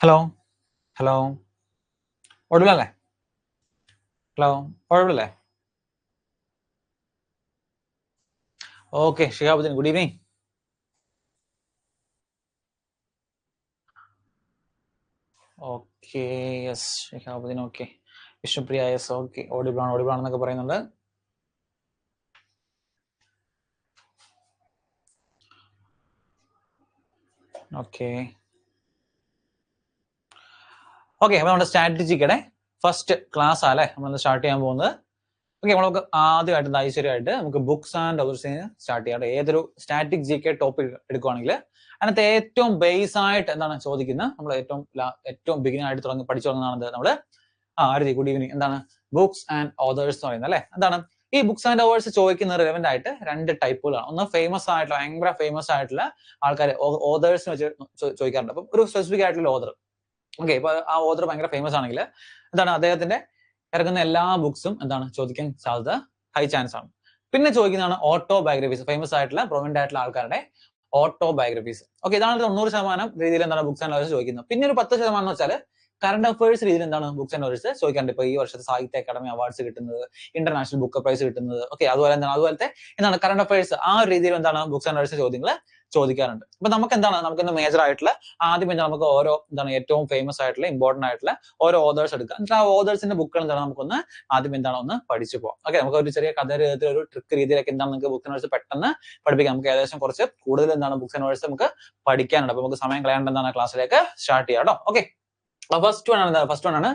Hello hello ഒടുവിലല്ലേ? Hello ഒടുവിലല്ലേ? Okay, Shihabuddin, good evening. Okay, yes, Shihabuddin. Okay, Vishnupriya, yes. Okay, ഓഡിബിളാണെന്നൊക്കെ പറയുന്നുണ്ട്. ഓക്കെ ഓക്കെ, അപ്പൊ നമ്മുടെ സ്ട്രാറ്റജിക്കടെ ഫസ്റ്റ് ക്ലാസ് അല്ലേ നമ്മൾ സ്റ്റാർട്ട് ചെയ്യാൻ പോകുന്നത്. ഓക്കെ, നമുക്ക് ആദ്യമായിട്ട് ഐശ്വര്യമായിട്ട് നമുക്ക് ബുക്സ് ആൻഡ് ഓതേഴ്സിന് സ്റ്റാർട്ട് ചെയ്യാം. ഏതൊരു സ്റ്റാറ്റിക് ജി കെ ടോപ്പിക് എടുക്കുവാണെങ്കിൽ അതിനകത്ത് ഏറ്റവും ബേസ് ആയിട്ട് എന്താണ് ചോദിക്കുന്നത്, നമ്മൾ ഏറ്റവും ബിഗിനർ ആയിട്ട് പഠിച്ചു തുടങ്ങുന്നതാണ് നമ്മൾ ആരതി, ഗുഡ് ഈവനിങ്. എന്താണ് ബുക്സ് ആൻഡ് ഓതേഴ്സ് എന്ന് പറയുന്നത് അല്ലേ? എന്താണ് ഈ ബുക്സ് ആൻഡ് ഓതേഴ്സ് ചോദിക്കുന്ന റിലവന്റ് ആയിട്ട് രണ്ട് ടൈപ്പുകളാണ്. ഒന്ന് ഫേമസ് ആയിട്ടുള്ള, ഭയങ്കര ഫേമസ് ആയിട്ടുള്ള ആൾക്കാർ ഓതേഴ്സിന് വെച്ച് ചോദിക്കാറുണ്ട്. അപ്പം ഒരു സ്പെസിഫിക് ആയിട്ടുള്ള ഓതർ, ഓക്കെ, ഇപ്പൊ ആ ഓതർ ഭയങ്കര ഫേമസ് ആണെങ്കിൽ എന്താണ് അദ്ദേഹത്തിന്റെ ഇറങ്ങുന്ന എല്ലാ ബുക്സും എന്താണ് ചോദിക്കാൻ സാധ്യത ഹൈ ചാൻസ് ആണ്. പിന്നെ ചോദിക്കുന്നതാണ് ഓട്ടോബയോഗ്രഫീസ്, ഫേമസ് ആയിട്ടുള്ള പ്രൊമിനന്റ് ആയിട്ടുള്ള ആൾക്കാരുടെ ഓട്ടോബയോഗ്രഫീസ്. ഓക്കെ, ഇതാണ് 90% രീതിയിൽ എന്താണ് ബുക്സ് ആൻഡ് ഓതേഴ്സ് ചോദിക്കുന്നത്. പിന്നെ ഒരു 10% എന്ന് വെച്ചാൽ കറണ്ട് അഫയേഴ്സ് രീതിയിൽ എന്താണ് ബുക്സ് ആൻഡ് ഓതേഴ്സ് ചോദിക്കാറുണ്ട്. ഇപ്പൊ ഈ വർഷത്തെ സാഹിത്യ അക്കാദമി അവാർഡ്സ് കിട്ടുന്നത്, ഇന്റർനാഷണൽ ബുക്ക് പ്രൈസ് കിട്ടുന്നത്, ഓക്കെ, അതുപോലത്തെ എന്താണ് കറണ്ട് അഫയേഴ്സ് ആ ഒരു രീതിയിൽ എന്താണ് ബുക്സ് ആൻഡ് ഓതേഴ്സ് ചോദ്യങ്ങൾ ചോദിക്കാറുണ്ട്. അപ്പൊ നമുക്ക് എന്താണ് നമുക്കിന്ന് മേജർ ആയിട്ടുള്ള ആദ്യം നമുക്ക് ഓരോ എന്താണ് ഏറ്റവും ഫേമസ് ആയിട്ടുള്ള ഇമ്പോർട്ടന്റ് ആയിട്ടുള്ള ഓരോ ഓതേഴ്സ് എടുക്കാം. എന്നിട്ട് ആ ഓതേഴ്സിന്റെ ബുക്കുകൾ എന്താണ് നമുക്കൊന്ന് ആദ്യം എന്താണ് ഒന്ന് പഠിച്ചു പോകാം. ഓക്കെ, നമുക്ക് ഒരു ചെറിയ കഥ രീതിയിൽ ഒരു ട്രിക്ക് രീതിയിലൊക്കെ എന്താണ് നമുക്ക് ബുക്സ് ആൻഡ് ഓതേഴ്സ് പെട്ടെന്ന് പഠിപ്പിക്കാം. നമുക്ക് ഏകദേശം കുറച്ച് കൂടുതൽ എന്താണ് ബുക്സ് ആൻഡ് ഓതേഴ്സ് നമുക്ക് പഠിക്കാനുണ്ട്. അപ്പൊ നമുക്ക് സമയം കളയാണ്ട് എന്താണ് ക്ലാസ്സിലേക്ക് സ്റ്റാർട്ട് ചെയ്യാം കേട്ടോ. ഓക്കെ, ഫസ്റ്റ് വൺ ആണ്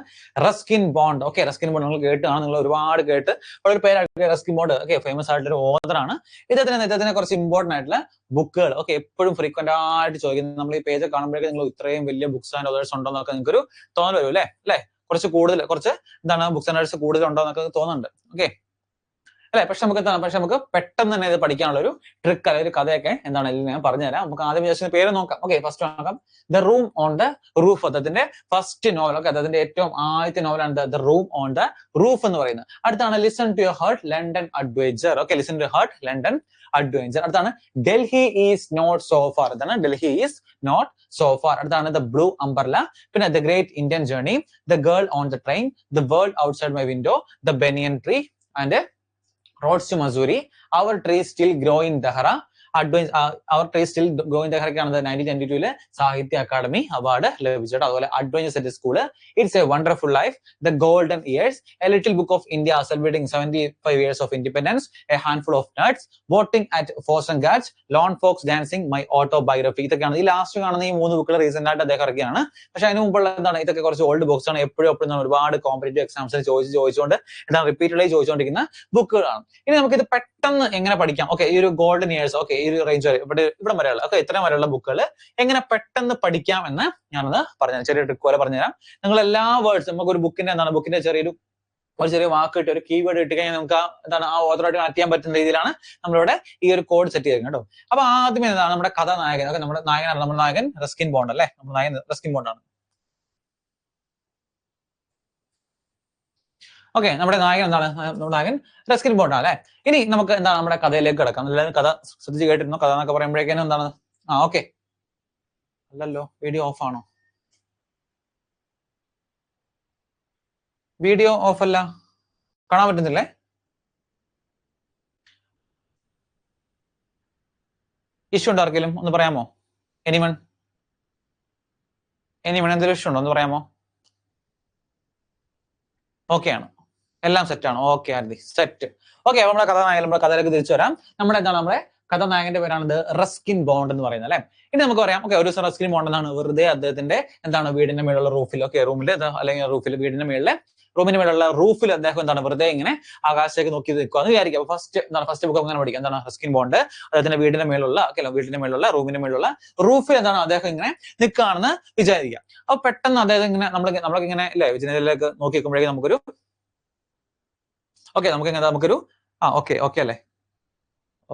Ruskin bond. Okay, Ruskin bond നിങ്ങൾ കേട്ടാണ്, നിങ്ങൾ ഒരുപാട് കേട്ട് ഒരു പേരായിട്ട് റസ്കിൻ ബോണ്ട്. ഓക്കെ, ഫേമസ് ആയിട്ടുള്ള ഒരു ഓതറാണ്. ഇദ്ദേഹത്തിന് കുറച്ച് ഇമ്പോർട്ടന്റ് ആയിട്ടുള്ള ബുക്കുകൾ ഒക്കെ എപ്പോഴും ഫ്രീക്വന്റ് ആയിട്ട് ചോദിക്കുന്നത്. നമ്മൾ ഈ പേജ് കാണുമ്പോഴേക്കും നിങ്ങൾ ഇത്രയും വലിയ ബുക്സ് ആൻഡ് ഓതേഴ്സ് ഉണ്ടോ എന്നൊക്കെ നിങ്ങൾക്ക് ഒരു തോന്നൽ വരും അല്ലേ? കുറച്ച് എന്താണ് ബുക്സ് ആൻഡ് ഓതേഴ്സ് കൂടുതൽ ഉണ്ടോ എന്നൊക്കെ തോന്നുന്നുണ്ട്. ഓക്കെ അല്ലെ? പക്ഷെ നമുക്ക് പെട്ടെന്ന് തന്നെ ഇത് പഠിക്കാനുള്ള ഒരു ട്രിക്ക് അല്ലെങ്കിൽ ഒരു കഥയൊക്കെ എന്താണ് ഞാൻ പറഞ്ഞുതരാം. നമുക്ക് ആദ്യം ജസ്റ്റ് പേര് നോക്കാം. ഓക്കെ, ഫസ്റ്റ് നോക്കാം. The room on the roof, അദ്ദേഹത്തിന്റെ ഫസ്റ്റ് നോവൽ. ഓക്കെ, അദ്ദേഹത്തിന്റെ ഏറ്റവും ആദ്യത്തെ നോവലാണ് the room on the roof എന്ന് പറയുന്നത്. അടുത്താണ് listen to your heart, London adventure. Okay, listen to your heart, London adventure. അടുത്താണ് Delhi is not so far. എന്താണ് Delhi is not so far. അടുത്താണ് ദ ബ്ലൂ അംബർല. പിന്നെ the great Indian journey, the girl on the train, the world outside my window, the banian tree and Roads to Missouri, Our Tree Still Grow in Dahra, Our Tree Still Grow in Dahra 1922 സാഹിത്യ academy award ലഭിച്ചിട്ട്. അതുപോലെ adventures at school, it's a wonderful life, the golden years, a little book of India celebrating 75 years of independence, a handful of nuts, voting at Foston guards, lone fox dancing, my autobiography. ഇതൊക്കെയാണ് ഈ last കാണുന്ന ഈ 3 ബുക്കുകൾ recent ആയിട്ട് അദ്ദേഹം ഇറക്കിയാണ്. പക്ഷെ അതിന് മുമ്പുള്ള എന്താണ് ഇതൊക്കെ കുറച്ച് ഓൾഡ് ബുക്സ് ആണ്. എപ്പോഴും ഒരുപാട് കോമ്പറ്റേറ്റീവ് എക്സാംസിന് ചോദിച്ചുകൊണ്ട് എന്താണ് റിപ്പീറ്റഡായി ചോദിച്ചുകൊണ്ടിരിക്കുന്ന ബുക്കുകളാണ്. ഇനി നമുക്കിത് പെട്ടെന്ന് എങ്ങനെ പഠിക്കാം? ഓക്കെ, ഈ ഒരു ഗോൾഡൻ ഇയേഴ്സ്, ഓക്കെ, ഈ ഒരു റേഞ്ച് വരെ ഇവിടെ വരെയുള്ള, ഓക്കെ, ഇത്രയും വരെയുള്ള ബുക്കുകൾ എങ്ങനെ പെട്ടെന്ന് പഠിക്കാം എന്ന് ഞാനൊന്ന് പറഞ്ഞുതരാം. ചെറിയ ട്രിക്ക് പോലെ പറഞ്ഞുതരാം. നിങ്ങൾ എല്ലാ വേർഡ്സും നമുക്ക് ഒരു ബുക്കിന്റെ ചെറിയ വാക്ക് കിട്ടി, ഒരു കീവേഡ് കിട്ടി കഴിഞ്ഞാൽ നമുക്ക് ആ ഓതറായിട്ട് കണക്ട് ചെയ്യാൻ പറ്റുന്ന രീതിയിലാണ് നമ്മളിവിടെ ഈ ഒരു കോഡ് സെറ്റ് ചെയ്തത് കേട്ടോ. അപ്പൊ ആദ്യം എന്താണ് നമ്മുടെ കഥാനായകൻ. ഓക്കെ, നമ്മുടെ നായകൻ റസ്കിൻ ബോണ്ട് അല്ലേ? നമ്മുടെ നായകൻ റസ്കിൻ ബോണ്ടാണ്. ഓക്കെ, നമ്മുടെ നായകൻ എന്താണ്? നമ്മുടെ നായകൻ റസ്കിൻ ബോണ്ട് അല്ലെ? ഇനി നമുക്ക് എന്താണ് നമ്മുടെ കഥയിലേക്ക് കിടക്കാം. എല്ലാവരും കഥ ശ്രദ്ധിച്ച് കേട്ടിരുന്നു. കഥ എന്നൊക്കെ പറയുമ്പോഴേക്കും എന്താണ് ഓക്കെ, അല്ലല്ലോ, വീഡിയോ ഓഫ് ആണോ? വീഡിയോ ഓഫ് അല്ല, കാണാൻ പറ്റുന്നില്ലേ? ഇഷ്യൂ ഉണ്ടോ ആർക്കെങ്കിലും? ഒന്ന് പറയാമോ? എനിമൺ എന്തെങ്കിലും ഇഷ്യൂ ഉണ്ടോ? ഒന്ന് പറയാമോ? ഓക്കെ ആണ്, എല്ലാം സെറ്റ് ആണ്. Okay ആർദി, set. ഓക്കെ, അപ്പൊ നമ്മുടെ കഥയിലേക്ക് തിരിച്ചു വരാം. നമ്മുടെ കഥാനായകന്റെ പേരാണ് റസ്കിൻ ബോണ്ട് എന്ന് പറയുന്നത് അല്ലെ? ഇനി നമുക്ക് പറയാം. ഓക്കെ, ഒരു ദിവസം റസ്കിൻ ബോണ്ട് എന്നാണ് വെറുതെ അദ്ദേഹത്തിന്റെ വീടിന്റെ മേലുള്ള റൂഫിൽ, ഓക്കെ, അല്ലെങ്കിൽ വീടിന്റെ മേലുള്ള റൂഫിൽ അദ്ദേഹം വെറുതെ ഇങ്ങനെ ആകാശത്തേക്ക് നോക്കി നിൽക്കുക വിചാരിക്കുക. ഫസ്റ്റ് ബുക്ക് അങ്ങനെ പഠിക്കുക. റസ്കിൻ ബോണ്ട് അദ്ദേഹത്തിന്റെ വീടിന്റെ മേലുള്ള റൂമിന്റെ മേലുള്ള റൂഫിൽ അദ്ദേഹം ഇങ്ങനെ നിൽക്കുകയാണെന്ന് വിചാരിക്കുക. അപ്പൊ പെട്ടെന്ന് അദ്ദേഹം ഇങ്ങനെ നമ്മളൊക്കെ ഇങ്ങനെ അല്ലെ വിജയനിലേക്ക് നോക്കി നിൽക്കുമ്പോഴേക്കും നമുക്കൊരു ഓക്കെ അല്ലേ?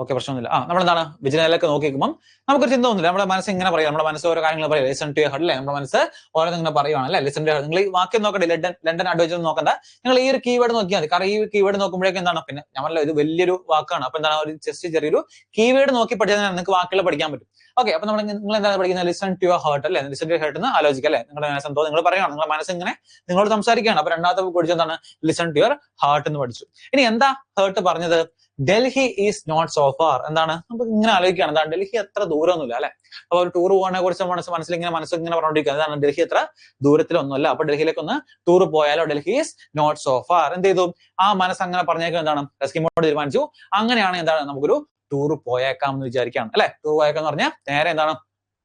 ഓക്കെ, പ്രശ്നമൊന്നുമില്ല. നമ്മളെന്താണ് വിജയനിലൊക്കെ നോക്കിക്കുമ്പോൾ നമുക്കൊരു ചിന്ത ഒന്നുമില്ല. നമ്മുടെ മനസ്സ് ഇങ്ങനെ പറയാം, നമ്മുടെ മനസ്സ് ഓരോ കാര്യങ്ങൾ പറയും. ലിസൺ ടു യുവർ ഹാർട്ട് അല്ലേ, നമ്മുടെ മനസ്സ് ഓരോന്നും ഇങ്ങനെ പറയുവാണ് അല്ലേ. Listen to your heart. നിങ്ങൾ ഈ വാക്യം നോക്കണ്ടേ, ലണ്ടൻ അഡ്വൈസർ നോക്കണ്ട, നിങ്ങൾ ഈ ഒരു കീവേഡ് നോക്കിയാൽ മതി. കാരണം ഈ കീവേഡ് നോക്കുമ്പോഴേക്കും എന്താണ്, പിന്നെ നമ്മളല്ല, ഇത് വലിയൊരു വാക്കാണ്. അപ്പൊ എന്താണ്, ഒരു ജസ്റ്റ് ചെറിയൊരു കീവേഡ് നോക്കി പഠിച്ചാൽ നിങ്ങൾക്ക് വാക്കുകൾ പഠിക്കാൻ പറ്റും. ഓക്കെ, അപ്പൊ നിങ്ങൾ എന്താണ് പഠിക്കുന്നത്, ലിസൺ ടു യുവർ ഹാർട്ട് അല്ലേ. ലിസൺ ടു യുവർ ഹാർട്ട് എന്ന് ആലോചിക്കുക അല്ലേ. നിങ്ങളുടെ മനസ്സ് എന്തോ നിങ്ങൾ പറയുകയാണ്, നിങ്ങളുടെ മനസ്സ് ഇങ്ങനെ നിങ്ങളോട് സംസാരിക്കുകയാണ്. അപ്പൊ രണ്ടാമത്തെ പഠിച്ചത് എന്താണ്, ലിസൺ ടു യുവർ ഹാർട്ട് എന്ന് പഠിച്ചു. ഇനി എന്താ ഹാർട്ട് പറഞ്ഞത്, Delhi is not so far. എന്താണ്, നമുക്ക് ഇങ്ങനെ ആലോചിക്കുകയാണ്, എന്താണ് ഡൽഹി അത്ര ദൂരമൊന്നുമില്ല അല്ലെ. അപ്പൊ ഒരു ടൂർ പോകുന്നതിനെ കുറിച്ച് മനസ്സിൽ ഇങ്ങനെ പറഞ്ഞുകൊണ്ടിരിക്കുക, എന്താണ് ഡൽഹി അത്ര ദൂരത്തിലൊന്നുമല്ല. അപ്പൊ ഡൽഹിയിലേക്ക് ഒന്ന് ടൂർ പോയാലോ, Delhi is not so far. എന്ത് ചെയ്തു, ആ മനസ്സ് അങ്ങനെ പറഞ്ഞേക്കും, എന്താണ് റസ്കിമോട് തീരുമാനിച്ചു, അങ്ങനെയാണ് എന്താണ് നമുക്കൊരു ടൂർ പോയേക്കാം എന്ന് വിചാരിക്കുകയാണ് അല്ലെ. ടൂർ പോയേക്കാം എന്ന് പറഞ്ഞാൽ നേരെ എന്താണ്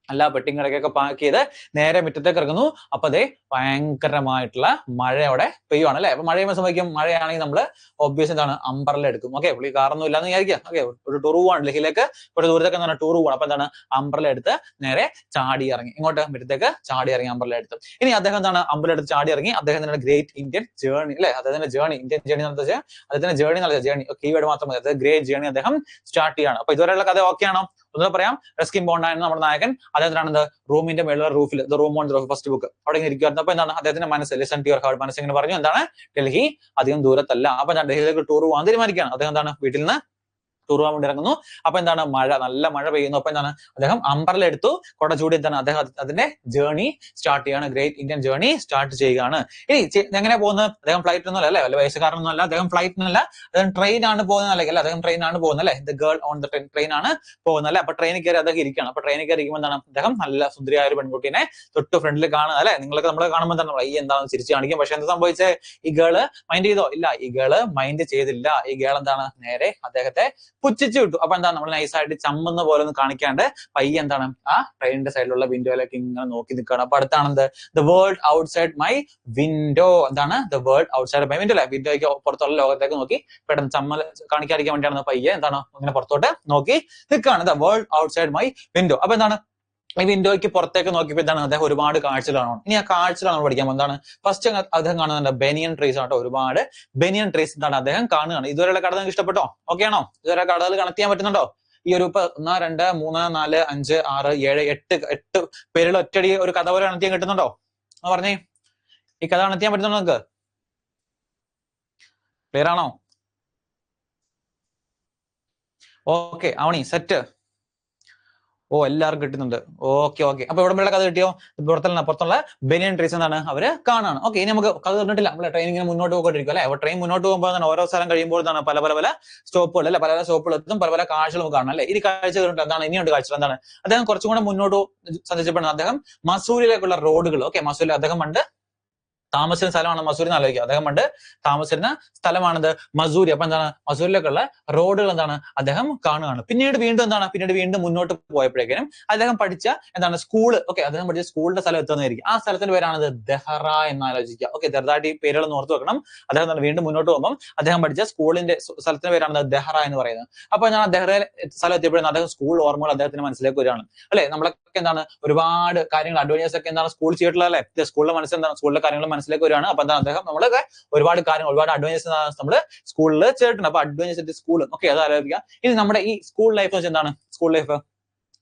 എല്ലാ പെട്ടിയും കിടക്കൊക്കെ പാക്ക് ചെയ്ത് നേരെ മുറ്റത്തേക്ക് ഇറങ്ങുന്നു. അപ്പൊ അതേ ഭയങ്കരമായിട്ടുള്ള മഴ അവിടെ പെയ്യുവാണ് അല്ലെ. അപ്പൊ മഴയുമ്പോൾ സംഭവിക്കും, മഴയാണെങ്കിൽ നമ്മൾ ഒബ്വിയസ് എന്താണ് അംബ്രല്ല എടുക്കും. ഓക്കെ, പുള്ളി കാറൊന്നും ഇല്ലാന്ന് വിചാരിക്കാം. ഓക്കെ, ഒരു ടൂർ പോവാണ് ഡൽഹിയിലേക്ക്, ഒരു ദൂരത്തേക്ക് എന്താണ് ടൂർ പോവാണ്. അപ്പൊ എന്താണ് അംബ്രല്ല എടുത്ത് നേരെ ചാടി ഇറങ്ങി, ഇങ്ങോട്ട് മുറ്റത്തേക്ക് ചാടി ഇറങ്ങി അംബ്രല്ല എടുത്ത്. ഇനി അദ്ദേഹം എന്താണ് അംബ്രല്ല എടുത്ത് ചാടി ഇറങ്ങി, അദ്ദേഹത്തിന്റെ ഗ്രേറ്റ് ഇന്ത്യൻ ജേർണി അല്ലെ, അദ്ദേഹത്തിന്റെ ജേർണി, ഇന്ത്യൻ ജേർണി എന്ന് വെച്ചാൽ അദ്ദേഹത്തിന്റെ ജേർണി നല്ല ജേർണി, കീവേഡ് മാത്രം മതി, അതായത് ഗ്രേറ്റ് ജേർണി അദ്ദേഹം സ്റ്റാർട്ട് ചെയ്യാണ്. അപ്പൊ ഇതുവരെയുള്ള കഥ ഓക്കെ ആണോ? ഒന്നുകൂടെ പറയാം. റസ്കിൻ ബോണ്ടായിരുന്നു നമ്മുടെ നായകൻ. അദ്ദേഹത്തിനാണ് റൂമിന്റെ മേലുള്ള റൂഫിൽ, the room on the roof, first book അവിടെ ഇങ്ങനെ ഇരിക്കുവായിരുന്നു. അപ്പൊ എന്താണ് അദ്ദേഹത്തിന്റെ മനസ്സ്, ലിസൺ ടു യുവർ ഹാർട്ട്, മനസ്സ് ഇങ്ങനെ പറഞ്ഞു, എന്താണ് ഡൽഹി അധികം ദൂരത്തല്ല. അപ്പൊ ഞാൻ ഡൽഹിയിലേക്ക് ടൂർ പോകാൻ തീരുമാനിക്കുകയാണ്. അദ്ദേഹം എന്താണ് വീട്ടിൽ നിന്ന് ടൂർ പോകാൻ വേണ്ടി ഇറങ്ങുന്നു. അപ്പൊ എന്താണ് മഴ, നല്ല മഴ പെയ്യുന്നു. അപ്പൊ എന്താണ് അദ്ദേഹം അംബ്രല്ല എടുത്തു, കൊട ചൂടി എന്താണ് അദ്ദേഹം അതിന്റെ ജേർണി സ്റ്റാർട്ട് ചെയ്യാണ്, ഗ്രേറ്റ് ഇന്ത്യൻ ജേർണി സ്റ്റാർട്ട് ചെയ്യുകയാണ്. ഇനി എങ്ങനെ പോകുന്നത്, അദ്ദേഹം ഫ്ലൈറ്റ് ഒന്നും അല്ലേ, വല്ല വയസ്സുകാരനൊന്നും അല്ല, അദ്ദേഹം ഫ്ലൈറ്റിനല്ല, അദ്ദേഹം ട്രെയിൻ ആണ് പോകുന്നത് അല്ലെങ്കിൽ അദ്ദേഹം ട്രെയിൻ ആണ് പോകുന്നത് അല്ലെ. The girl on the train ആണ് പോകുന്നത് അല്ലെ. അപ്പൊ ട്രെയിനിൽ കയറി അദ്ദേഹം ഇരിക്കുകയാണ്. അപ്പൊ ട്രെയിനിൽ കയറി ഇരിക്കുമ്പോൾ എന്താണ് അദ്ദേഹം നല്ല സുന്ദരിയായ ഒരു പെൺകുട്ടീനെ തൊട്ട് ഫ്രണ്ടിൽ കാണുക അല്ലെ. നിങ്ങളൊക്കെ നമ്മളെ കാണുമ്പോൾ എന്താണ് ഈ എന്താണെന്ന് ചിരിച്ചു കാണിക്കും. പക്ഷെ എന്താ സംഭവിച്ചേ, ഈ ഗേള് മൈൻഡ് ചെയ്തോ? ഇല്ല, ഈ ഗേള് മൈൻഡ് ചെയ്തില്ല. ഈ ഗേൾ എന്താണ് നേരെ അദ്ദേഹത്തെ പുച്ഛിച്ചു വിട്ടു. അപ്പൊ എന്താണ് നമ്മൾ നൈസായിട്ട് ചമ്മുന്ന പോലെ ഒന്നും കാണിക്കാണ്ട് പയ്യെ എന്താണ് ആ ട്രെയിനിന്റെ സൈഡിലുള്ള വിൻഡോയിലേക്ക് ഇങ്ങനെ നോക്കി നിൽക്കുകയാണ്. അപ്പൊ അടുത്താണെന്ത്, the world outside my window. എന്താണ് the world outside my window അല്ലെ. വിൻഡോയ്ക്ക് പുറത്തുള്ള ലോകത്തേക്ക് നോക്കി പെട്ടെന്ന് ചമ്മൽ കാണിക്കാതിരിക്കാൻ വേണ്ടിയാണ് പയ്യെ എന്താണ് ഇങ്ങനെ പുറത്തോട്ട് നോക്കി നിൽക്കുകയാണ്. The world outside my window. അപ്പൊ എന്താണ് ഈ വിൻഡോയ്ക്ക് പുറത്തേക്ക് നോക്കിയപ്പോൾ എന്താണ് അദ്ദേഹം ഒരുപാട് കാഴ്ചകളാണ്. ഇനി ആ കാഴ്ചകളാണ് പഠിക്കാൻ പോകുന്നത്. എന്താണ് ഫസ്റ്റ് അദ്ദേഹം കാണുന്നുണ്ട് ബനിയൻ ട്രീസ് ആട്ടോ, ഒരുപാട് ബനിയൻ ട്രീസ് എന്താണ് അദ്ദേഹം കാണുകയാണ്. ഇതുവരെയുള്ള കഥ നിങ്ങൾക്ക് ഇഷ്ടപ്പെട്ടോ? ഓക്കെ ആണോ? ഇതുവരെ കഥകൾ കണക്ട് ചെയ്യാൻ പറ്റുന്നുണ്ടോ? ഈ ഒരു 1, 2, 3, 4, 5, 6, 7, 8 പേരുള്ള ഒറ്റടി ഒരു കഥ പോലെ കണക്ട് ചെയ്യാൻ കിട്ടുന്നുണ്ടോ? പറഞ്ഞേ, ഈ കഥ കണക്ട് ചെയ്യാൻ പറ്റുന്നുണ്ടോ നിങ്ങൾക്ക്? ക്ലിയർ ആണോ? Okay, Avani set. ഓ, എല്ലാവർക്കും കിട്ടുന്നുണ്ട്. ഓക്കെ. അപ്പൊ ഇവിടെ കഥ കിട്ടിയോ? പുറത്തുള്ള ബനിയൻ ട്രീസ് എന്താണ് അവര് കാണാണ്. ഓക്കെ, ഇനി നമുക്ക് കഥ കണ്ടിട്ടില്ല, നമ്മളെ ട്രെയിൻ ഇങ്ങനെ മുന്നോട്ട് പോയിക്കൊണ്ടിരിക്കും അല്ലെ. അപ്പൊ ട്രെയിൻ മുന്നോട്ട് പോകുമ്പോൾ ഓരോ സ്ഥലം കഴിയുമ്പോൾ എന്താണ് പല സ്റ്റോപ്പുകൾ അല്ലെ, പല സ്റ്റോപ്പുകൾ എത്തും, പല കാഴ്ചകൾ നമുക്ക് കാണാം അല്ലെ. ഈ കാഴ്ച കണ്ടിട്ട് എന്താണ് ഇനിയുണ്ട് കാഴ്ചകൾ എന്താണ്, അദ്ദേഹം കുറച്ചും കൂടെ മുന്നോട്ട് സഞ്ചരിച്ചപ്പോഴാണ് അദ്ദേഹം മസൂരിയിലേക്കുള്ള റോഡുകൾ. ഓക്കെ, മസൂരിൽ അദ്ദേഹം പണ്ട് താമസിച്ചിരുന്ന സ്ഥലമാണ് മസൂരി എന്ന് ആലോചിക്കുക. അദ്ദേഹം പണ്ട് താമസിച്ചിരുന്ന സ്ഥലമാണിത് മസൂരി. അപ്പൊ എന്താണ് മസൂരിലേക്കുള്ള റോഡുകൾ എന്താണ് അദ്ദേഹം കാണുകയാണ്. പിന്നീട് വീണ്ടും മുന്നോട്ട് പോയപ്പോഴേക്കും അദ്ദേഹം പഠിച്ച എന്താണ് സ്കൂള്, ഓക്കെ, അദ്ദേഹം പഠിച്ച സ്കൂളിന്റെ സ്ഥലം എത്തുന്നതായിരിക്കും. ആ സ്ഥലത്തിന്റെ പേരാണിത് ദെഹ്റ എന്ന് ആലോചിക്കുക. ഓക്കെ, ചെറുതായിട്ട് ഈ പേരുകളൊന്ന് ഓർത്ത് വെക്കണം. അദ്ദേഹം വീണ്ടും മുന്നോട്ട് പോകുമ്പോൾ അദ്ദേഹം പഠിച്ച സ്കൂളിന്റെ സ്ഥലത്തിന്റെ പേരാണ് ദെഹ്റ എന്ന് പറയുന്നത്. അപ്പൊ ഞാൻ ദെഹ്റയിൽ സ്ഥലം എത്തിയപ്പോഴും അദ്ദേഹം സ്കൂൾ ഓർമ്മകൾ അദ്ദേഹത്തിന് മനസ്സിലേക്ക് വരികയാണ് അല്ലെ. നമ്മളൊക്കെ എന്താണ് ഒരുപാട് കാര്യങ്ങൾ അഡ്വഞ്ചേഴ്സ് ഒക്കെ എന്താണ് സ്കൂൾ ചെയ്തിട്ടുള്ളത് അല്ലെ. സ്കൂളിലെ മനസ്സിൽ എന്താണ് സ്കൂളിലെ കാര്യങ്ങൾ മനസ്സിലേക്ക് വരികയാണ്. അപ്പൊ എന്താണ് അദ്ദേഹം നമ്മളൊക്കെ ഒരുപാട് കാര്യങ്ങൾ, ഒരുപാട് അഡ്വഞ്ചേഴ്സ് നമ്മൾ സ്കൂളിൽ ചേർട്ടുണ്ട്. അപ്പൊ അഡ്വഞ്ചേഴ്സ് സ്കൂൾ, ഓക്കെ, അത് ആലോചിക്കുക. ഇനി നമ്മുടെ ഈ സ്കൂൾ ലൈഫ് വെച്ച് എന്താണ് സ്കൂൾ ലൈഫ്,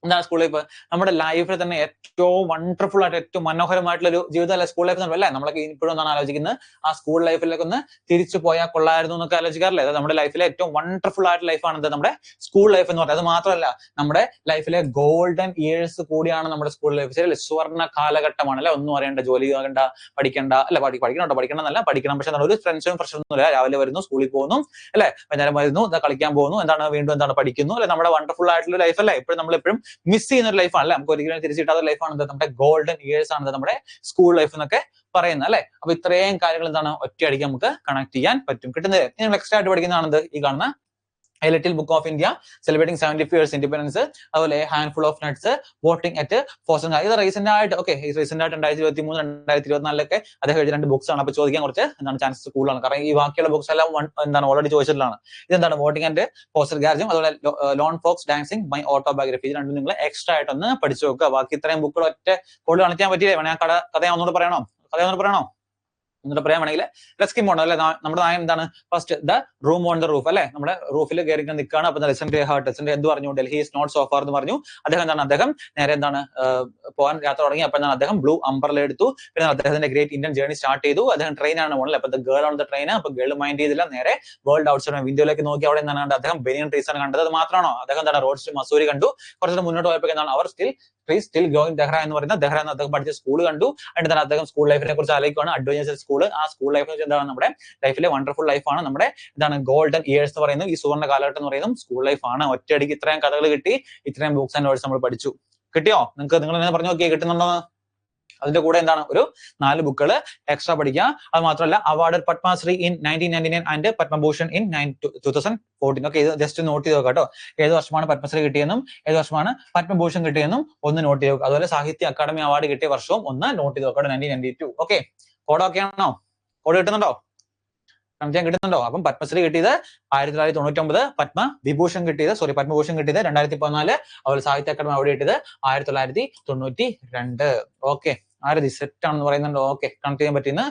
എന്താണ് സ്കൂൾ ലൈഫ്? നമ്മുടെ ലൈഫിൽ തന്നെ ഏറ്റവും വണ്ടർഫുൾ ആയിട്ട് ഏറ്റവും മനോഹരമായിട്ടുള്ള ഒരു ജീവിതമല്ലേ സ്കൂൾ ലൈഫ് അല്ലേ. നമ്മളൊക്കെ ഇപ്പോഴും എന്താണ് ആലോചിക്കുന്നത്, ആ സ്കൂൾ ലൈഫിലേക്ക് ഒന്ന് തിരിച്ചു പോയാൽ കൊള്ളായിരുന്നു എന്നൊക്കെ ആലോചിക്കാറില്ലേ. അത് നമ്മുടെ ലൈഫിലെ ഏറ്റവും വണ്ടർഫുൾ ആയിട്ടുള്ള ലൈഫാണ് നമ്മുടെ സ്കൂൾ ലൈഫ് എന്ന് പറയുന്നത്. അത് മാത്രമല്ല നമ്മുടെ ലൈഫിലെ ഗോൾഡൻ ഇയേഴ്സ് കൂടിയാണ് നമ്മുടെ സ്കൂൾ ലൈഫ്. ശരി, സുവർണ്ണ കാലഘട്ടമാണ് അല്ലെ. ഒന്നും അറിയണ്ട, ജോലി ആകണ്ട, പഠിക്കണ്ട അല്ലെ, പഠിക്കണം, പക്ഷെ എന്താണ് ഒരു ഫ്രണ്ട്സൊന്നുമില്ല. രാവിലെ വരുന്നു, സ്കൂളിൽ പോകുന്നു അല്ലെ, വൈകുന്നേരം വരുന്നു, കളിക്കാൻ പോകുന്നു, വീണ്ടും പഠിക്കുന്നു അല്ലെ. നമ്മുടെ വണ്ടർഫുൾ ആയിട്ടുള്ള ലൈഫ് അല്ലേ. ഇപ്പോഴും നമ്മളെപ്പോഴും മിസ് ചെയ്യുന്ന ഒരു ലൈഫാണ് അല്ലെ. നമുക്ക് ഒരിക്കലും തിരിച്ചു കിട്ടാത്ത ലൈഫാണ് നമ്മുടെ ഗോൾഡൻ ഇയേഴ്സ് ആണ് നമ്മുടെ സ്കൂൾ ലൈഫ് എന്നൊക്കെ പറയുന്നത് അല്ലെ. അപ്പൊ ഇത്രയും കാര്യങ്ങൾ എന്താണ് ഒറ്റയടിക്ക് നമുക്ക് കണക്ട് ചെയ്യാൻ പറ്റും. കിട്ടുന്നത് നിങ്ങൾ എക്സ്ട്രാ ആയിട്ട് പഠിക്കുന്നതാണത് ഈ കാണുന്ന A Little Book of India, Celebrating 75 Years Independence, അതുപോലെ Handful of Nuts, Voting at Foster. ഇത് റീസെന്റ് ആയിട്ട്, ഓക്കെ, റീസെന്റ് ആയിട്ട് 2023, 2024 അദ്ദേഹം എഴുതിയ 2 ബുക്സ് ആണ്. അപ്പൊ ചോദിക്കാൻ കുറച്ച് എന്താണ് ചാൻസസ് കൂടുതലാണ്. കാരണം ഈ ബാക്കിയുള്ള ബുക്സ് എല്ലാം എന്താണ് ഓൾറെഡി ചോദിച്ചിട്ടുള്ളതാണ്. ഇതെന്താണ് വോട്ടിംഗ് ആൻഡ് പോസ്റ്റർ ഗാർജും അതുപോലെ lone fox dancing my autobiography. ഇത് രണ്ടും നിങ്ങൾ എക്സ്ട്രാ ആയിട്ടൊന്ന് പഠിച്ചു നോക്കുക. ബാക്കി ഇത്രയും ബുക്കുകൾ ഒറ്റ കൂടുതൽ കാണിക്കാൻ പറ്റിയില്ലേ. ഞാൻ കഥ ഒന്നുകൂടെ പറയണോ? എന്നിട്ട് പറയാണെങ്കിൽ റെസ്ക്യൂ മോഡ് അല്ലെ, നമ്മുടെ നായ എന്താണ് first the room on the roof അല്ലെ, നമ്മുടെ റൂഫിൽ കയറി നിൽക്കുകയാണ്. അപ്പൊ ലെസൻഡ് ഹേർട്ട്, ലെസൻഡ് എന്ത് പറഞ്ഞു, Delhi is not so far എന്ന് പറഞ്ഞു. അദ്ദേഹം എന്താണ്, അദ്ദേഹം നേരെ എന്താണ് പോകാൻ യാത്ര തുടങ്ങി. അപ്പൊ എന്താണ് അദ്ദേഹം ബ്ലൂ അംബ്രല എടുത്തു. പിന്നെ അദ്ദേഹത്തിന്റെ ഗ്രേറ്റ് ഇന്ത്യൻ ജേർണി സ്റ്റാർട്ട് ചെയ്തു. അദ്ദേഹം ട്രെയിനാണ് പോകണല്ലേ, അപ്പൊ ഗേൾ ഓൺ ദ ട്രെയിൻ. അപ്പൊ ഗേൾ മൈൻഡ് ചെയ്തില്ല, നേരെ വേൾഡ് ഔട്ട്സൈഡ് വിൻഡോയിലേക്ക് നോക്കി. അവിടെ എന്താണ് അദ്ദേഹം ബനിയൻ ട്രീസ് ആണ് കണ്ടത്. അത് മാത്രമാണോ, അദ്ദേഹം എന്താണ് റോഡ് ടു മസൂരി കണ്ടു. കുറച്ചുകൂടെ മുന്നോട്ട് പോയപ്പോൾ എന്താണ് അവർ സ്റ്റിൽ ഗോയിങ് ദഹ്റ എന്ന് പറയുന്ന ദഹ്റ എന്ന് അദ്ദേഹം പഠിച്ച സ്കൂൾ കണ്ടു. എന്നിട്ട് തന്നെ അദ്ദേഹം സ്കൂൾ ലൈഫിനെ കുറിച്ച് ആലോചിക്കുകയാണ്. അഡ്വഞ്ചർ സ്കൂൾ, ആ സ്കൂൾ ലൈഫ് എന്താണ് നമ്മുടെ ലൈഫിലെ വണ്ടർഫുൾ ലൈഫാണ്, നമ്മുടെ എന്താണ് ഗോൾഡൻ ഇയേഴ്സ് എന്ന് പറയുന്നത്, ഈ സുവർണ്ണ കാലഘട്ടം എന്ന് പറയുന്നത് സ്കൂൾ ലൈഫാണ്. ഒറ്റയടിക്ക് ഇത്രയും കഥകൾ കിട്ടി, ഇത്രയും ബുക്സ് ആൻഡ് വേർഡ്സ് നമ്മൾ പഠിച്ചു. കിട്ടിയോ നിങ്ങൾക്ക്? നിങ്ങൾ എന്നെ പറഞ്ഞു നോക്കിയേ കിട്ടുന്നുണ്ടോ? അതിന്റെ കൂടെ എന്താണ് ഒരു 4 ബുക്കുകൾ എക്സ്ട്രാ പഠിക്കുക. അത് മാത്രമല്ല award Padma Shri in 1999 and Padma Bhushan in 2014. Okay, ഇത് ജസ്റ്റ് നോട്ട് ചെയ്ത് നോക്കാം കേട്ടോ. ഏത് വർഷമാണ് പത്മശ്രീ കിട്ടിയെന്നും ഏത് വർഷമാണ് പത്മഭൂഷൺ കിട്ടിയെന്നും ഒന്ന് നോട്ട് ചെയ്ത് നോക്കുക. അതുപോലെ സാഹിത്യ അക്കാദമി അവാർഡ് കിട്ടിയ വർഷവും ഒന്ന് നോട്ട് ചെയ്ത് നോക്കാം. 1992. ഓക്കെ, കോഡ് ഓക്കെ ആണോ? കോഡ് കിട്ടുന്നുണ്ടോ? കണക്ട് കിട്ടുന്നുണ്ടോ? അപ്പം പത്മശ്രീ കിട്ടിയത് 1999, പത്മഭൂഷൺ കിട്ടിയത് 2014, അതുപോലെ സാഹിത്യ അക്കാദമി അവാർഡ് കിട്ടിയത് 1992. ഓക്കെ, ആരതി സെറ്റ് ആണെന്ന് പറയുന്നുണ്ടോ? ഓക്കെ, കണക്ട് ചെയ്യാൻ പറ്റിയെന്ന്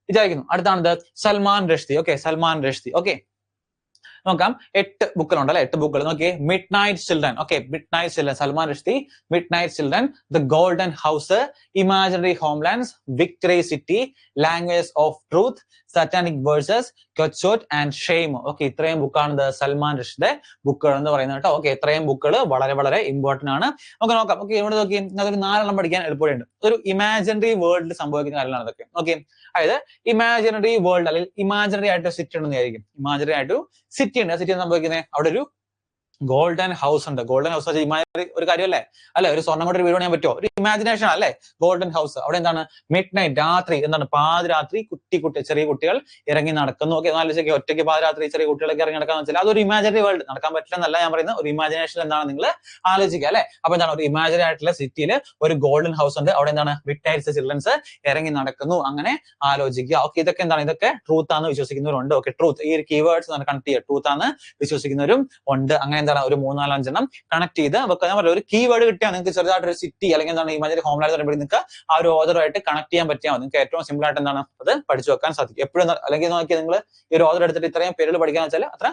വിചാരിക്കുന്നു. അടുത്താണത് സൽമാൻ റഷ്ദി. ഓക്കെ, സൽമാൻ റഷ്ദി. ഓക്കെ, നോക്കാം 8 ബുക്കുകളുണ്ട് അല്ലെ, 8 ബുക്കുകൾ നോക്കിയേ. Midnight children. Okay, midnight children, Salman Rushdie. Midnight children, the golden house, imaginary homelands, victory city, languages of truth, satanic verses, Quichotte and shame. Okay, ഇത്രയും ബുക്കാണ് സൽമാൻ റഷ്ദിയുടെ ബുക്കുകൾ എന്ന് പറയുന്നത് കേട്ടോ. ഓക്കെ, ഇത്രയും ബുക്കുകൾ വളരെ വളരെ ഇമ്പോർട്ടന്റ് ആണ്. നമുക്ക് നോക്കാം. ഓക്കെ, ഇവിടെ നോക്കി അതൊരു 4 പഠിക്കാൻ എളുപ്പമുണ്ട്. ഒരു ഇമാജിനറി വേൾഡിൽ സംഭവിക്കുന്ന കാര്യങ്ങളാണ് ഇതൊക്കെ. ഓക്കെ, അതായത് ഇമാജിനറി വേൾഡ് അല്ലെങ്കിൽ ഇമാജിനറി ആയിട്ട് സിറ്റി ഉണ്ടെന്ന് വിചാരിക്കും. ഇമാജിനറി ആയിട്ട് സിറ്റി ഉണ്ട്. സിറ്റി സംഭവിക്കുന്നത് അവിടെ ഒരു ഗോൾഡൻ ഹൗസ് ഉണ്ട്. ഗോൾഡൻ ഹൗസ് ഒരു കാര്യമല്ലേ അല്ലെ? ഒരു സ്വർണ്ണം കൊണ്ട് ഒരു വീട് പണിയാൻ പറ്റുമോ? ഒരു ഇമാജിനേഷൻ അല്ലേ ഗോൾഡൻ ഹൗസ്. അവിടെ എന്താണ് മിഡ് നൈറ്റ്, രാത്രി എന്താണ് പാതിരാത്രി ചെറിയ കുട്ടികൾ ഇറങ്ങി നടക്കുന്നു. ഓക്കെ, നാല് ഒറ്റയ്ക്ക് പാതിരാത്രി ചെറിയ കുട്ടികളൊക്കെ ഇറങ്ങി നടക്കാന്ന് വെച്ചാൽ അതൊരു ഇമാജിനറി വേൾഡ്. നടക്കാൻ പറ്റില്ലെന്നല്ല ഞാൻ പറയുന്നത്, ഒരു ഇമാജിനേഷൻ എന്താണ് നിങ്ങൾ ആലോചിക്കുക അല്ലെ? അപ്പൊ എന്താണ് ഒരു ഇമാജിനറി ആയിട്ടുള്ള സിറ്റിയിൽ ഒരു ഗോൾഡൻ ഹൗസ് ഉണ്ട്. അവിടെ എന്താണ് മിഡ് നൈറ്റ് ചിൽഡ്രൻസ് ഇറങ്ങി നടക്കുന്നു. അങ്ങനെ ആലോചിക്കുക. ഓക്കെ, ഇതൊക്കെ എന്താണ്, ഇതൊക്കെ ട്രൂത്ത് ആണ് വിശ്വസിക്കുന്നവരുണ്ട്. ഓക്കെ, ട്രൂത്ത്, ഈ ഒരു കീവേഡ്സ് കണക്ട് ചെയ്യുക. ട്രൂത്ത് ആണ് വിശ്വസിക്കുന്നവരും ഉണ്ട്. അങ്ങനെ എന്താണ് ഒരു 3-4 എണ്ണം കണക്ട് ചെയ്ത് വെക്കാൻ പറ്റില്ല. ഒരു കീവേഡ് കിട്ടിയാൽ നിങ്ങൾക്ക് ചെറുതായിട്ടൊരു സിറ്റി അല്ലെങ്കിൽ എന്താണ് ഇമാജിനറി ഹോംലാൻഡ് പറയുമ്പോൾ നിങ്ങൾക്ക് ആ ഒരു ഓതറുമായിട്ട് കണക്ട് ചെയ്യാൻ പറ്റിയാൽ നിങ്ങൾക്ക് ഏറ്റവും സിമ്പിൾ ആയിട്ട് എന്താണ് അത് പഠിച്ചു വെക്കാൻ സാധിക്കും. എപ്പോഴും അല്ലെങ്കിൽ നോക്കിയാൽ നിങ്ങൾ ഈ ഒരു ഓതർ എടുത്തിട്ട് ഇത്രയും പേരുകൾ പഠിക്കാന്ന് വെച്ചാൽ അത്ര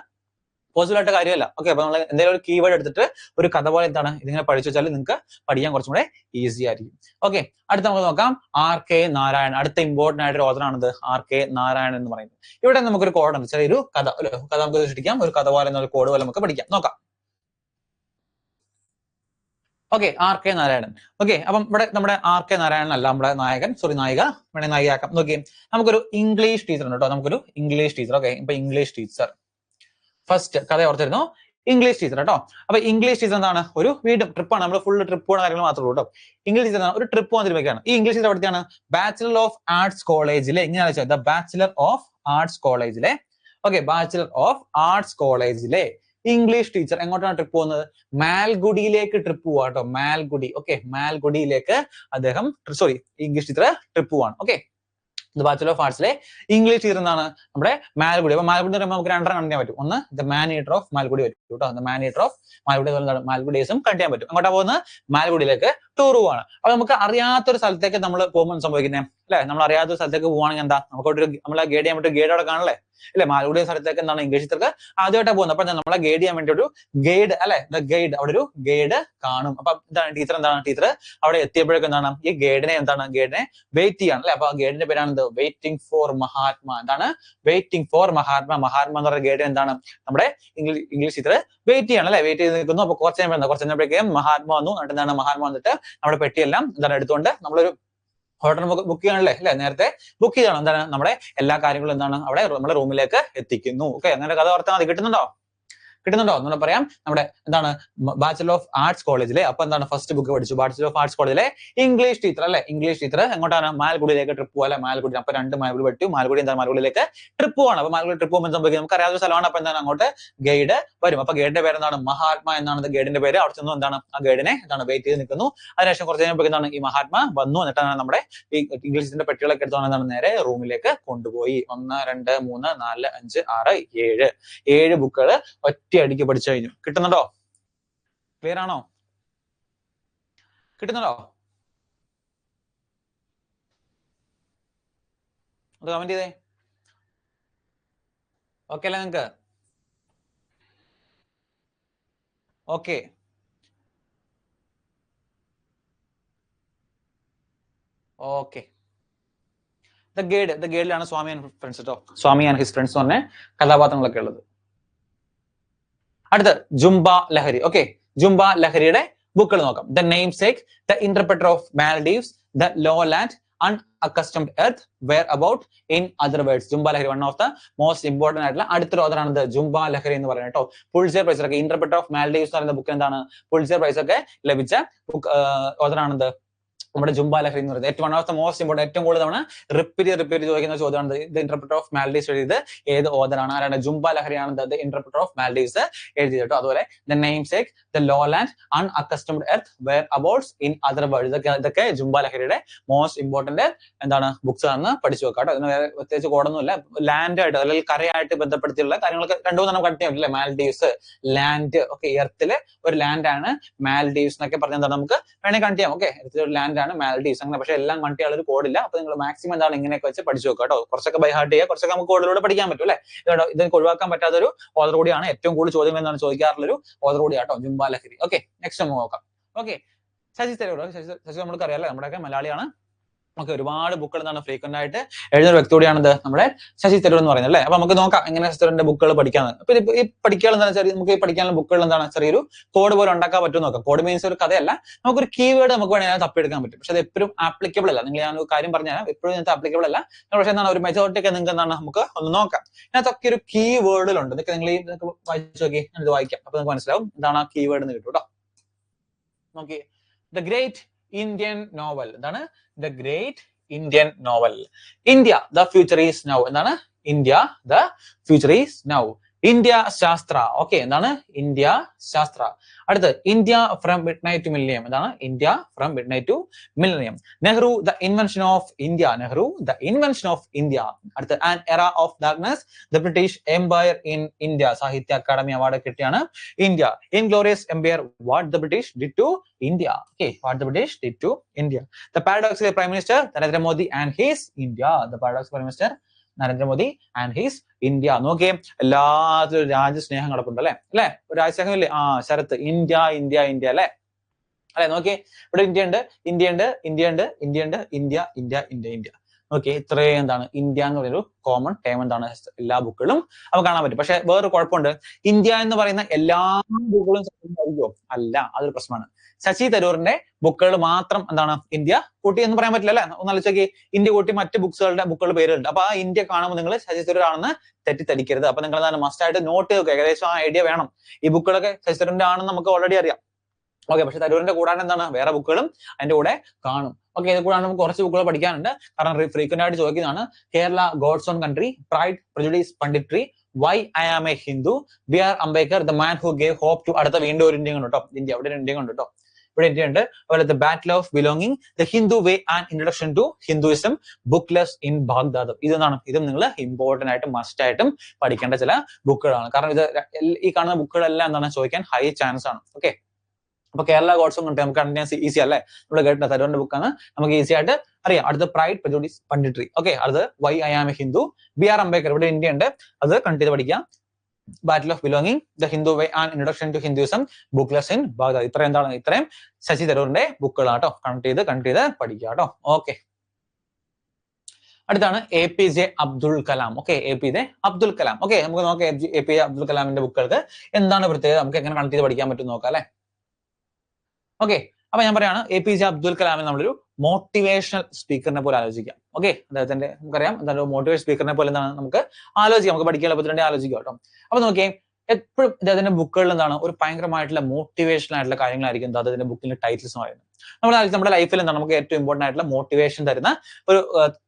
പോസിബിൾ ആയിട്ട് കാര്യമല്ല. ഓക്കെ, അപ്പൊ നമ്മൾ എന്തെങ്കിലും ഒരു കീവേഡ് എടുത്തിട്ട് ഒരു കഥ പോലെ എന്താണ് ഇതിങ്ങനെ പഠിച്ചു വെച്ചാൽ നിങ്ങൾക്ക് പഠിക്കാൻ കുറച്ചും കൂടെ ഈസി ആയിരിക്കും. ഓക്കെ, അടുത്ത നമുക്ക് നോക്കാം R.K. നാരായൺ. അടുത്ത ഇമ്പോർട്ടന്റ് ആയിട്ട് ഒരു ഓതറാണിത് R.K. നാരായൺ എന്ന് പറയുന്നത്. ഇവിടെ നമുക്കൊരു കോഡ് ഉണ്ട്, ചെറിയൊരു കഥ അല്ലെ, കഥ നമുക്ക് സൃഷ്ടിക്കാം. ഒരു കഥ പോലെ ഒരു കോഡ് പോലെ നമുക്ക് പഠിക്കാം. നോക്കാം. Okay, R.K. നാരായണൻ. ഓക്കെ, അപ്പം ഇവിടെ നമ്മുടെ R.K. നാരായണൻ അല്ല നമ്മുടെ നായകൻ, നായിക, വേണേ നായികയാക്കാം. നോക്കി, നമുക്കൊരു ഇംഗ്ലീഷ് ടീച്ചർ ഉണ്ട് കേട്ടോ. നമുക്കൊരു ഇംഗ്ലീഷ് ടീച്ചർ. ഓക്കെ, ഇപ്പൊ ഇംഗ്ലീഷ് ടീച്ചർ ഫസ്റ്റ് കഥ ഓർത്തിരുന്നു. ഇംഗ്ലീഷ് ടീച്ചർ കേട്ടോ. അപ്പൊ ഇംഗ്ലീഷ് ടീച്ചർ എന്താണ്, ഒരു വീണ്ടും ട്രിപ്പാണ്, നമ്മൾ ഫുൾ ട്രിപ്പ് പോകുന്ന കാര്യങ്ങൾ മാത്രമേ ഉള്ളൂ കേട്ടോ. ഇംഗ്ലീഷ് ടീച്ചർ ഒരു ട്രിപ്പ് പോകാൻ തീരുമാനിക്കുകയാണ്. ഈ ഇംഗ്ലീഷ് ടീച്ചർ എവിടെയാണ്? ബാച്ചിലർ ഓഫ് ആർട്സ് കോളേജിലെ, ഇങ്ങനെയാണ് വെച്ചാൽ ദ ബാച്ചിലർ ഓഫ് ആർട്സ് കോളേജിലെ. ഓക്കെ, ബാച്ചിലർ ഓഫ് ആർട്സ് കോളേജിലെ ഇംഗ്ലീഷ് ടീച്ചർ എങ്ങോട്ടാണ് ട്രിപ്പ് പോകുന്നത്? മാൽഗുഡിയിലേക്ക് ട്രിപ്പ് പോവാ കേട്ടോ. മാൽഗുഡി. ഓക്കെ, മാൽഗുഡിയിലേക്ക് അദ്ദേഹം ഇംഗ്ലീഷ് ടീച്ചർ ട്രിപ്പ് പോവാണ്. ഓക്കെ, ബാച്ചിലർ ഓഫ് ആർട്സിലെ ഇംഗ്ലീഷ് ടീച്ചർ എന്താണ് നമ്മുടെ മാൽഗുഡി. അപ്പൊ മാൽഗുഡി എന്ന് പറയുമ്പോൾ നമുക്ക് 2 കണ്ടിക്കാൻ പറ്റും. ഒന്ന് the man eater of Malgudi പറ്റും കേട്ടോ. The man eater of Malgudi മാൽഗുഡീസും കണ്ടിക്കാൻ പറ്റും. അങ്ങോട്ടാ പോകുന്നത്? മാൽഗുഡിയിലേക്ക് ടൂർ പോവാണ്. അപ്പൊ നമുക്ക് അറിയാത്തൊരു സ്ഥലത്തേക്ക് നമ്മൾ പോകുമ്പോൾ സംഭവിക്കുന്നത് അല്ലെ, നമ്മൾ അറിയാത്തൊരു സ്ഥലത്തേക്ക് പോവാണെങ്കിൽ എന്താ, നമുക്ക് നമ്മളെ ഗൈഡ് ചെയ്യാൻ പറ്റും, ഗൈഡ് അവിടെ കാണല്ലേ അല്ലെ. മാൽഗുഡി സ്ഥലത്തേക്ക് എന്താണ് ഇംഗ്ലീഷ് ടീച്ചർക്ക് ആദ്യമായിട്ടാണ് പോകുന്നത്. അപ്പൊ നമ്മളെ ഗൈഡ് ചെയ്യാൻ വേണ്ടി ഒരു ഗൈഡ് അല്ലെ, ദ ഗൈഡ്, അവിടെ ഒരു ഗൈഡ് കാണും. അപ്പൊ എന്താണ് ടീച്ചർ അവിടെ എത്തിയപ്പോഴേക്കും എന്താണ് ഈ ഗൈഡിനെ വെയിറ്റ് ചെയ്യാണ് അല്ലെ. അപ്പൊ ആ ഗൈഡിന്റെ പേരാണ് വെയിറ്റിംഗ് ഫോർ മഹാത്മാ. എന്താണ് വെയിറ്റിംഗ് ഫോർ മഹാത്മാ. മഹാത്മാ എന്ന് പറയുന്ന ഗൈഡിനെ എന്താണ് നമ്മുടെ ഇംഗ്ലീഷ് ടീച്ചർ വെയിറ്റ് ചെയ്യണം അല്ലെ. വെയിറ്റ് ചെയ്ത് നിൽക്കുന്നു. അപ്പൊ കുറച്ച് കഴിഞ്ഞപ്പോഴേക്കും മഹാത്മാ വന്നു. എന്നിട്ട് എന്താണ് മഹാത്മാ വന്നിട്ട് നമ്മുടെ പെട്ടിയെല്ലാം എന്താണ് എടുത്തുകൊണ്ട് നമ്മളൊരു ഹോട്ടൽ ബുക്ക് ചെയ്യണല്ലേ അല്ലെ, നേരത്തെ ബുക്ക് ചെയ്യണം. എന്താണ് നമ്മുടെ എല്ലാ കാര്യങ്ങളും എന്താണ് അവിടെ നമ്മുടെ റൂമിലേക്ക് എത്തിക്കുന്നു. ഓക്കെ, അങ്ങനെ കഥ ഓർത്താൽ മതി. കിട്ടുന്നുണ്ടോ? എന്നൂടെ പറയാം. നമ്മുടെ എന്താണ് ബാച്ചിലർ ഓഫ് ആർട്സ് കോളേജിലെ, അപ്പൊ എന്താണ് ഫസ്റ്റ് ബുക്ക് പഠിച്ചു ബാച്ചിലർ ഓഫ് ആർട്സ് കോളേജിലെ ഇംഗ്ലീഷ് ടീച്ചർ അല്ലെ. ഇംഗ്ലീഷ് ടീച്ചർ എങ്ങോട്ടാണ്? മാൽഗുഡിയിലേക്ക് ട്രിപ്പ് പോകാം അല്ലെ. മാൽഗുഡി. അപ്പൊ 2 മാൽഗുഡി പറ്റു. മാൽഗുഡി എന്താണ് മാൽഗുഡിയിലേക്ക് ട്രിപ്പ് പോവാണ്. അപ്പൊ മാൽഗുഡി ട്രിപ്പ് പോകുമ്പോൾ സംഭവിക്കും നമുക്ക് അറിയാവുന്ന സ്ഥലമാണ്. അപ്പൊ എന്താണ് അങ്ങോട്ട് ഗൈഡ് വരും. അപ്പൊ ഗൈഡിന്റെ പേര് എന്താണ്? മഹാത്മാ എന്നാണ് ഗൈഡിന്റെ പേര്. അവിടെ ചെന്നു എന്താണ് ആ ഗൈഡിനെ എന്താണ് വെയിറ്റ് ചെയ്ത് നിൽക്കുന്നു. അതിനുശേഷം കുറച്ച് കഴിയുമ്പോൾ എന്താണ് ഈ മഹാത്മാ വന്നു. എന്നിട്ടാണ് നമ്മുടെ ഈ ഇംഗ്ലീഷിന്റെ പെട്ടികളൊക്കെ എടുത്തോണ്ട് എന്താണ് നേരെ റൂമിലേക്ക് കൊണ്ടുപോയി. 1, 2, 3, 4, 5, 6, 7 ബുക്കുകൾ ഒറ്റയടിക്ക് പഠിച്ചു കഴിഞ്ഞു. കിട്ടുന്നുണ്ടോ? ക്ലിയർ ആണോ? കിട്ടുന്നുണ്ടോ? അത് കമന്റ് ചെയ്തേ. ഓക്കെ അല്ലേ നിങ്ങക്ക്? ഓക്കെ. ഓക്കെ. ദ ഗൈഡിലാണ് സ്വാമി ആൻഡ് ഫ്രണ്ട്സ് കേട്ടോ. സ്വാമി ആൻഡ് ഹിസ് ഫ്രണ്ട്സ് എന്ന് പറഞ്ഞ കഥാപാത്രങ്ങളൊക്കെ ഉള്ളത്. അടുത്ത് ജുംബ ലഹരി. ഓക്കെ, ജുംബ ലഹരിയുടെ ബുക്കുകൾ നോക്കാം. The name sake, the interpreter of Maldives, the low land, unaccustomed earth, where about, in other words. Jhumpa Lahiri one of the most important ആയിട്ടുള്ള അടുത്തൊരു ഓഥറാണ് ജുംബ ലഹരി എന്ന് പറയുന്നത് കേട്ടോ. പുൾസർ പ്രൈസ് ഒക്കെ, ഇന്റർപ്രറ്റർ ഓഫ് മാൽഡീവ്സ് എന്ന് പറയുന്ന ബുക്ക് എന്താണ്, പുൾസർ പ്രൈസ് ഒക്കെ ലഭിച്ച ബുക്ക് ഓഥറാണ് നമ്മുടെ ജുംബ ലഹരി എന്ന് പറയുന്നത്. One of the most important, ഏറ്റവും കൂടുതൽ തവണ റിപ്പീറ്റ് ചോദിക്കുന്ന ചോദ്യമാണ് ദ ഇന്റർപ്രറ്റർ ഓഫ് മാൽഡീവ്സ് എഴുതിയത് ഏത് ഓഥറാണ്? ആരാണ്? ജുംബ ലഹരിയാണ് ദ ഇന്റർപ്രറ്റർ ഓഫ് മാൽഡീവ്സ് എഴുതിയത് കേട്ടോ. അതുപോലെ the name sake, the low land, unaccustomed earth, where abouts, in other words. ഇതൊക്കെ ജുംബ ലഹരിയുടെ മോസ്റ്റ് ഇമ്പോർട്ടന്റ് എന്താണ് ബുക്സ് ആണെന്ന് പഠിച്ചു വെക്കാം കേട്ടോ. ഇതിന് വേറെ പ്രത്യേകിച്ച് കോഡൊന്നുമില്ല. ലാൻഡ് ആയിട്ട് അല്ലെങ്കിൽ കരയായിട്ട് ബന്ധപ്പെടുത്തിയുള്ള കാര്യങ്ങളൊക്കെ രണ്ടുമൂന്ന് നമുക്ക് കണ്ടിന്യൂ പറ്റില്ലേ. മാൽഡീവ്സ് ലാൻഡ്, ഓക്കെ, എർത്തില് ഒരു ലാൻഡ് ആണ് മാൽഡീവ്സ് എന്നൊക്കെ പറഞ്ഞാൽ എന്താണ് നമുക്ക് വേണമെങ്കിൽ കണ്ടിന്യൂ ചെയ്യാം. ഓക്കെ, എർത്തിലെ ഒരു ലാൻഡ് ആണ് മാൽഡീവ്സ് അങ്ങനെ. പക്ഷേ എല്ലാം കണ്ടിന്യൂ ചെയ്യാൻ ഒരു കോഡില്ല. അപ്പൊ നിങ്ങൾ മാക്സിമം എന്താണ് ഇങ്ങനെയൊക്കെ വെച്ച് പഠിച്ചു വെക്കുക കേട്ടോ. കുറച്ചൊക്കെ ബൈ ഹാർട്ട് ചെയ്യുക, കുറച്ചൊക്കെ നമുക്ക് കോഡിലൂടെ പഠിക്കാൻ പറ്റും അല്ലേ. ഇതിന് ഒഴിവാക്കാൻ പറ്റാത്തൊരു ഓഥർ കൂടിയാണ്. ഏറ്റവും കൂടുതൽ ചോദ്യങ്ങൾ എന്താണ് ചോദിക്കാറുള്ളൊരു ഓഥർ കൂടിയാട്ടോ ജുംബ ലഹരി. ഓക്കെ, നെക്സ്റ്റ് നമുക്ക് നോക്കാം. ഓക്കെ, ശശി തരൂർ. ശശി നമ്മൾക്ക് അറിയാലോ, നമ്മുടെയൊക്കെ മലയാളിയാണ്. നമുക്ക് ഒരുപാട് ബുക്കുകൾ എന്താണ് ഫ്രീക്വന്റ് ആയിട്ട് എഴുതുന്ന ഒരു വ്യക്തി കൂടിയാണിത് നമ്മുടെ ശശി തരൂർ എന്ന് പറയുന്നത് അല്ലേ. അപ്പൊ നമുക്ക് നോക്കാം എങ്ങനെ ശശി തരൂരിന്റെ ബുക്കുകൾ പഠിക്കാന്ന്. അപ്പൊ ഈ പഠിക്കാൻ എന്താണ് നമുക്ക് ഈ പഠിക്കാനുള്ള ബുക്കുകൾ എന്താണ് ചെറിയൊരു കോഡ് പോലെ ഉണ്ടാക്കാൻ പറ്റും നോക്കാം. കോഡ് മീൻസ് ഒരു കഥയല്ല, നമുക്കൊരു കീവേഡ് നമുക്ക് വേണമെങ്കിൽ തപ്പിയെടുക്കാൻ പറ്റും. പക്ഷെ അത് എപ്പോഴും ആപ്ലിക്കബിൾ അല്ല. നിങ്ങൾ ഞാൻ ഒരു കാര്യം പറഞ്ഞാൽ എപ്പോഴും ഇതിനകത്ത് ആപ്ലിക്കബിൾ അല്ല. പക്ഷെ എന്താണ് ഒരു മെജോറിറ്റി ഒക്കെ നിങ്ങൾക്ക് എന്താണ് നമുക്ക് ഒന്ന് നോക്കാം. ഇതിനകത്തൊക്കെ ഒരു കീ വേർഡിലുണ്ട്. ഇതൊക്കെ നിങ്ങൾ വായിച്ചു നോക്കി, ഇത് വായിക്കാം. അപ്പൊ നിങ്ങൾക്ക് മനസ്സിലാവും എന്താണ് ആ കീവേഡ് എന്ന് കിട്ടും കേട്ടോ. നോക്കി, ദ ഗ്രേറ്റ് ഇന്ത്യൻ നോവൽ. എന്താണ്? The great Indian novel. India the future is now. എന്താണ്? India the future is now. India Shastra. Okay, എന്താണ്? ഇന്ത്യ ശാസ്ത്ര. അടുത്ത് India from midnight to millennium. എന്താണ്? India from midnight to millennium. Nehru the invention of India. Nehru the invention of India. അടുത്ത് an era of darkness, the British empire in India. Sahitya academy award കിട്ടിയാണ്. India inglorious empire, what the British did to India. Okay, what the British did to India. The paradoxical prime minister Narendra Modi and his India. The paradoxical prime minister Narendra Modi and his India. നോക്കിയേ, എല്ലാത്തിലും രാജ്യസ്നേഹം കിടപ്പുണ്ട് അല്ലെ. ഒരു രാജ്യസ്നേഹം ഇല്ലേ? Sarath, India India India അല്ലെ. അല്ലെ, നോക്കിയേ, ഇവിടെ ഇന്ത്യ ഉണ്ട്, ഇന്ത്യ ഉണ്ട്, ഇന്ത്യ ഉണ്ട്, ഇന്ത്യ ഉണ്ട്, India India India India. Okay, ഇത്രയും എന്താണ് ഇന്ത്യ എന്ന് പറയുന്നൊരു കോമൺ ടേം എന്താണ് എല്ലാ ബുക്കുകളും നമുക്ക് കാണാൻ പറ്റും. പക്ഷെ വേറൊരു കുഴപ്പമുണ്ട്, ഇന്ത്യ എന്ന് പറയുന്ന എല്ലാ ബുക്കുകളും ആയിരിക്കുമോ? അല്ല, അതൊരു പ്രശ്നമാണ്. ശശി തരൂറിന്റെ ബുക്കുകൾ മാത്രം എന്താണ് ഇന്ത്യ കൂട്ടി എന്ന് പറയാൻ പറ്റില്ല അല്ലെ. ഒന്ന് ആലോചിച്ചോക്കി, ഇന്ത്യ കൂട്ടി മറ്റ് ബുക്കുകളുടെ പേരുണ്ട്. അപ്പൊ ആ ഇന്ത്യ കാണുമ്പോൾ നിങ്ങൾ ശശി തരൂർ ആണെന്ന് തെറ്റിദ്ധരിക്കരുത്. അപ്പൊ നിങ്ങൾ എന്താണ് മസ്റ്റ് ആയിട്ട് നോട്ട് ചെയ്യുക. ഏകദേശം ആ ഐഡിയ വേണം. ഈ ബുക്കുകളൊക്കെ ശശി തരൂരിന്റെ ആണെന്ന് നമുക്ക് ഓൾറെഡി അറിയാം. ഓക്കെ, പക്ഷെ തരൂരിന്റെ കൂടാണ്ട് എന്താണ് വേറെ ബുക്കുകളും അതിന്റെ കൂടെ കാണും. ഓക്കെ, ഇത് കൂടാണ്ട് നമുക്ക് കുറച്ച് ബുക്കുകൾ പഠിക്കാനുണ്ട്. കാരണം ഫ്രീക്വന്റ് ആയിട്ട് ചോദിക്കുന്നതാണ്. Kerala God's own country, pride, prejudice, punditry, why I am a Hindu, B R Ambedkar, the man who gave hope to. അടുത്ത വീണ്ടും ഒരു ഇന്ത്യ ഉണ്ട് കേട്ടോ. ഇന്ത്യ അവിടെ ഒരു ഇന്ത്യ ഉണ്ട് കേട്ടോ. ഇവിടെ ഇന്ത്യ ഉണ്ട്. അതുപോലെ the battle of belonging, the Hindu way and introduction to Hinduism, bookless in Baghdad. ഇതെന്താണ്? ഇതും നിങ്ങൾ ഇമ്പോർട്ടന്റ് ആയിട്ടും മസ്റ്റ് ആയിട്ടും പഠിക്കേണ്ട ചില ബുക്കുകളാണ്. കാരണം ഇത് ഈ കാണുന്ന ബുക്കുകളെല്ലാം എന്താണ് ചോദിക്കാൻ ഹൈ ചാൻസ് ആണ്. ഓക്കെ, അപ്പൊ കേരള ഗോഡ്സും കണ്ടേ നമുക്ക് കണ്ടിന്യൂസ് ഈസി അല്ലേ. നമ്മൾ കേട്ടില്ല, തരൂരിന്റെ ബുക്കാണ്, നമുക്ക് ഈസി ആയിട്ട് അറിയാം. അടുത്ത് പ്രൈഡ്, പ്രജുഡീസ്, പണ്ഡിറ്റ്രി. ഓക്കെ, അടുത്ത് why I am a Hindu, B R Ambedkar. ഇവിടെ ഇന്ത്യ ഉണ്ട്, അത് കണ്ടിന്യൂ ചെയ്ത് പഠിക്കാം. Battle of belonging, the Hindu way and introduction to Hinduism, bookless in Baghdad. ഇത്രയും ശശി തരൂറിന്റെ ബുക്കുകളാട്ടോ. കണക്ട് ചെയ്ത് പഠിക്കുക കേട്ടോ. ഓക്കെ, അടുത്താണ് APJ Abdul Kalam. Okay, APJ Abdul Kalam. Okay, നമുക്ക് നോക്കാം APJ അബ്ദുൽ കലാമിന്റെ ബുക്കുകൾക്ക് എന്താണ് പ്രത്യേകത, നമുക്ക് എങ്ങനെ കണക്ട് ചെയ്ത് പഠിക്കാൻ പറ്റും നോക്കാം അല്ലെ. ഓക്കെ, അപ്പൊ ഞാൻ പറയാണ് APJ അബ്ദുൽ കലാമിനെ നമ്മളൊരു മോട്ടിവേഷണൽ സ്പീക്കറിനെ പോലെ ആലോചിക്കാം. ഓക്കെ, അദ്ദേഹത്തിന്റെ നമുക്കറിയാം എന്താണ് മോട്ടിവേഷൻ സ്പീക്കറിനെ പോലെ എന്താണ് നമുക്ക് ആലോചിക്കാം. നമുക്ക് പഠിക്കാൻ എളുപ്പത്തിലുണ്ട് ആലോചിക്കാം കേട്ടോ. അപ്പൊ നോക്കിയേ, എപ്പോഴും അദ്ദേഹത്തിന്റെ ബുക്കുകളിൽ എന്താണ് ഒരു ഭയങ്കരമായിട്ടുള്ള മോട്ടിവേഷണൽ ആയിട്ടുള്ള കാര്യങ്ങളായിരിക്കും അദ്ദേഹത്തിന്റെ ബുക്കിന്റെ ടൈറ്റിൽസ് എന്ന് പറയുന്നത്. നമ്മുടെ ലൈഫിൽ എന്താണ് നമുക്ക് ഏറ്റവും ഇമ്പോർട്ടന്റ് ആയിട്ടുള്ള മോട്ടിവേഷൻ തരുന്ന ഒരു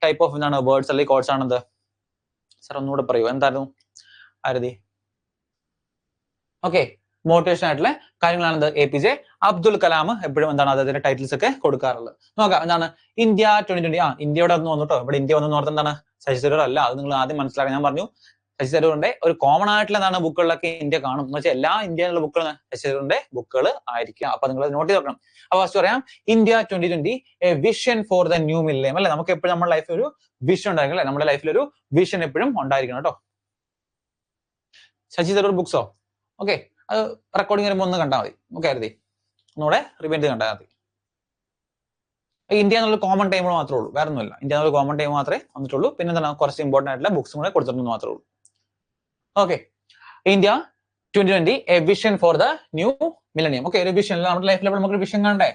ടൈപ്പ് ഓഫ് എന്താണ് വേർഡ്സ് അല്ലെങ്കിൽ കോഡ്സ് ആണെന്ത്? സാർ ഒന്നുകൂടെ പറയൂ, എന്തായിരുന്നു ആരതി? ഓക്കെ, മോട്ടിവേഷൻ ആയിട്ടുള്ള കാര്യങ്ങളാണ് APJ അബ്ദുൽ കലാം എപ്പോഴും എന്താണ് അദ്ദേഹത്തിന്റെ ടൈറ്റിൽസ് ഒക്കെ കൊടുക്കാറുള്ളത്. നോക്കാം, എന്താണ് ഇന്ത്യ 2020. ഇന്ത്യയുടെ ഒന്ന് വന്നിട്ടോ. ഇവിടെ ഇന്ത്യ വന്നു ഓർത്ത് എന്താണ് ശശി തരൂർ അല്ല. അത് നിങ്ങൾ ആദ്യം മനസ്സിലാക്കാൻ ഞാൻ പറഞ്ഞു. ശശി തരൂരിന്റെ ഒരു കോമൺ ആയിട്ടുള്ള എന്താണ് ബുക്കുകളിലൊക്കെ ഇന്ത്യ കാണും എന്ന് വെച്ചാൽ എല്ലാ ഇന്ത്യയിലുള്ള ബുക്കുകൾ ശശി തരൂരിന്റെ ബുക്കുകൾ ആയിരിക്കും. അപ്പൊ നിങ്ങൾ നോട്ട് ചെയ്ത് വെക്കണം. അപ്പൊ ഫസ്റ്റ് പറയാം, India 2020 A vision for the new millennium അല്ലെ. നമുക്ക് എപ്പോഴും നമ്മുടെ ലൈഫിൽ ഒരു വിഷൻ ഉണ്ടായിരിക്കും അല്ലെ. നമ്മുടെ ലൈഫിൽ ഒരു വിഷൻ എപ്പോഴും ഉണ്ടായിരിക്കണം കേട്ടോ. ശശി തരൂർ ബുക്സോ ഓക്കെ, അത് റെക്കോർഡിംഗ് വരുമ്പോൾ ഒന്ന് കണ്ടാൽ മതി. ഓക്കെ ആയിരുന്നേ, ഒന്നുകൂടെ റിവൈൻഡ് ചെയ്ത് കണ്ടാൽ മതി. ഇന്ത്യ എന്നുള്ള കോമൺ ടൈം മാത്രമേ ഉള്ളൂ, വേറെ ഒന്നുമില്ല. ഇന്ത്യ എന്നുള്ള കോമൺ ടൈം മാത്രമേ വന്നിട്ടുള്ളൂ. പിന്നെ എന്താണ് കുറച്ച് ഇമ്പോർട്ടന്റ് ആയിട്ടുള്ള ബുക്സും കൂടെ കൊടുത്തിട്ടുണ്ടെന്ന് മാത്രമേ ഉള്ളൂ. Okay, India 2020 A vision for the new millennium. Okay, ഒരു വിഷൻ നമ്മുടെ ലൈഫിൽ എപ്പോഴും നമുക്കൊരു വിഷൻ കാണണ്ടേ,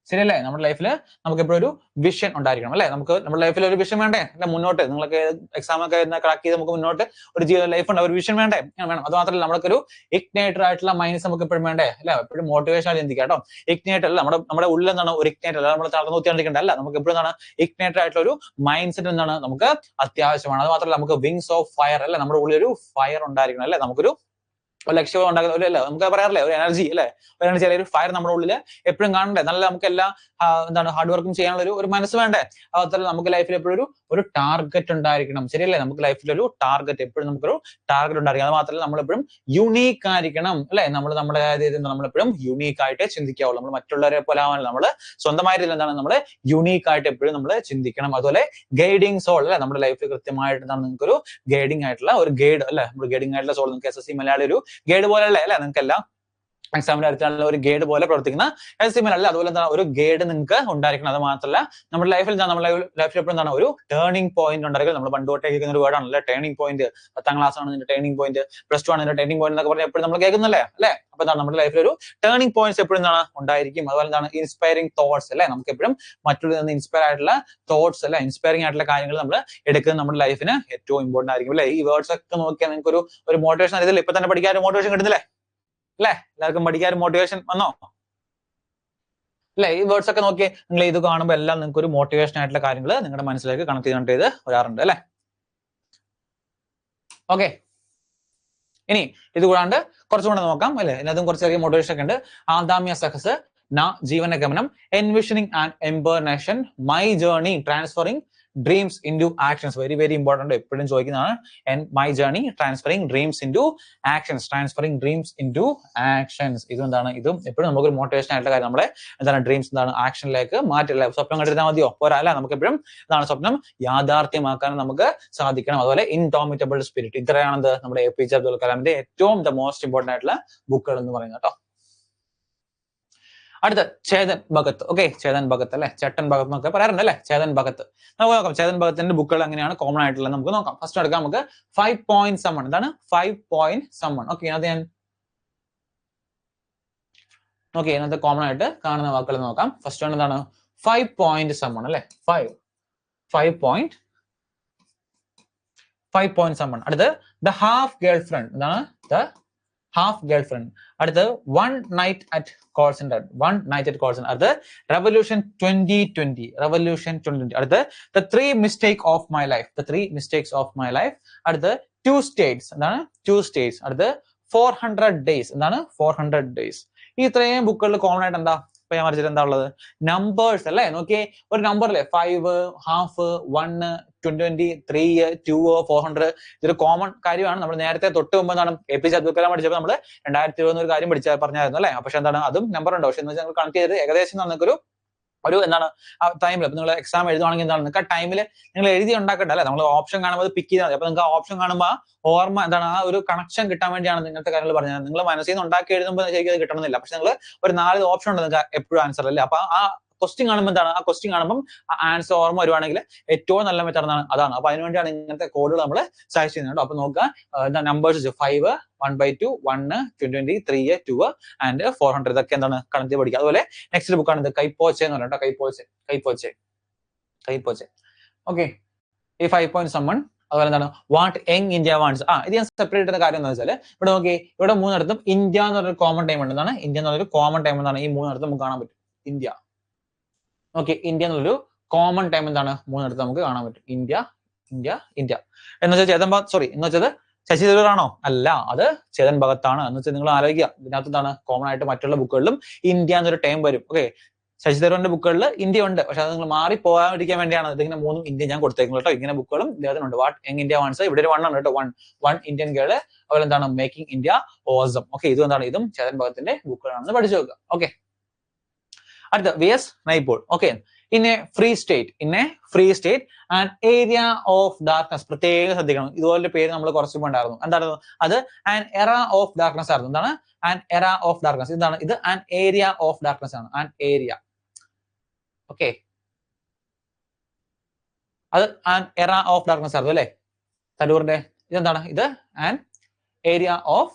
ശരിയല്ലേ? നമ്മുടെ ലൈഫിൽ നമുക്ക് എപ്പോഴും ഒരു വിഷൻ ഉണ്ടായിരിക്കണം അല്ലെ. നമുക്ക് നമ്മുടെ ലൈഫിൽ ഒരു വിഷൻ വേണ്ടേ അല്ലെ? മുന്നോട്ട് നിങ്ങളൊക്കെ എക്സാം ഒക്കെ ക്രാക്ക് ചെയ്ത് നമുക്ക് മുന്നോട്ട് ഒരു ജീവിത ലൈഫ് ഉണ്ട്, ഒരു വിഷൻ വേണ്ടേ? വേണം. അത് മാത്രമല്ല നമുക്കൊരു ഇഗ്നേറ്റർ ആയിട്ടുള്ള മൈൻഡ്സ് നമുക്ക് എപ്പോഴും വേണ്ടേ അല്ലെ? എപ്പോഴും മോട്ടിവേഷൻ ആയി ചിന്തിക്കാം കേട്ടോ. ഇഗ്നേറ്റർ അല്ല, നമ്മുടെ ഉള്ളിൽ എന്താണ് ഒരു ഇഗ്നേറ്റർ അല്ല, നമ്മൾ തളർന്നു നോക്കിയാണ്ടിരിക്കേണ്ട അല്ല. നമുക്ക് എപ്പോഴും എന്താണ് ഇഗ്നേറ്റർ ആയിട്ടുള്ള ഒരു മൈൻഡ് സെറ്റ് എന്താണ് നമുക്ക് അത്യാവശ്യമാണ്. അത് മാത്രമല്ല നമുക്ക് വിങ്സ് ഓഫ് ഫയർ അല്ലെ, നമ്മുടെ ഉള്ളിൽ ഒരു ഫയർ ഉണ്ടായിരിക്കണം അല്ലെ. നമുക്കൊരു ലക്ഷ്യം ഉണ്ടാക്കുന്ന ഒരു അല്ല, നമുക്ക് പറയാറില്ലേ ഒരു എനർജി അല്ലെ, ഒരു എനർജി അല്ലെങ്കിൽ ഒരു ഫയർ നമ്മുടെ ഉള്ളിൽ എപ്പോഴും കാണണ്ടേ. നല്ല നമുക്ക് എല്ലാ എന്താണ് ഹാർഡ് വർക്കും ചെയ്യാനുള്ള ഒരു മനസ്സ് വേണ്ടേ. അതുപോലെ നമുക്ക് ലൈഫിൽ എപ്പോഴും ഒരു ടാർഗറ്റ് ഉണ്ടായിരിക്കണം, ശരിയല്ലേ? നമുക്ക് ലൈഫിൽ ഒരു ടാർഗറ്റ് എപ്പോഴും നമുക്കൊരു ടാർഗറ്റ് ഉണ്ടായിരിക്കണം. അത് മാത്രമല്ല നമ്മളെപ്പോഴും യുണീക്ക് ആയിരിക്കണം അല്ലെ. നമ്മളെപ്പോഴും യുണീക്ക് ആയിട്ട് ചിന്തിക്കാവുള്ളൂ. നമ്മൾ മറ്റുള്ളവരെ പോലെ ആവാനല്ല, നമ്മൾ സ്വന്തമായിട്ട് എന്താണ് നമ്മൾ യുണീക്ക് ആയിട്ട് എപ്പോഴും നമ്മൾ ചിന്തിക്കണം. അതുപോലെ ഗൈഡിങ് സോൾ അല്ലെ, നമ്മുടെ ലൈഫിൽ കൃത്യമായിട്ട് എന്താണ് നിങ്ങൾക്കൊരു ഗൈഡിങ് ആയിട്ടുള്ള ഒരു ഗൈഡ് അല്ലെ, നമ്മുടെ ഗൈഡിങ് ആയിട്ടുള്ള സോൾ. നിങ്ങൾക്ക് SSC മലയാളി ഒരു ഗൈഡ് പോലെ അല്ലേ അല്ലെ, നിങ്ങൾക്ക് എല്ലാം എക്സാമിന്റെ അടുത്തുള്ള ഒരു ഗൈഡ് പോലെ പ്രവർത്തിക്കുന്ന SSC മലയാളി. അതുപോലെ എന്താണ് ഒരു ഗൈഡ് നിങ്ങൾക്ക് ഉണ്ടായിരിക്കണം. അത് മാത്രമല്ല നമ്മുടെ ലൈഫിൽ നമ്മുടെ ലൈഫിൽ എപ്പോഴും എന്താണ് ഒരു ടേണിംഗ് പോയിന്റ് ഉണ്ടായിരിക്കും. നമ്മൾ പണ്ട് തൊട്ടേ കേൾക്കുന്ന ഒരു വേർഡാണല്ലേ ടേണിംഗ് പോയിന്റ്. 10ാം ക്ലാസ് ആണ് ഇതിന്റെ ടേണിംഗ് പോയിന്റ്, +2 ആണ് ഇതിന്റെ ടേണിംഗ് പോയിന്റ് എന്നൊക്കെ പറഞ്ഞാൽ എപ്പോഴും നമ്മൾ കേൾക്കുന്നല്ലേ അല്ലെ. അപ്പൊ എന്താണ് നമ്മുടെ ലൈഫിൽ ഒരു ടേണിംഗ് പോയിന്റ്സ് എപ്പോഴും എന്താണ് ഉണ്ടായിരിക്കും. അതുപോലെ എന്താണ് ഇൻസ്പയറിംഗ് തോട്ട്സ് അല്ലെ, നമുക്ക് എപ്പോഴും മറ്റുള്ള ഇൻസ്പയർ ആയിട്ടുള്ള തോട്ട്സ് അല്ലെ, ഇൻസ്പയറിംഗ് ആയിട്ടുള്ള കാര്യങ്ങൾ നമ്മൾ എടുക്കുന്നത് നമ്മുടെ ലൈഫിന് ഏറ്റവും ഇമ്പോർട്ടന്റ് ആയിരിക്കും അല്ലെ. ഈ വേർഡ്സ് ഒക്കെ നോക്കിയാൽ നിങ്ങൾക്ക് ഒരു മോട്ടിവേഷൻ അറിയില്ല. ഇപ്പൊ തന്നെ പഠിക്കാൻ ഒരു മോട്ടിവേഷൻ കിട്ടുന്നില്ലേ അല്ലെ? എല്ലാവർക്കും പഠിക്കാൻ മോട്ടിവേഷൻ വന്നോ അല്ലെ? ഈ വേർഡ്സ് ഒക്കെ നോക്കി നിങ്ങൾ ഇത് കാണുമ്പോൾ എല്ലാം നിങ്ങൾക്ക് ഒരു മോട്ടിവേഷൻ ആയിട്ടുള്ള കാര്യങ്ങൾ നിങ്ങളുടെ മനസ്സിലേക്ക് കണക്ട് ചെയ്ത് വരാറുണ്ട് അല്ലെ. ഓക്കെ, ഇനി ഇത് കൂടാണ്ട് കുറച്ചുകൂടെ നോക്കാം അല്ലെ. ഇതിനകത്തും കുറച്ച് ചെറിയ മോട്ടിവേഷൻ ഒക്കെ ഉണ്ട്. ആദാമ്യ സഹസ് ന ജീവനഗമനം, envisioning and empowered nation, my journey transferring dreams into actions. Very very important, എപ്പോഴും ചോദിക്കുന്നതാണ്. My journey transferring dreams into actions, transferring dreams into actions. ഇതും എന്താണ്, ഇതും എപ്പോഴും നമുക്കൊരു മോട്ടിവേഷൻ ആയിട്ടുള്ള കാര്യം. നമ്മളെ എന്താണ് ഡ്രീംസ് എന്താണ് ആക്ഷനിലേക്ക് മാറ്റില്ല. സ്വപ്നം കണ്ടിരുന്നാൽ മതിയോ? പോരാ അല്ല, നമുക്ക് എപ്പോഴും എന്താണ് സ്വപ്നം യാഥാർത്ഥ്യമാക്കാൻ നമുക്ക് സാധിക്കണം. അതുപോലെ ഇൻഡോമിറ്റബിൾ സ്പിരിറ്റ്, ഇത്രയാണെന്ത് നമ്മുടെ APJ അബ്ദുൽ കലാമിന്റെ ഏറ്റവും മോസ്റ്റ് ഇമ്പോർട്ടന്റ് ആയിട്ടുള്ള ബുക്കുകൾ എന്ന് പറയുന്നത് കേട്ടോ. അടുത്ത ചേതൻ ഭഗത്. ഓക്കെ, ചേതൻ ഭഗത് അല്ലെ, ചേട്ടൻ ഭഗത് എന്നൊക്കെ പറയാറുണ്ട് അല്ലെ. ചേതൻ ഭഗത് നമുക്ക് നോക്കാം. ചേതൻ ഭഗത്തിന്റെ ബുക്കുകൾ എങ്ങനെയാണ് കോമൺ ആയിട്ടുള്ളത് നമുക്ക് നോക്കാം. ഫസ്റ്റ് എടുക്കാം നമുക്ക് 5 point someone. എന്താണ് 5 point someone? ഓക്കെ, അത് ഞാൻ ഓക്കെ ഇതിനകത്ത് കോമൺ ആയിട്ട് കാണുന്ന വാക്കുകൾ നോക്കാം. ഫസ്റ്റ് ആണ് എന്താണ് 5 point someone അല്ലെ. 5 point someone. അടുത്ത് ദ ഹാഫ് ഗേൾ ഫ്രണ്ട്. എന്താണ് ദ ഹാഫ് ഗേൾ ഫ്രണ്ട്. അടുത്ത് one night at call centre. അടുത്ത് റെവല്യൂഷൻ 2020. അടുത്ത് the 3 mistakes of my life. അടുത്ത് 2 states. എന്താണ് 2 states. അടുത്ത് 400 days. എന്താണ് 400 days. ഈ ഇത്രയും ബുക്കുകളിൽ കോമൺ ആയിട്ട് എന്താ ഇപ്പൊ ഞാൻ വരച്ചിട്ട് എന്താ ഉള്ളത്? നമ്പേഴ്സ് അല്ലെ. നോക്കിയേ, ഒരു നമ്പർ അല്ലേ 5, ഹാഫ്, 1, 20, 3, 2, 400. ഇതൊരു കോമൺ കാര്യമാണ്. നമ്മൾ നേരത്തെ തൊട്ട് മുമ്പ് എന്താണ് APJ അബ്ദുൽ കലാം പഠിച്ചപ്പോൾ നമ്മൾ 2020 ഒരു കാര്യം പറഞ്ഞായിരുന്നു അല്ലെ. പക്ഷെ എന്താണ് അതും നമ്പർ ഉണ്ടോ? പക്ഷെ എന്ന് വെച്ചാൽ കണക്ട് ചെയ്ത് ഏകദേശം നമുക്കൊരു എന്താണ് ആ ടൈമിൽ ഇപ്പൊ നിങ്ങൾ എക്സാം എഴുതുവാണെങ്കിൽ എന്താണ് നിങ്ങൾക്ക് ആ ടൈമിൽ നിങ്ങൾ എഴുതി ഉണ്ടാക്കട്ടെ അല്ലെ. നമ്മൾ ഓപ്ഷൻ കാണുമ്പോൾ പിക്ക് ചെയ്താൽ മതി. അപ്പൊ നിങ്ങൾക്ക് ആ ഓപ്ഷൻ കാണുമ്പോൾ ഓർമ്മ എന്താണ് ആ ഒരു കണക്ഷൻ കിട്ടാൻ വേണ്ടിയാണ് ഇങ്ങനത്തെ കാര്യങ്ങൾ പറഞ്ഞത്. നിങ്ങൾ മനസ്സിൽ നിന്ന് ഉണ്ടാക്കി എഴുതുമ്പോൾ ശരിക്കും അത് കിട്ടണമെന്നില്ല. പക്ഷെ നിങ്ങൾ ഒരു 4 ഓപ്ഷൻ ഉണ്ട് നിങ്ങൾക്ക് എപ്പോഴും ആൻസർ അല്ലേ. അപ്പൊ ആ ക്വസ്റ്റ്യൻ കാണുമ്പോൾ എന്താണ് ആ ക്വസ്റ്റ്യൻ കാണുമ്പോൾ ആ ആൻസർ ഓർമ്മ വരുവാണെങ്കിൽ ഏറ്റവും നല്ല മെത്തേഡ് അതാണ്. അപ്പൊ അതിനുവേണ്ടിയാണ് ഇങ്ങനത്തെ കോഡുകൾ നമ്മൾ സജസ്റ്റ് ചെയ്യുന്നത്. അപ്പൊ നോക്കുക, നമ്പേഴ്സ് 5, 1/2, 1, 20, 3, 2 ആൻഡ് 400. ഇതൊക്കെ എന്താണ് കണക്ട് ചെയ്ത് പഠിക്കുക. അതുപോലെ നെക്സ്റ്റ് ബുക്കാണ് ഇത് കൈപ്പോച്ചെ എന്ന് പറഞ്ഞിട്ട്. കൈപ്പോച്ചെ. ഓക്കെ, ഈ 5 point someone. അതുപോലെ എന്താണ് വാട്ട് യങ് ഇന്ത്യ വാണ്ട്സ്. ഇത് ഞാൻ സെപ്പറേറ്റ് ചെയ്യുന്ന കാര്യം എന്താ വെച്ചാൽ ഇവിടെ നോക്കി, ഇവിടെ 3 ഇന്ത്യ എന്ന് പറഞ്ഞൊരു കോമൺ ടൈം ഉണ്ട്. എന്താണ് ഇന്ത്യ എന്നൊരു കോമൺ ടൈം എന്താണ് ഈ 3 നമുക്ക് കാണാൻ പറ്റും. ഇന്ത്യ. ഓക്കെ, ഇന്ത്യ എന്നുള്ളൊരു കോമൺ ടൈം എന്താണ് 3 നമുക്ക് കാണാൻ പറ്റും. ഇന്ത്യ എന്ന് വെച്ചാൽ എന്ന് വെച്ചത് ശശി തരൂർ ആണോ? അല്ല, അത് ചേതൻ ഭഗത് ആണ്. എന്ന് വെച്ചാൽ നിങ്ങൾ ആലോചിക്കുക, ഇതിനകത്ത് എന്താണ് കോമൺ ആയിട്ട് മറ്റുള്ള ബുക്കുകളിലും ഇന്ത്യ എന്നൊരു ടൈം വരും. ഓക്കെ, ശശി തരൂരിന്റെ ബുക്കുകളിൽ ഇന്ത്യ ഉണ്ട്, പക്ഷെ അത് നിങ്ങൾ മാറി പോകാതിരിക്കാൻ വേണ്ടിയാണ് ഇതിങ്ങനെ 3 ഇന്ത്യ ഞാൻ കൊടുത്തേക്കുന്നത് കേട്ടോ. ഇങ്ങനെ ബുക്കുകളും ഇദ്ദേഹത്തിനുണ്ട്. വാട്ട് യങ് ഇന്ത്യ വാണ്ട്സ്, ഇവിടെ ഒരു 1 ആണ് കേട്ടോ, വൺ ഇന്ത്യൻ ഗേള്. അതുപോലെ എന്താണ് മേക്കിംഗ് ഇന്ത്യ ഓസം. ഓക്കെ, ഇതും എന്താണ്, ഇതും ചേതൻ ഭഗത്തിന്റെ ബുക്കുകളാണെന്ന് പഠിച്ചു വെക്കുക. ഓക്കെ, അടുത്ത VS Naipaul. Okay, in a free state and area of darkness. പ്രത്യേകം ശ്രദ്ധിക്കണം, ഇതുപോലെ പേര് നമ്മൾ കുറച്ച് മുമ്പ് ഉണ്ടായിരുന്നു. എന്തായിരുന്നു അത്? ആൻ എറ ഓഫ് ഡാർക്ക്നെസ് ആയിരുന്നു. എന്താണ് ആൻ എറ ഓഫ് ഡാർക്ക്നെസ്? എന്താണ് ഇത്? ആൻ ഏരിയ ഓഫ് ഡാർക്ക്നെസ് ആണ്. An area. ഓക്കെ, അത് ആൻ എറ ഓഫ് ഡാർക്ക്നെസ് ആയിരുന്നു അല്ലെ തരൂറിന്റെ? ഇതെന്താണ്? ഇത് ആൻ ഏരിയ ഓഫ്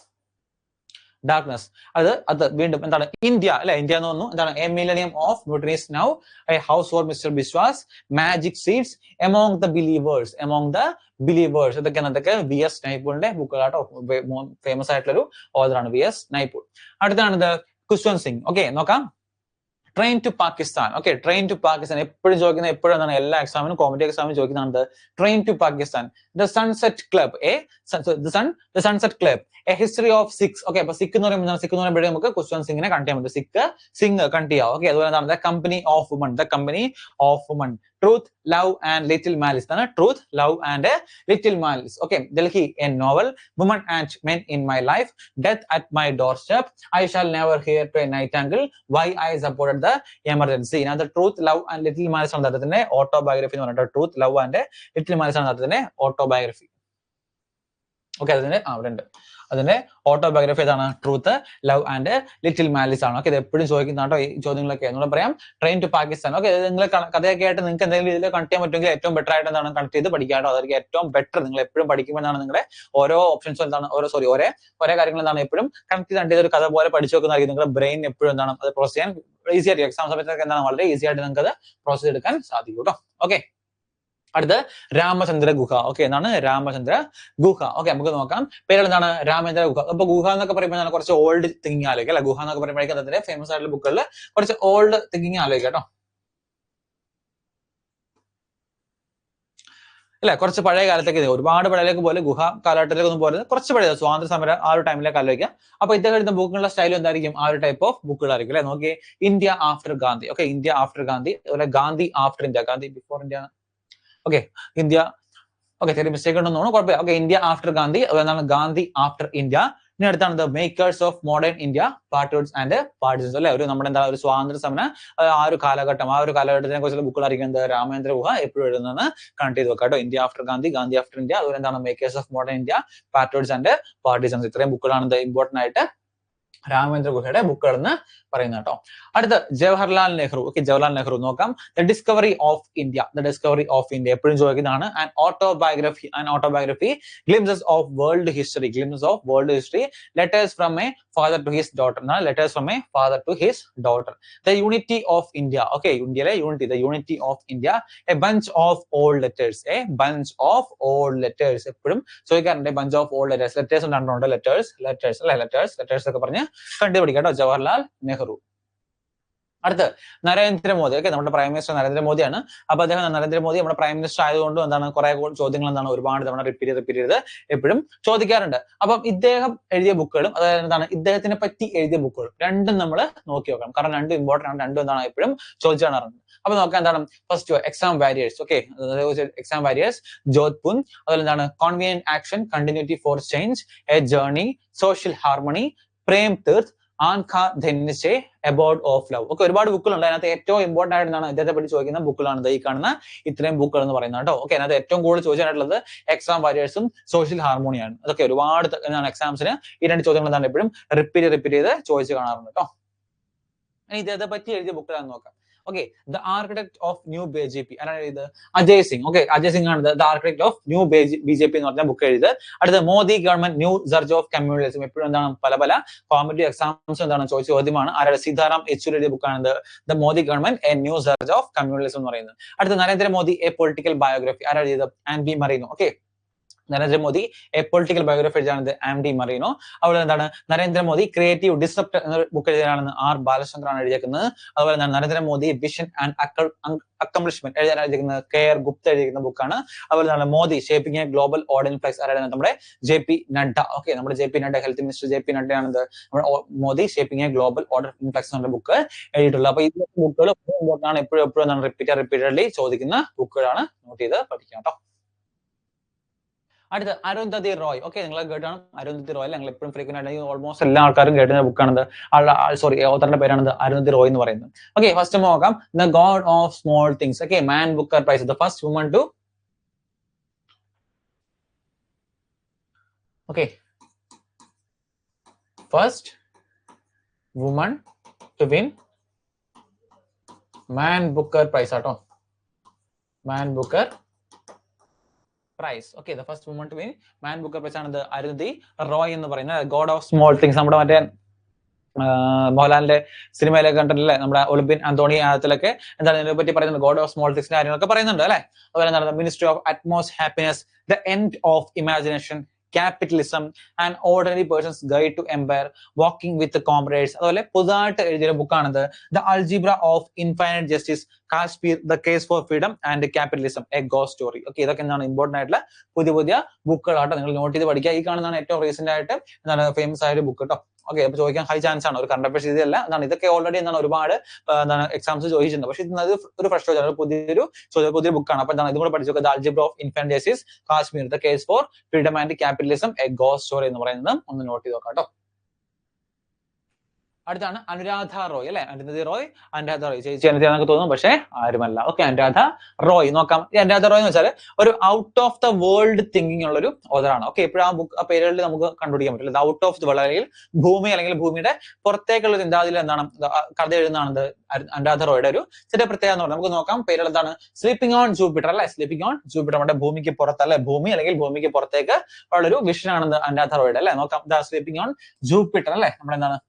ഡാർക്ക്നെസ്. അത് വീണ്ടും എന്താണ്? ഇന്ത്യ അല്ലെ? ഇന്ത്യ എന്ന് പറഞ്ഞു. എന്താണ്? A millennium of mutinies now, a house for mister Biswas, magic seeds, among the believers. ഇതൊക്കെ VS നൈപൂളിന്റെ ബുക്കുകളാട്ടോ. ഫേമസ് ആയിട്ടുള്ളൊരു ഓഥറാണ് VS നൈപൂൾ. അടുത്താണിത് ഖുശ്വന്ത് സിംഗ്. ഓക്കെ, നോക്കാം. Train to Pakistan. Okay, train to Pakistan എപ്പോഴും ചോദിക്കുന്നത്, എപ്പോഴും എന്താണ്, എല്ലാ എക്സാമിനും കോമ്പറ്റേറ്റീവ് എക്സാമിനും ചോദിക്കുന്നതാണ് train to Pakistan. The sunset club, the sunset club, a history of Sikh. Okay, അപ്പൊ സിഖ് എന്ന് പറയുമ്പോഴേ നമുക്ക് ഖുശ്വന്ത് സിംഗിനെ കണ്ടു ചെയ്യാൻ പറ്റും. സിംഗ് കണ്ടു ചെയ്യാം. ഓക്കെ, അതുപോലെ എന്താണ്? The company of woman, truth, love and little malice. ആണ് truth, love and little malice. Okay, Delhi, a novel, woman and men in my life, death at my doorstep, I shall never hear to a nightingale, why I supported the emergency. ഇതിനകത്ത് truth, love and little malice ആണ് അദ്ദേഹത്തിന്റെ autobiography എന്ന് പറഞ്ഞിട്ട്. Truth, love and little malice ആണ് അദ്ദേഹത്തിന്റെ autobiography. Okay, അവിടെ ഉണ്ട്. അതിന്റെ ഓട്ടോബയോഗ്രഫി ഏതാണ്? Truth, love and little malice ആണ്. ഓക്കെ, ഇത് എപ്പോഴും ചോദിക്കുന്നതാട്ടോ ഈ ചോദ്യങ്ങളൊക്കെ. നമ്മൾ പറയാം ട്രെയിൻ ടു പാകിസ്ഥാൻ. ഓക്കെ, നിങ്ങൾ കഥയൊക്കെ ആയിട്ട് നിങ്ങൾക്ക് എന്തെങ്കിലും ഇതിൽ കണക്ട് ചെയ്യാൻ പറ്റുമെങ്കിൽ ഏറ്റവും ബെറ്റർ ആയിട്ട് എന്താണ് കണക്ട് ചെയ്ത് പഠിക്കാട്ടോ. അതായിരിക്കും ഏറ്റവും ബെറ്റർ. നിങ്ങൾ എപ്പോഴും പഠിക്കുമ്പോൾ എന്താണ് നിങ്ങളുടെ ഓരോ ഓപ്ഷൻസും എന്താണ് ഒരേ കാര്യങ്ങൾ എന്താണ് എപ്പോഴും കണക്ട് ചെയ്ത് ഒരു കഥ പോലെ പഠിച്ചു വെക്കുന്നതായിരിക്കും. നിങ്ങളുടെ ബ്രെയിൻ എപ്പോഴും എന്താണ് അത് പ്രോസസ് ചെയ്യാൻ ഈസി ആയിരിക്കും. എക്സാം സമയത്തൊക്കെ എന്താണ് വളരെ ഈസി ആയിട്ട് നിങ്ങൾക്ക് അത് പ്രോസസ് എടുക്കാൻ സാധിക്കും കേട്ടോ. ഓക്കെ, അടുത്ത് രാമചന്ദ്ര ഗുഹ. ഓക്കെ, എന്താണ്? രാമചന്ദ്ര ഗുഹ. ഓക്കെ, നമുക്ക് നോക്കാം. പേരുകൾ എന്താണ്? രാമചന്ദ്ര ഗുഹ. അപ്പൊ ഗുഹ എന്നൊക്കെ പറയുമ്പോൾ കുറച്ച് ഓൾഡ് തിങ്കിങ് ആലോചിക്കുക അല്ലെ? ഗുഹ എന്നൊക്കെ പറയുമ്പോഴേക്കും അതിന്റെ ഫേമസ് ആയിട്ടുള്ള ബുക്കുകളിൽ കുറച്ച് ഓൾഡ് തിങ്കിങ് ആലോചിക്കുക കേട്ടോ. അല്ലെ, കുറച്ച് പഴയ കാലത്തേക്ക്, ഒരുപാട് പഴയലേക്ക് പോലെ ഗുഹ കാലഘട്ടത്തിലേക്ക് ഒന്നും പോലെ കുറച്ച് പഴയ സ്വാതന്ത്ര്യ സമര ആ ഒരു ടൈമിലേക്ക് ആലോചിക്കാം. അപ്പൊ ഇദ്ദേഹം എഴുതുന്ന ബുക്കുകളുടെ സ്റ്റൈൽ എന്തായിരിക്കും? ആ ഒരു ടൈപ്പ് ഓഫ് ബുക്കുകളായിരിക്കും അല്ലെ? നോക്കിയേ, India after Gandhi. Okay, India after Gandhi, അതുപോലെ Gandhi after India, Gandhi before India. Okay, India. Okay, ചെറിയ മിസ്റ്റേക്ക് ഉണ്ടെന്ന് തോന്നുന്നു, കുഴപ്പമില്ല. ഓക്കെ, ഇന്ത്യ ആഫ്റ്റർ ഗാന്ധി, അതുപോലെ ഗാന്ധി ആഫ്റ്റർ ഇന്ത്യ. ഇനി അടുത്താണ് the makers of modern India, patriots and partisans അല്ലെ? നമ്മുടെ എന്താ ഒരു സ്വാതന്ത്ര്യ സമര ആ ഒരു കാലഘട്ടത്തിനെ കുറിച്ചുള്ള ബുക്കുകളായിരിക്കും രാമചന്ദ്ര ഗുഹ എപ്പോഴും എഴുതുന്നതെന്ന് കണക്ട് ചെയ്ത് വെക്കാം കേട്ടോ. India after Gandhi, Gandhi after India, അതുപോലെ എന്താണ് makers of modern India, patriots and partisans. ഇത്രയും ബുക്കുകളാണ് ഇമ്പോർട്ടന്റ് ആയിട്ട് രാമചന്ദ്ര ഗുഹയുടെ ബുക്കുകൾ എന്ന് പറയുന്നത് കേട്ടോ. അടുത്ത് ജവഹർലാൽ നെഹ്റു. ഓക്കെ, ജവഹർലാൽ നെഹ്റു നോക്കാം. ദ ഡിസ്കവറി ഓഫ് ഇന്ത്യ, എപ്പോഴും ചോദിക്കുന്നതാണ്. And autobiography, glimpses of world history, letters from a father to his daughter. The unity of India. Okay, ഇന്ത്യയിലെ unity, the unity of India, a bunch of old letters, എപ്പോഴും ചോദിക്കാറുണ്ട്. Bunch of old letters, letters ഉണ്ടാകുന്നുണ്ട്, letters ഒക്കെ പറഞ്ഞ് കണ്ടുപിടിക്കാം കേട്ടോ. ജവഹർലാൽ നെഹ്റു. അടുത്ത് Narendra Modi. Okay, നമ്മുടെ പ്രൈം മിനിസ്റ്റർ നരേന്ദ്രമോദിയാണ്. അപ്പൊ അദ്ദേഹം നരേന്ദ്രമോദി നമ്മുടെ പ്രൈം മിനിസ്റ്റർ ആയതുകൊണ്ട് എന്താണ് കുറെ ചോദ്യങ്ങൾ എന്താണ് ഒരുപാട് തവണ റിപ്പീറ്റ് ചെയ്ത് എപ്പോഴും ചോദിക്കാറുണ്ട്. അപ്പം ഇദ്ദേഹം എഴുതിയ ബുക്കുകളും അതായത് എന്താണ് ഇദ്ദേഹത്തിനെ പറ്റി എഴുതിയ ബുക്കുകളും രണ്ടും നമ്മൾ നോക്കി നോക്കണം. കാരണം രണ്ടും ഇമ്പോർട്ടന്റ് ആണ്, രണ്ടും എന്താണ് എപ്പോഴും ചോദിച്ചു കാണാറുണ്ട്. അപ്പൊ നോക്കാം എന്താണ് first exam warriors. Okay, exam warriors, Jodhpur, അതുപോലെ എന്താണ് convenient action, continuity for change, a journey, social harmony, Prem Teerth, ആൻഖാ ധന്യസേ, എബോർഡ് ഓഫ് ലവ്. ഒക്കെ ഒരുപാട് ബുക്കുകളുണ്ട്. അതിനകത്ത് ഏറ്റവും ഇമ്പോർട്ടന്റ് ആയിട്ട് എന്താണ് ഇദ്ദേഹത്തെ പറ്റി ചോദിക്കുന്ന ബുക്കുകളാണ് ഈ കാണുന്ന ഇത്രയും ബുക്കുകൾ എന്ന് പറയുന്നത് കേട്ടോ. ഓക്കെ, അതിനകത്ത് ഏറ്റവും കൂടുതൽ ചോദിച്ചിട്ടുള്ളത് എക്സാം വാരിയേഴ്സും സോഷ്യൽ ഹാർമോണിയാണ്. അതൊക്കെ ഒരുപാട് എക്സാംസിന് ഈ രണ്ട് ചോദ്യങ്ങൾ എന്താണ് എപ്പോഴും റിപ്പീറ്റ് ചെയ്ത് ചോദിച്ചു കാണാറുണ്ട് കേട്ടോ. ഇനി ഇദ്ദേഹത്തെ പറ്റി എഴുതിയ ബുക്കുകളാണെന്ന് നോക്കാം. Okay, the architect of new BJP ആരാണ് എഴുതിയത്? അജയ് സിംഗ്. ഓക്കെ, അജയ് സിംഗ് ആണ് the architect of new BJP എന്ന് പറഞ്ഞ ബുക്ക് എഴുതിയത്. അടുത്ത Modi government new surge of communism. എപ്പോഴും എന്താണ് പല കോമ്പറ്റീവ് എക്സാംസ് എന്താണ് ചോദിച്ച ചോദ്യമാണ്. ആരുടെ? സീതാറാം യെച്ചൂരി എഴുതിയ ബുക്കാണ് the Modi government a new surge of communism എന്ന് പറയുന്നത്. അടുത്ത നരേന്ദ്രമോദി എ പൊളിറ്റിക്കൽ ബയോഗ്രഫി. ആരാണ് എഴുതിയത്? Andy Marino. Okay, Narendra Modi, a political biography എഴുതിയാണത് ആംഡി മറീനോ. അതുപോലെ എന്താണ് നരേന്ദ്രമോദി ക്രിയേറ്റീവ് ഡിസ്റപ്റ്റർ എന്ന ബുക്ക് എഴുതിയാണ് ആർ ബാലചന്ദ്രനാണ് എഴുതിയിരിക്കുന്നത്. അതുപോലെ എന്താണ് നരേന്ദ്രമോദി വിഷൻ ആൻഡ് അക്കംപ്ലിഷ്മെന്റ് എഴുതിയിരിക്കുന്നത് കെ ആർ ഗുപ്ത എഴുതിയിരിക്കുന്ന ബുക്കാണ്. അതുപോലെ എന്താണ് Modi shaping a global order in flux ആരാണ് നമ്മുടെ ജെ.പി. നഡ്ഡ. ഓക്കെ, നമ്മുടെ JP. Nadda health minister J P. നഡ്ഡയാണത് നമ്മുടെ Modi shaping a global order in flux എന്ന ബുക്ക് എഴുതിയിട്ടുള്ളത്. അപ്പൊ ഈ ബുക്കുകൾ ഇമ്പോർട്ടൻ്റ് ആണ്, എപ്പോഴും റിപ്പീറ്റഡ്ലി ചോദിക്കുന്ന ബുക്കുകളാണ്. നോട്ട് ചെയ്ത് പഠിക്കാം കേട്ടോ. അടുത്ത അരുന്ധതി റോയ്. ഓക്കെ, നിങ്ങൾ കേട്ടാണ് അരുന്ധതി റോയ്. ഞങ്ങൾ എപ്പോഴും ഫ്രീക്വന്റ് ആയിട്ട് ഓൾമോസ്റ്റ് എല്ലാ ആൾക്കാരും കേട്ടുന്ന ബുക്കാണത്. സോറി, ഓത്തറിന്റെ പേരാണത് അരുന്ധതി റോയ് എന്ന് പറയുന്നത്. ഓക്കെ, ഫസ്റ്റ് നോക്കാം the God of small things. Okay, man booker prize, the first woman to first woman to win man booker prize ആട്ടോ. Man booker prize. Okay, the first woman to win man booker prize ആണത് അരുന്ധതി റോയ് എന്ന് പറയുന്നത്. God of small things നമ്മുടെ മറ്റേ മോഹൻലാലിന്റെ സിനിമയിലൊക്കെ കണ്ടിട്ടില്ലേ, നമ്മുടെ ഒളിമ്പ്യൻ അന്തോണി ആദത്തിലൊക്കെ എന്താണ് ഇതിനെ പറ്റി പറയുന്നത്, ഗോഡ് ഓഫ് സ്മോൾ തിങ്സിന്റെ കാര്യങ്ങളൊക്കെ പറയുന്നുണ്ട് അല്ലെ. അതുപോലെ എന്താണ് ministry of utmost happiness, the end of imagination, capitalism and ordinary persons guide to empire, walking with comrades. അതുപോലെ പുതുതായിട്ട് എഴുതിയ ബുക്കാണിത് the algebra of infinite justice, Kashmir, the case for freedom and capitalism, a ghost story. Okay, ഇതൊക്കെ എന്താണ് important ആയിട്ടുള്ള പുതിയ ബുക്കുകളാട്ടോ. നിങ്ങൾ not ചെയ്ത് പഠിക്കുക. ഈ കാണുന്നതാണ് ഏറ്റവും റീസെന്റ് ആയിട്ട് എന്താണ് ഫേമസ് ആയ ഒരു ബുക്ക് കേട്ടോ. ഓക്കെ, അപ്പൊ ചോദിക്കാൻ ഹൈ ചാൻസ് ആണ്. ഒരു കറണ്ട് അഫയേഴ്സ് രീതിയല്ല എന്താണ്, ഇതൊക്കെ ഓൾറെഡി എന്താണ് ഒരുപാട് എന്താണ് എക്സാംസ് ചോദിച്ചിട്ടുണ്ട്. പക്ഷെ ഇത് ഒരു പ്രശ്നമില്ല, പുതിയൊരു ബുക്കാണ്. അപ്പൊ എന്താണ് ഇതും കൂടെ പഠിച്ചു നോക്കുക. Algebra of infinite justice, Kashmir, the case for freedom and capitalism, a ghost story എന്ന് പറയുന്നത് ഒന്ന് നോട്ട് ചെയ്ത് നോക്കാം കേട്ടോ. അടുത്താണ് അനുരാധ റോയ് അല്ലെ. അനുരാധ റോയ് ചേച്ചി അനുരാധ തോന്നും, പക്ഷെ ആരുമല്ല. ഓക്കെ, അനുരാധ റോയ് നോക്കാം. ഈ അനുരാധ റോയ് എന്ന് വെച്ചാൽ ഒരു out of the world thinking ഉള്ള ഒരു ഓതറാണ്. ഓക്കെ, എപ്പോഴും ആ പേരുകളിൽ നമുക്ക് കണ്ടുപിടിക്കാൻ പറ്റില്ല. ഔട്ട് ഓഫ് ദ വേൾഡ് അല്ലെങ്കിൽ ഭൂമി അല്ലെങ്കിൽ ഭൂമിയുടെ പുറത്തേക്കുള്ള ചിന്താഗതിയിൽ എന്താണ് കഥ എഴുതുന്നതാണ് അനുരാധ റോയുടെ ഒരു ചില പ്രത്യേകത എന്ന് പറഞ്ഞാൽ നമുക്ക് നോക്കാം. പേരുകൾ എന്താണ്, സ്ലീപ്പിംഗ് ഓൺ ജൂപ്പിറ്റർ അല്ലെ. സ്ലീപ്പിംഗ് ഓൺ ജൂപ്പിറ്റർ നമ്മുടെ ഭൂമിക്ക് പുറത്ത് അല്ലെ, ഭൂമി അല്ലെങ്കിൽ ഭൂമിക്ക് പുറത്തേക്ക് ഉള്ളൊരു വിഷൻ ആണ് അനുരാധ റോയുടെ അല്ലെ. നോക്കാം, ദ സ്ലീപ്പിംഗ് ഓൺ ജൂപ്പിറ്റർ അല്ലെ, നമ്മുടെ എന്താണ്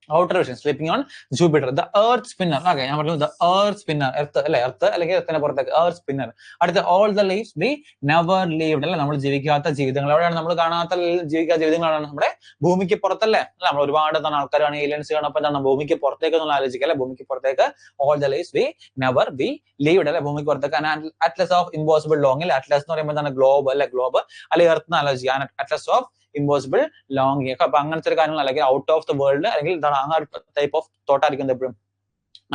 outer vision, sleeping on Jupiter, the earth spinner. Okay, ഞാൻ പറഞ്ഞു the earth spinner, എർത്ത് അല്ലെ, എർത്ത് അല്ലെങ്കിൽ എർത്തിന്റെ പുറത്തേക്ക് earth spinner. അടുത്ത all the lives we never lived അല്ലെ, നമ്മൾ ജീവിക്കാത്ത ജീവിതങ്ങൾ. എവിടെയാണ് നമ്മൾ കാണാത്ത ജീവിക്കാത്ത ജീവിതങ്ങളാണ് നമ്മുടെ ഭൂമിക്ക് പുറത്തല്ലേ. നമ്മൾ ഒരുപാട് ആൾക്കാരാണ് ഏലിയൻസ് കാണും. അപ്പൊ എന്താണ് ഭൂമിക്ക് പുറത്തേക്ക് എന്നുള്ള ആലോചിക്കുക അല്ലെ. ഭൂമിക്ക് പുറത്തേക്ക് all the lives we never we lived അല്ലെ, ഭൂമിക്ക് പുറത്തേക്ക്. atlas of impossible long അല്ലെ, atlas എന്ന് പറയുമ്പോൾ എന്താണ് ഗ്ലോബ് അല്ലെ, ഗ്ലോബ് അല്ലെങ്കിൽ എർത്ത് എന്ന് ആലോചിക്കുക. atlas of impossible long. അപ്പൊ അങ്ങനത്തെ ഒരു കാര്യങ്ങൾ അല്ലെങ്കിൽ ഔട്ട് ഓഫ് ദ വേൾഡ് അല്ലെങ്കിൽ എന്താണ് ആ ടൈപ്പ് ഓഫ് തോട്ട് ആയിരിക്കും എപ്പോഴും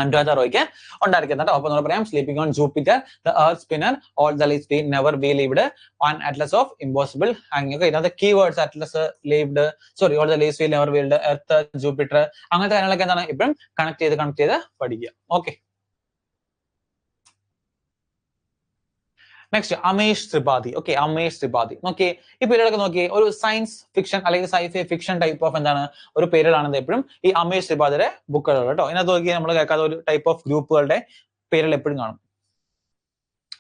അനുരാധ റോയ്ക്ക് ഉണ്ടായിരിക്കുന്നത്. അപ്പൊ നമ്മൾ പറയാം sleeping on Jupiter, the earth spinner, all the lifes we never we lived, on atlas of impossible. അങ്ങനെ ഇതിനകത്ത് keywords atlas, lived, sorry all the lifes we never lived, earth, Jupiter, അങ്ങനത്തെ കാര്യങ്ങളൊക്കെ എന്താണ് ഇപ്പോഴും കണക്ട് ചെയ്ത് പഠിക്കുക. Okay, next Amish Tripathi. Okay, Amish Tripathi നോക്കിയേ. ഈ പേരുകളൊക്കെ നോക്കിയേ, ഒരു സയൻസ് ഫിക്ഷൻ അല്ലെങ്കിൽ സൈഫൈ ഫിക്ഷൻ ടൈപ്പ് ഓഫ് എന്താണ് ഒരു പേരുകളാണ് എപ്പോഴും ഈ അമേഷ് ത്രിപാഠിയുടെ ബുക്കുകൾ കേട്ടോ. ഇതിനകത്ത് നോക്കിയാൽ നമ്മൾ കേൾക്കാത്ത ഒരു ടൈപ്പ് ഓഫ് ഗ്രൂപ്പുകളുടെ പേരുകൾ എപ്പോഴും കാണും.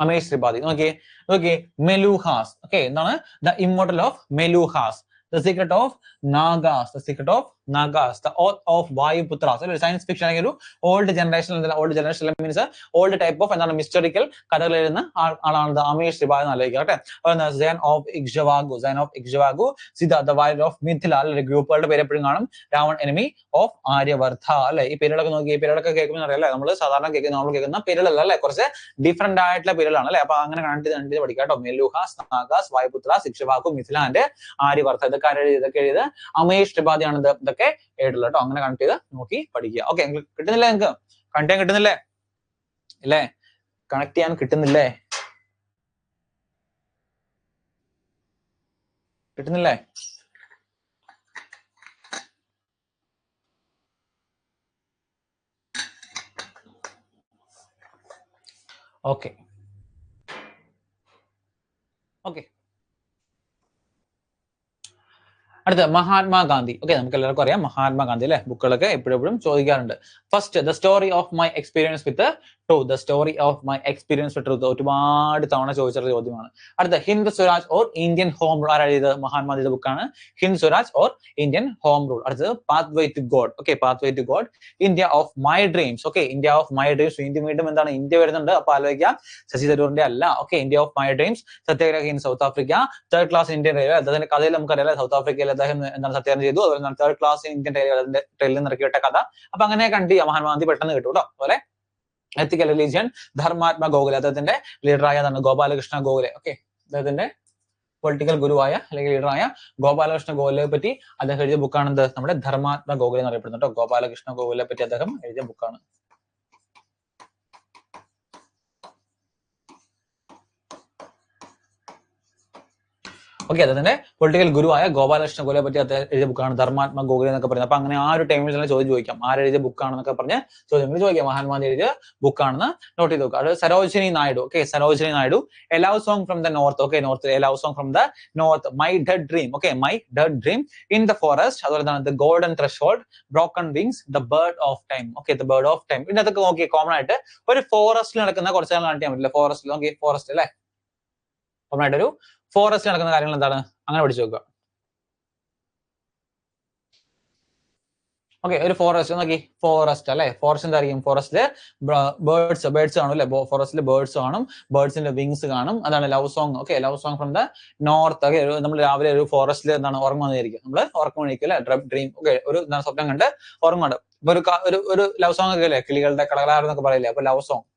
അമേഷ് ത്രിപാഠി നോക്കിയേ മെലൂഹാസ്. ഓക്കെ, എന്താണ് the immortal of Meluhas, the secret of Nagas, the secret of Nagas, the oath of Vayuputras. ഒരു സയൻസ് ഫിക്ഷൻ അല്ലെങ്കിൽ ഒരു old generation means old type of എന്താണ് മിസ്റ്റോറിക്കൽ കഥകൾ എഴുതുന്ന ആളാണ് അമേഷ് ത്രിപാഠി എന്ന് ആലോചിക്കുക. Okay, scion of Ikshvaku, Sita the warrior of Mithila അല്ലെ, ഗ്രൂപ്പുകളുടെ പേര് എപ്പോഴും കാണും. രാവൺ എനിമി ഓഫ് ആര്യവർദ്ധ അല്ലെ. ഈ പേരുകളൊക്കെ നോക്കി, ഈ പേരുകളൊക്കെ കേൾക്കുമ്പോൾ അറിയാം അല്ലെ, നമ്മൾ സാധാരണ കേൾക്കുന്ന പേരുകളല്ല അല്ലെ, കുറച്ച് ഡിഫറെന്റ് ആയിട്ടുള്ള പേരുകളാണ് അല്ലെ. അപ്പൊ അങ്ങനെ കണ്ടിട്ട് പഠിക്കാം കേട്ടോ. മെലൂഹാസ്, നാഗാസ്, വായുപുത്രാസ്, ഇക്ഷ്വാകു, മിഥില ആൻഡ് ആര്യവർദ്ധ, ഇതൊക്കെ എഴുതി അമേഷ് ത്രിപാഠിയാണ് ഇതൊക്കെ എഴുതുള്ളത് കേട്ടോ. അങ്ങനെ കണക്ട് ചെയ്ത് നോക്കി പഠിക്കുക. ഓക്കെ, കിട്ടുന്നില്ലേ, നിങ്ങൾക്ക് കണക്ട് ചെയ്യാൻ കിട്ടുന്നില്ലേ ഇല്ലേ, കണക്ട് ചെയ്യാൻ കിട്ടുന്നില്ലേ, കിട്ടുന്നില്ലേ? ഓക്കെ ഓക്കെ അടുത്ത മഹാത്മാ ഗാന്ധി. ഓക്കെ, നമുക്ക് എല്ലാവർക്കും അറിയാം മഹാത്മാ ഗാന്ധി അല്ലെ, ബുക്കുകളൊക്കെ എപ്പോഴും ചോദിക്കാറുണ്ട്. First the story of my experience with truth. The story of my experience with truth ഒരുപാട് തവണ ചോദിച്ച ചോദ്യമാണ്. അടുത്ത Hind Swaraj or Indian home rule. ആരാ എഴുതിയത്? മഹാത്മാഗാന്ധിയുടെ ബുക്കാണ് Hind Swaraj or Indian home rule. അടുത്തത് path way to God. Okay, path way to God. India of my dreams. Okay, India of my dreams. വീണ്ടും വീണ്ടും എന്താണ് ഇന്ത്യ വരുന്നുണ്ട്, അപ്പൊ ആലോചിക്കാം ശശി തരൂരിന്റെ അല്ല. Okay, India of my dreams. Satyagraha in south Africa. Third class Indian railway. അദ്ദേഹത്തിന്റെ കഥയിൽ നമുക്കറിയാം സൗത്ത് ആഫ്രിക്കയിൽ അദ്ദേഹം എന്താണ് സത്യാഗ്രഹം ചെയ്തു. അതുപോലെ തേർഡ് ക്ലാസ് ഇന്ത്യൻ റെയിൽവേ അതിന്റെ ട്രെയിനിൽ നിറക്കിവിട്ട കഥ. അപ്പൊ അങ്ങനെ കണ്ടി മഹാത്മാഗാന്ധി പെട്ടെന്ന് കിട്ടും കേട്ടോ. അതുപോലെ എത്തിക്കൽ റിലീജിയൻ, ധർമാത്മ ഗോഖലെ. അദ്ദേഹത്തിന്റെ ലീഡറായ ഗോപാലകൃഷ്ണ ഗോഖലെ. ഓക്കെ, അദ്ദേഹത്തിന്റെ പൊളിറ്റിക്കൽ ഗുരുവായ അല്ലെങ്കിൽ ലീഡറായ ഗോപാലകൃഷ്ണ ഗോഖലെ പറ്റി അദ്ദേഹം എഴുതിയ ബുക്കാണ് എന്ത്? നമ്മുടെ ധർമാത്മ ഗോഖലെ എന്ന് അറിയപ്പെടുന്നത് കേട്ടോ. ഗോപാലകൃഷ്ണ ഗോഖലെ പറ്റി അദ്ദേഹം എഴുതിയ ബുക്കാണ്. ഓക്കെ, അദ്ദേഹത്തിന്റെ പൊളിറ്റിക്കൽ ഗുരുവായ ഗോപാലകൃഷ്ണ ഗോഖലെ പറ്റി അദ്ദേഹം എഴുതിയ ബുക്കാണ് ധർമാത്മ ഗോഖലെ എന്നൊക്കെ പറയുന്നത്. അപ്പൊ അങ്ങനെ ആ ഒരു ടൈമിൽ തന്നെ ചോദിക്കാം ആരെഴുതിയ ബുക്കാണെന്നൊക്കെ പറഞ്ഞ് ചോദ്യങ്ങൾ ചോദിക്കാം. മഹാത്മാഗാന്ധി എഴുതിയ ബുക്കാണെന്ന് നോട്ട് ചെയ്ത് നോക്കുക. അത് Sarojini Naidu. Okay, Sarojini Naidu. A love song from the north. Okay, north. A love song from the north. My dead dream. Okay, my dead dream. In the forest. അതുപോലെ തന്നെ the golden threshold, broken wings, the bird of time. Okay, the bird of time. ഇതിനകത്തൊക്കെ നോക്കി common ആയിട്ട് ഒരു ഫോറസ്റ്റിൽ നടക്കുന്ന കുറച്ച് കാര്യം കാണിക്കാൻ പറ്റില്ല. ഫോറസ്റ്റിൽ നോക്കി, ഫോറസ്റ്റ് അല്ലെ, കോമൺ ആയിട്ട് ഒരു ഫോറസ്റ്റിൽ നടക്കുന്ന കാര്യങ്ങൾ എന്താണ് അങ്ങനെ പഠിച്ചു വെക്കുക. ഓക്കെ, ഒരു ഫോറസ്റ്റ് നോക്കി, ഫോറസ്റ്റ് അല്ലെ, ഫോറസ്റ്റ് എന്തായിരിക്കും? ഫോറസ്റ്റില് ബേർഡ്സ് കാണും അല്ലെ, ഫോറസ്റ്റില് ബേർഡ്സ് കാണും, ബേർഡ്സിന്റെ വിങ്സ് കാണും. അതാണ് love song. Okay, love song from the north. Okay, നമ്മൾ രാവിലെ ഒരു ഫോറസ്റ്റിൽ എന്താണ് ഉറങ്ങും വന്നിരിക്കും, നമ്മള് ഉറക്കം എണീക്കും അല്ലെ, ഡ്രീം. ഓക്കെ, ഒരു സ്വപ്നം കണ്ട് ഉറങ്ങുന്നുണ്ട്. ഇപ്പൊ ഒരു ലവ് സോങ് ഒക്കെ അല്ലേ, കിളികളുടെ കളകളാറ് എന്നൊക്കെ പറയില്ലേ, അപ്പൊ ലവ് സോങ്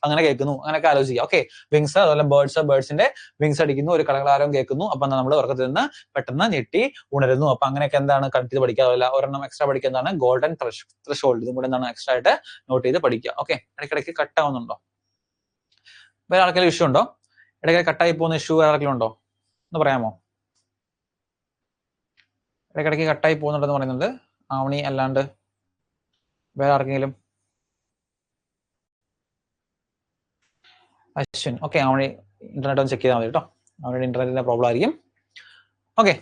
അങ്ങനെ കേൾക്കുന്നു, അങ്ങനെയൊക്കെ ആലോചിക്കുക. ഓക്കെ, വിങ്സ്, അതുപോലെ ബേർഡ്സിന്റെ വിങ്സ് അടിക്കുന്നു, ഒരു കളകളാരം കേൾക്കുന്നു. അപ്പൊ നമ്മൾ ഉറക്കത്തിൽ നിന്ന് പെട്ടെന്ന് ഞെട്ടി ഉണരുന്നു. അപ്പൊ അങ്ങനെയൊക്കെ എന്താണ് കണ്ടു പഠിക്കുക. ഒരെണ്ണം എക്സ്ട്രാ പഠിക്കുക എന്താണ് ഗോൾഡൻ ത്രെഷോൾഡ്. ഇതും കൂടെ എന്താണ് എക്സ്ട്രാ ആയിട്ട് നോട്ട് ചെയ്ത് പഠിക്കുക. ഓക്കെ, ഇടയ്ക്കിടയ്ക്ക് കട്ട് ആവുന്നുണ്ടോ? വേറെ ആർക്കെങ്കിലും ഇഷ്യൂ ഉണ്ടോ? ഇടയ്ക്ക് കട്ടായി പോകുന്ന ഇഷ്യൂ വേറെ ആർക്കെങ്കിലും ഉണ്ടോ എന്ന് പറയാമോ? ഇടയ്ക്കിടയ്ക്ക് കട്ടായി പോകുന്നുണ്ടെന്ന് പറയുന്നുണ്ട് ആവണി അല്ലാണ്ട് വേറെ ആർക്കെങ്കിലും? അശ്വിൻ. ഓക്കെ, അവന് ഇന്റർനെറ്റ് ഒന്ന് ചെക്ക് ചെയ്താൽ മതി കേട്ടോ, അവരുടെ ഇന്റർനെറ്റിന്റെ പ്രോബ്ലം ആയിരിക്കും. ഓക്കെ,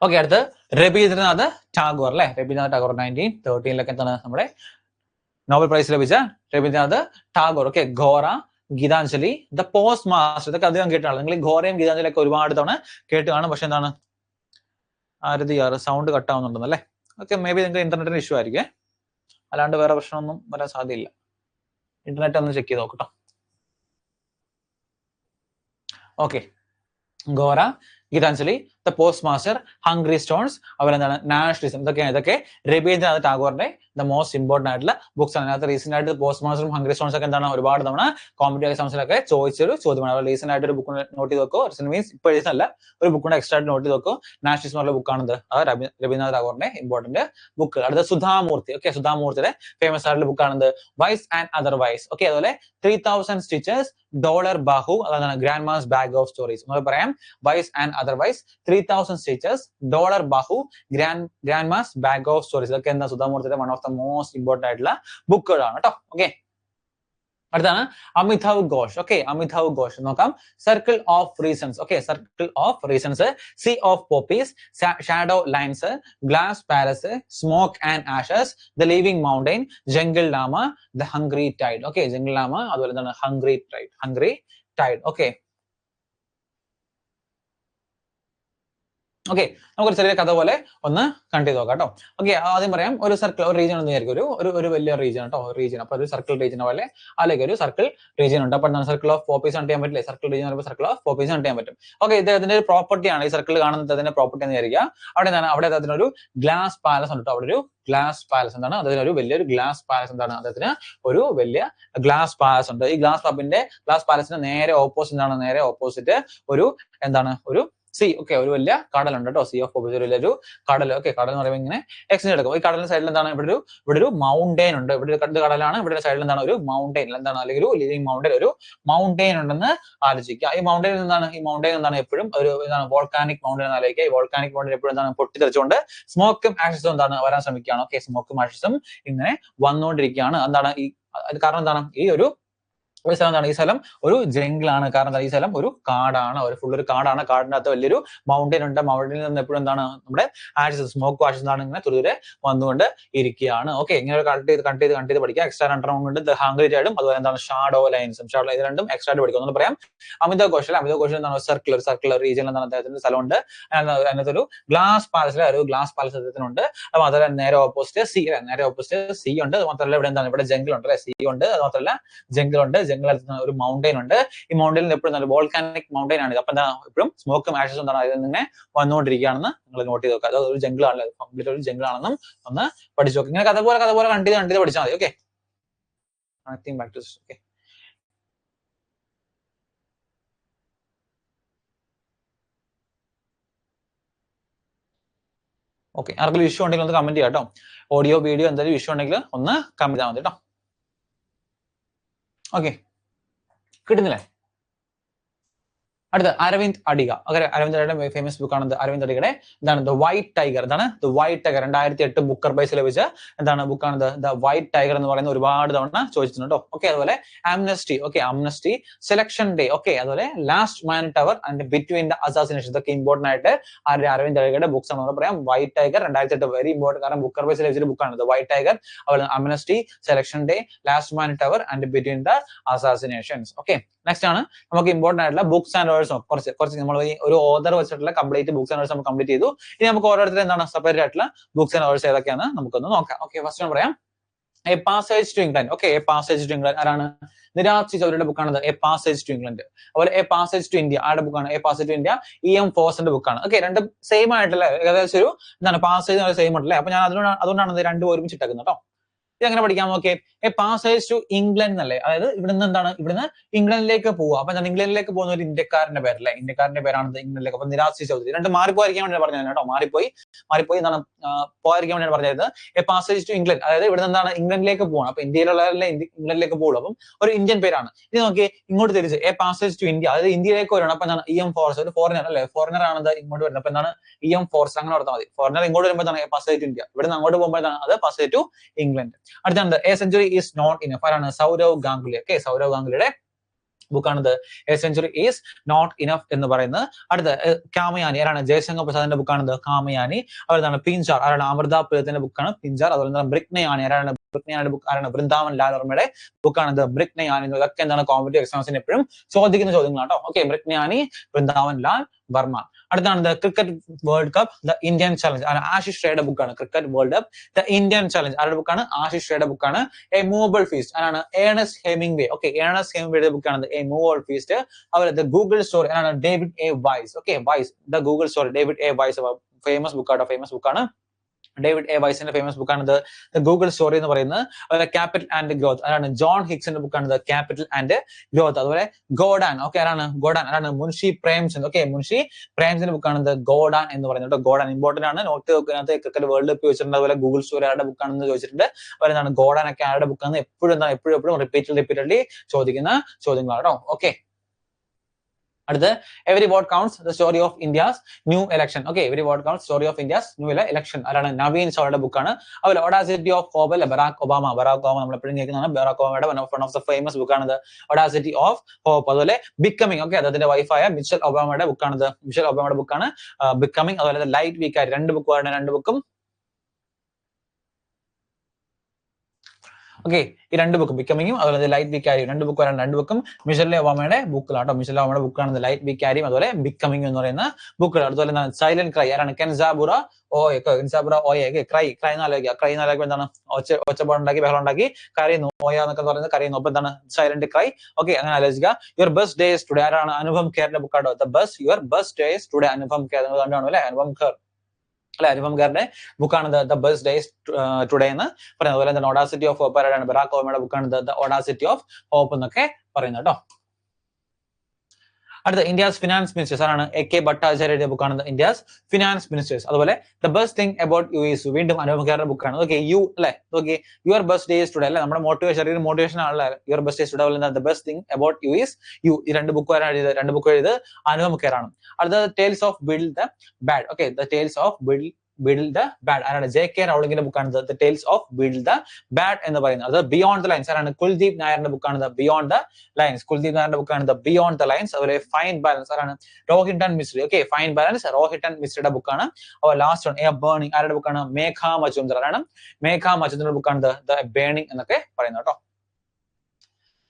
ഓക്കെ, അടുത്ത് രവീന്ദ്രനാഥ് ടാഗോർ അല്ലെ. രവീന്ദ്രനാഥ് ടാഗോർ 1913 എന്താണ് നമ്മുടെ നോബൽ പ്രൈസ് ലഭിച്ച Rabindranath Tagore. Okay, Gora, Gitanjali, the post master. ഇതൊക്കെ അധികം കേട്ടാണ് നിങ്ങൾ. ഘോറയും ഗീതാഞ്ജലി ഒക്കെ ഒരുപാട് തവണ കേട്ട് കാണും. പക്ഷെ എന്താണ് സൗണ്ട് കട്ട് ആവുന്നുണ്ടെന്നല്ലേ. ഓക്കെ, മേ ബി നിങ്ങൾക്ക് ഇന്റർനെറ്റിന് ഇഷ്യൂ ആയിരിക്കും, അല്ലാണ്ട് വേറെ പ്രശ്നമൊന്നും വരാൻ സാധ്യതയില്ല. ഇന്റർനെറ്റ് ഒന്ന് ചെക്ക് ചെയ്ത് നോക്കട്ടോ. Okay, Gora, Gitanjali, the post master, hungry stones, അതുപോലെ എന്താണ് നാഷണലിസം. ഇതൊക്കെ രവീന്ദ്രനാഥ് ടാഗോറിന്റെ ദ മോസ്റ്റ് ഇമ്പോർട്ടന്റ് ആയിട്ടുള്ള ബുക്സ് ആണ്. അതിനകത്ത് റീസെന്റ് ആയിട്ട് പോസ്റ്റ് മാസ്റ്ററും ഹംഗ്രി സ്റ്റോൺസ് ഒക്കെ എന്താണ് ഒരുപാട് തവണ കോമ്പറ്റീവ് എക്സാംസിലൊക്കെ ചോദിച്ചൊരു ചോദ്യമാണ്. അതുപോലെ റീസെന്റ് ആയിട്ട് ഒരു ബുക്ക് നോട്ട് ചെയ്ത് വെക്കോ. റീസെന്റ് മീൻസ് ഇപ്പോൾ എഴുതുന്നല്ല, ഒരു ബുക്ക് എക്സ്ട്രാ ആയിട്ട് നോട്ട് ചെയ്ത് വെക്കോ. നാഷണലിസം എന്നുള്ള ബുക്കാണെന്ത്, അത് രവീന്ദ്രനാഥ് ടാഗോറിന്റെ ഇമ്പോർട്ടന്റ് ബുക്ക്. അടുത്ത സുധാമൂർത്തി. ഓക്കെ, സുധാമൂർത്തിയുടെ ഫേമസ് ആയിട്ടുള്ള ബുക്കാണെന്ത് വൈസ് ആൻഡ് അതർവൈസ്. ഓക്കെ, അതുപോലെ 3000 സ്റ്റിച്ചസ്, ഡോളർ ബാഹു, അതാണ് grandma's bag of stories. നമ്മൾ പറയാം wise and otherwise, 3000 stitches, dollar Bahu, grandma's bag of stories. ഇതൊക്കെ എന്താ സുധാമൂർത്തിയുടെ one of the most important ആയിട്ടുള്ള ബുക്കുകളാണ് കേട്ടോ. ഓക്കെ, അടുത്താണ് അമിതാവ് ഘോഷ്. ഓക്കെ, അമിതാവ് ഘോഷ് നോക്കാം. Circle of reasons. Okay, circle of reasons, sea of poppies, shadow lines, glass palace, smoke and Ashes, the living mountain, jungle lama, the hungry tide. Okay, jungle lama, അതുപോലെ എന്താണ് hungry tide. Okay, okay, നമുക്കൊരു ചെറിയ കഥ പോലെ ഒന്ന് കണ്ടു ചെയ്ത് നോക്കാം കേട്ടോ. ഓക്കെ, ആദ്യം പറയാം, ഒരു സർക്കിൾ, ഒരു റീജിയൻ എന്ന് വിചാരിക്കും, ഒരു വലിയ റീജിയൻ കേട്ടോ, റീജിയൻ. അപ്പൊ ഒരു സർക്കിൾ റീജിയൻ പോലെ അല്ലെങ്കിൽ ഒരു സർക്കിൾ റീജിയൻ ഉണ്ട്. അപ്പൊ സർക്കിൾ ഓഫ് പോപ്പീസ് കണ്ട് ചെയ്യാൻ പറ്റില്ലേ? സർക്കിൾ റീജിയൻ പറയുമ്പോൾ സർക്കിൾ ഓഫ് പോപ്പീസ് കണ്ട് ചെയ്യാൻ പറ്റും. ഓക്കെ, ഇദ്ദേഹത്തിന്റെ ഒരു പ്രോപ്പർട്ടിയാണ് ഈ സർക്കിൾ കാണുന്നത്, അതിന്റെ പ്രോപ്പർട്ടി എന്ന് വിചാരിക്കുക. അവിടെ അദ്ദേഹത്തിന് ഒരു ഗ്ലാസ് പാലസ് ഉണ്ട്. അവിടെ ഒരു ഗ്ലാസ് പാലസ് എന്താണ്, അദ്ദേഹത്തിന് ഒരു വലിയൊരു ഗ്ലാസ് പാലസ് എന്താണ്, അദ്ദേഹത്തിന് ഒരു വലിയ ഗ്ലാസ് പാലസ് ഉണ്ട്. ഈ ഗ്ലാസ് പാലസിന്റെ നേരെ ഓപ്പോസിറ്റ് ഒരു എന്താണ് ഒരു സി. ഓക്കെ, ഒരു വലിയ കടലുണ്ട് കേട്ടോ. സി ഓഫ് പോപ്പീസ്, ഒരു വലിയൊരു കടൽ. ഓക്കെ, കടൽ എന്ന് പറയുമ്പോൾ ഇങ്ങനെ എക്സ്റ്റെൻഡ് എടുക്കും. ഈ കടലിന്റെ സൈഡിൽ എന്താണ് ഇവിടെ ഒരു മൗണ്ടെയിൻ ഉണ്ട്. ഇവിടെ കടലാണ്, ഇവിടെ സൈഡിൽ എന്താണ് ഒരു മൗണ്ടെയിൻ എന്താണ്, അല്ലെങ്കിൽ ഒരു ലിവിംഗ് മൗണ്ടെയിൻ, ഒരു മൗണ്ടെയിൻ ഉണ്ടെന്ന് ആലോചിക്കുക. ഈ മൗണ്ടെയിൻ എന്താണ് എപ്പോഴും ഒരു വോൾക്കാനിക് മൗണ്ടെയിൻ എന്ന് ആലോചിക്കുക. ഈ വോൾക്കാനിക് മൗണ്ടെയിൻ എപ്പോഴും എന്താണ് പൊട്ടിത്തെറിച്ചുകൊണ്ട് സ്മോക്കും ആഷസും എന്താണ് വരാൻ ശ്രമിക്കുകയാണ്. ഓക്കെ, സ്മോക്കും ആഷസും ഇങ്ങനെ വന്നുകൊണ്ടിരിക്കുകയാണ്. എന്താണ് കാരണം എന്താണ് ഈ ഒരു ഒരു സ്ഥലം എന്താണ്? ഈ സ്ഥലം ഒരു ജംഗിളാണ്. കാരണം ഈ സ്ഥലം ഒരു കാടാണ്. ഒരു ഫുൾ ഒരു കാടാണ്. കാടിനകത്ത് വലിയൊരു മൗണ്ടൻ ഉണ്ട്. മൗണ്ടനിൽ നിന്ന് എപ്പോഴും എന്താണ് നമ്മുടെ ആഷസ്, സ്മോക്ക് ആഷസ് ആണ് ഇങ്ങനെ തുരുതുരെ വന്നുകൊണ്ട് ഇരിക്കുകയാണ്. ഓക്കെ, ഇങ്ങനെ കണ്ട് ചെയ്ത് പഠിക്കുക. എക്സ്ട്രാ രണ്ടെണ്ണം കൊണ്ട് ദ ഹംഗ്രി ടൈഡും അതുപോലെ എന്താണ് ഷാഡോ ലൈൻസും. ഷാഡോ ഇത് രണ്ടും എക്സ്ട്രാ ആയിട്ട് പഠിക്കുക. ഒന്ന് പറയാം, അമിതാഭ് ഘോഷ് എന്താണ് സർക്കിൾ റീജിയൻ എന്താണ് അദ്ദേഹത്തിന്റെ സ്ഥലമുണ്ട്. അതിനകത്ത് ഒരു ഗ്ലാസ് പാലസ് അദ്ദേഹത്തിനുണ്ട്. അത് മാത്രമല്ല നേരെ ഓപ്പോസിറ്റ് സി ഉണ്ട്. അത് മാത്രമല്ല ഇവിടെ എന്താണ്? ഇവിടെ ജംഗിൾ ഉണ്ട്, സി ഉണ്ട്. അത് മാത്രമല്ല ജംഗിൾ ഉണ്ട്. ഒരു മൗണ്ടൈൻ ഉണ്ട്. ഈ മൗണ്ടൈനിൽ എപ്പോഴും വോൾക്കാനിക് മൗണ്ടൈൻ ആണ്. അപ്പൊ എന്താ എപ്പോഴും സ്മോക്കും ആഷസും എന്താണ് അതിൽ നിന്ന് വന്നുകൊണ്ടിരിക്കുകയാണെന്ന് നിങ്ങൾ നോട്ട് ചെയ്ത് നോക്കുക. അത് ഒരു ജംഗിൾ ആണല്ലോ, കംപ്ലീറ്റ് ഒരു ജംഗിൾ ആണെന്നും ഒന്ന് പഠിച്ചു നോക്കുക. ഇങ്ങനെ കഥ പോലെ കണ്ട് ചെയ്ത് പഠിച്ചാൽ മതി. ഓക്കെ, ഓക്കെ, ആർക്കെങ്കിലും ഇഷ്യൂ ഉണ്ടെങ്കിൽ ഒന്ന് കമന്റ് ചെയ്യാം കേട്ടോ. ഓഡിയോ വീഡിയോ എന്തെങ്കിലും ഇഷ്യൂ ഉണ്ടെങ്കിൽ ഒന്ന് കമന്റ് ചെയ്താൽ മതി കേട്ടോ. ഓക്കെ, കിട്ടുന്നില്ലേ? അടുത്ത അരവിന്ദ് അഡിഗ. ഓക്കെ, അരവിന്ദ് അഡിഗയുടെ ഫേമസ് ബുക്കാണ് അരവിന്ദ് അഡിഗയുടെ എന്താണ് ദ വൈറ്റ് ടൈഗർ. എന്താണ് the white tiger? 2008 Booker prize ലഭിച്ച എന്താണ് ബുക്കാണ് ദ വൈറ്റ് ടൈഗർ എന്ന് പറയുന്ന ഒരുപാട് തവണ ചോദിച്ചിട്ടുണ്ട്. ഓക്കെ, അതുപോലെ amnesty. Okay, amnesty, selection day. Okay, അതുപോലെ last man tower and between the assassination. ഇതൊക്കെ ഇമ്പോർട്ടന്റ് ആയിട്ട് അരവിന്ദ് അഡിഗയുടെ ബുക്സ് ആണ്. പറയാം വൈറ്റ് ടൈഗർ 2008 വെരി ഇമ്പോർട്ടന്റ്, കാരണം ബുക്കർ പ്രൈസ് ലഭിച്ച ബുക്കാണ് ദ വൈറ്റ് ടൈഗർ. അതുപോലെ amnesty, selection day, last man tower and between the assassinations. Okay, next ആണ് നമുക്ക് ഇമ്പോർട്ടന്റ് ആയിട്ടുള്ള ബുക്സ് ആൻഡ് വേർഡ്സ്. കുറച്ച് നമ്മൾ ഒരു ഓർഡർ വെച്ചിട്ടുള്ള കംപ്ലീറ്റ് ബുക്സ് ആൻഡ് വേർഡ്സ് നമ്മൾ കംപ്ലീറ്റ് ചെയ്തു. ഇനി നമുക്ക് ഓരോരുത്തരും എന്താണ് സെപ്പറേറ്റ് ആയിട്ടുള്ള ബുക്സ് ആൻഡ് വേർഡ്സ് ഏതൊക്കെയാണ് നമുക്കൊന്ന് നോക്കാം. ഓക്കെ, ഫസ്റ്റ് ഞാൻ പറയാം a passage to England. Okay, a passage to England ആരാണ്? നിരാജ് ചൗധരിയുടെ ബുക്കാണ് എ പാസേജ് ടു ഇംഗ്ലണ്ട്. അതുപോലെ എ പാസേജ് ടു ഇന്ത്യ ആരുടെ ബുക്കാണ്? A passage to India EM ഫോഴ്സിന്റെ ബുക്കാണ്. ഓക്കെ, രണ്ടും സെയിം ആയിട്ടല്ലേ, ഏകദേശം ഒരു എന്താണ് പാസേജ് സെയിം ആയിട്ടല്ലേ. അപ്പൊ ഞാൻ അതുകൊണ്ടാണ് രണ്ടും ഒരുമിച്ചിട്ടേക്കുന്നത് കേട്ടോ. ഇത് എങ്ങനെ പഠിക്കാം? നോക്കിയേ, എ പാസേജ് ടു ഇംഗ്ലണ്ട് എന്നല്ലേ, അതായത് ഇവിടുന്ന് എന്താണ്? ഇവിടുന്ന് ഇംഗ്ലണ്ടിലേക്ക് പോവുക. അപ്പൊ ഞാൻ ഇംഗ്ലണ്ടിലേക്ക് പോകുന്ന ഒരു ഇന്ത്യക്കാരന്റെ പേരല്ലേ, ഇന്ത്യക്കാരന്റെ പേരാണ് ഇംഗ്ലണ്ടിലേക്ക്. അപ്പൊ നിരാജ് ചൗധരി. രണ്ട് മാറിപ്പോയിരിക്കാൻ വേണ്ടി പറഞ്ഞത് കേട്ടോ. മാറിപ്പോയി എന്താണ് പോയിരിക്കാൻ വേണ്ടിയാണ് പറഞ്ഞത്. എ പാസേജ് ടു ഇംഗ്ലണ്ട്, അതായത് ഇവിടെ എന്താണ് ഇംഗ്ലണ്ടിലേക്ക് പോകണം. അപ്പൊ ഇന്ത്യയിലുള്ളവരല്ലേ ഇംഗ്ലണ്ടിലേക്ക് പോകുള്ളൂ. അപ്പം ഒരു ഇന്ത്യൻ പേരാണ്. ഇത് നോക്കി ഇങ്ങോട്ട് തിരിച്ച് എ പാസേജ് ടു ഇന്ത്യ, അതായത് ഇന്ത്യയിലേക്ക് വരണം. അപ്പൊ എന്താണ് EM ഫോഴ്സ്, ഒരു ഫോറിനർ അല്ലേ, ഫോറിനർ ആണത് ഇങ്ങോട്ട് വരുന്നത്. അപ്പൊ എന്താണ് EM ഫോഴ്സ്, അങ്ങനെ ഓർത്താൽ മതി. ഫോറിനർ ഇങ്ങോട്ട് വരുമ്പോൾ എന്താണ്? A passage to India. ഇവിടെ നിന്ന് അങ്ങോട്ട് പോകുമ്പോൾ അത് പാസേജ് ടു ഇംഗ്ലണ്ട്. അടുത്താണ് a century is not enough. ആരാണ്? സൗരവ് ഗാംഗുലി. ഓക്കെ, സൗരവ് ഗാംഗുലിയുടെ ബുക്കാണിത് a century is not enough എന്ന് പറയുന്നത്. അടുത്ത കാമയാനി ആരാണ്? ജയശങ്കർ പ്രസാദിന്റെ ബുക്കാണിത് കാമയാനി. അതുപോലെ പിഞ്ചാർ ആരാണ്? അമൃത പ്രീതത്തിന്റെ ബുക്കാണ് പിഞ്ചാർ. അതുപോലെ ബ്രിക്നയാനി ആരാണ്? ബ്രിക്നയാനിയുടെ ബുക്ക് ആരാണ്? വൃന്ദാവൻ ലാൽ വർമ്മയുടെ ബുക്കാണിത് ബ്രിക്നയാനി. ഇതൊക്കെ എന്താണ് കോമ്പറ്റീവ് എക്സാംസിന് എപ്പോഴും ചോദിക്കുന്ന ചോദ്യങ്ങളാണ് കേട്ടോ. ഓക്കെ, ബ്രിക്നയാനി, വൃന്ദാവൻ ലാൽ വർമ്മ. അടുത്താണ് cricket world cup the Indian challenge. Ashish റേയുടെ ബുക്കാണ് cricket world cup the Indian challenge. ആരുടെ ബുക്കാണ്? ആശിഷ് റേയുടെ ബുക്കാണ്. എ മൂവബിൾ ഫീസ്റ്റ് ആരാണ്? Ernest Hemingway. ഓക്കെ, ഏണസ്റ്റ് ഹെമിംഗ്വേയുടെ ബുക്കാണ് എ മൂവബിൾ ഫീസ്റ്റ്. അതുപോലെ ദ ഗൂഗിൾ സ്റ്റോറി ആരാണ്? David A Vise. Okay, Vise the Google story, David A Vise famous ബുക്കാണ്. ഡേവിഡ് എ വൈസിന്റെ ഫേമസ് ബുക്കാണ് ദ ഗൂഗിൾ സ്റ്റോറി എന്ന് പറയുന്നത്. അതുപോലെ ക്യാപിറ്റൽ ആൻഡ് ഗ്രോത്ത് ആരാണ്? ജോൺ ഹിക്സിന്റെ ബുക്കാണ് ദ ക്യാപിറ്റൽ ആൻഡ് ഗ്രോത്ത്. അതുപോലെ ഗോഡാൻ. ഓക്കെ, ആരാണ്? ഗോഡാൻ ആരാണ്? മുൻഷി പ്രേംചന്ദ്. ഓക്കെ, മുൻഷി പ്രേംചന്ദ് ബുക്കാണ് ദ ഗോഡാൻ എന്ന് പറയുന്നത്. ഗോഡാൻ ഇമ്പോർട്ടന്റ് ആണ്. നോട്ട് വെക്കുന്നതിനകത്ത് ക്രിക്കറ്റ് വേൾഡ് കപ്പ് ചോദിച്ചിട്ടുണ്ട്. അതുപോലെ ഗൂഗിൾ സ്റ്റോറി ആരുടെ ബുക്കാണെന്ന് ചോദിച്ചിട്ടുണ്ട്. അതുപോലെ എന്താണ് ഗോഡാൻ ഒക്കെ ആരുടെ ബുക്കാണ്? എപ്പോഴും റിപ്പീറ്റഡ്ലി ചോദിക്കുന്ന ചോദ്യങ്ങളാണ് കേട്ടോ. ഓക്കെ, അടുത്ത് every vote counts the story of India's new election. Okay, every vote counts story of India's new election ആരാണ്? നവീൻ ചൗളയുടെ ബുക്കാണ്. അതുപോലെ ഒഡാസിറ്റി ഓഫ് ഹോപ്പ് അല്ലെ, ബറാക് ഒബാമ നമ്മൾ എപ്പോഴും കേൾക്കുന്നതാണ്. ബറാക് ഒബാമയുടെ വൺ ഓഫ് ദ ഫേമസ് ബുക്കാണ് ഒഡാസിറ്റി ഓഫ് ഹോപ്പ്. അതുപോലെ ബിക്കമിങ്. ഓക്കെ, അദ്ദേഹത്തിന്റെ വൈഫായ മിഷൽ ഒബാമയുടെ ബുക്കാണ് ബിക്കമിങ്. അതുപോലെ ലൈറ്റ് വികാരി. രണ്ട് ബുക്കും ഓക്കെ, ഈ രണ്ട് ബുക്കും ബിക്കമിങ്ങും അതുപോലെ ലൈറ്റ് വികാരിയും രണ്ട് ബുക്കും മിഷൽ ഒബാമയുടെ ബുക്കിലാണ്. മിഷൽ ഒബാമയുടെ ബുക്കാണ് ലൈറ്റ് വികാരിയും അതുപോലെ ബിക്കമിങ് എന്ന് പറയുന്ന ബുക്കുകൾ. അതുപോലെ എന്താണ് സൈലന്റ് ക്രൈ ആരാണ്? കെൻസാബുറ ഓയെ. ക്രൈ എന്ന് ആലോചിക്കുക. എന്താണ്? ഒച്ചപ്പാടുണ്ടാക്കി ബഹളം ഉണ്ടാക്കി കരയുന്നു. ഓയ എന്നൊക്കെ പറയുന്നത് കരയുന്നു. അപ്പൊ എന്താണ്? Silent cry. ഓക്കെ, അങ്ങനെ ആലോചിക്കുക. യുവർ ബെസ്റ്റ് ഡേയ്സ് ടുഡേ ആരാണ്? അനുപം ഖേറിന്റെ ബുക്കാണോ? Your best days today Anupam Kher കണ്ടാണോ അല്ലെ? അനുപം ഖേർ അല്ലെ, അനുപം ഖേറിന്റെ ബുക്കാണ് ദ ബെസ്റ്റ് ഡേയ്സ് ടുഡേ എന്ന് പറയുന്നത്. അതുപോലെ എന്താണ് ഓഡാസിറ്റി ഓഫ് ഹോപ്പ് ആരാണ്? ബറാക് ഒബാമയുടെ ബുക്കാണ് ദ ഓഡാസിറ്റി ഓഫ് ഹോപ്പ് എന്നൊക്കെ പറയുന്നത് കേട്ടോ. അടുത്ത ഇന്ത്യസ് ഫിനാൻസ് മിനിസ്റ്റേഴ്സ് ആരാണ്? AK ഭട്ടാചാര്യയുടെ ബുക്കാണ് ഇന്ത്യസ് ഫിനാൻസ് മിനിസ്റ്റേഴ്സ്. അതുപോലെ the best thing about you is വീണ്ടും അനുപം ഖേറിന്റെ ബുക്കാണ്. ഓക്കെ, യു അല്ലെ, okay, your best days today അല്ലെ, നമ്മുടെ മോട്ടിവേഷൻ ആണല്ലേ your best days today. The best thing about you is you. ഈ രണ്ട് ബുക്ക് എഴുതിയത് അനുപം ഖേറാണ്. അടുത്ത tales of build the bad. Okay, the tales of Beedle the Bad. ആരാണ് JK റൗളിംഗിന്റെ ബുക്കാണ് The Tales of Beedle the Bad എന്ന് പറയുന്നത്. അത് Beyond the Lines ആരാണ് കുൽദീപ് നായരുടെ ബുക്കാണ് Beyond the Lines. കുൽദീപ് നായരുടെ ബുക്കാണ് Beyond the Lines. അതുപോലെ Fine Balance ആരാണ് Rohinton Mistry. Okay, Fine Balance Rohinton Mistryയുടെ ബുക്കാണ്. അപ്പോൾ ലാസ്റ്റ് വൺ A Burning ആരുടെ ബുക്കാണ് മേഘ മജുംദർ ആരാണ് മേഘ മജുംദറിന്റെ ബുക്കാണ് The Burning എന്നൊക്കെ പറയുന്നത് കേട്ടോ.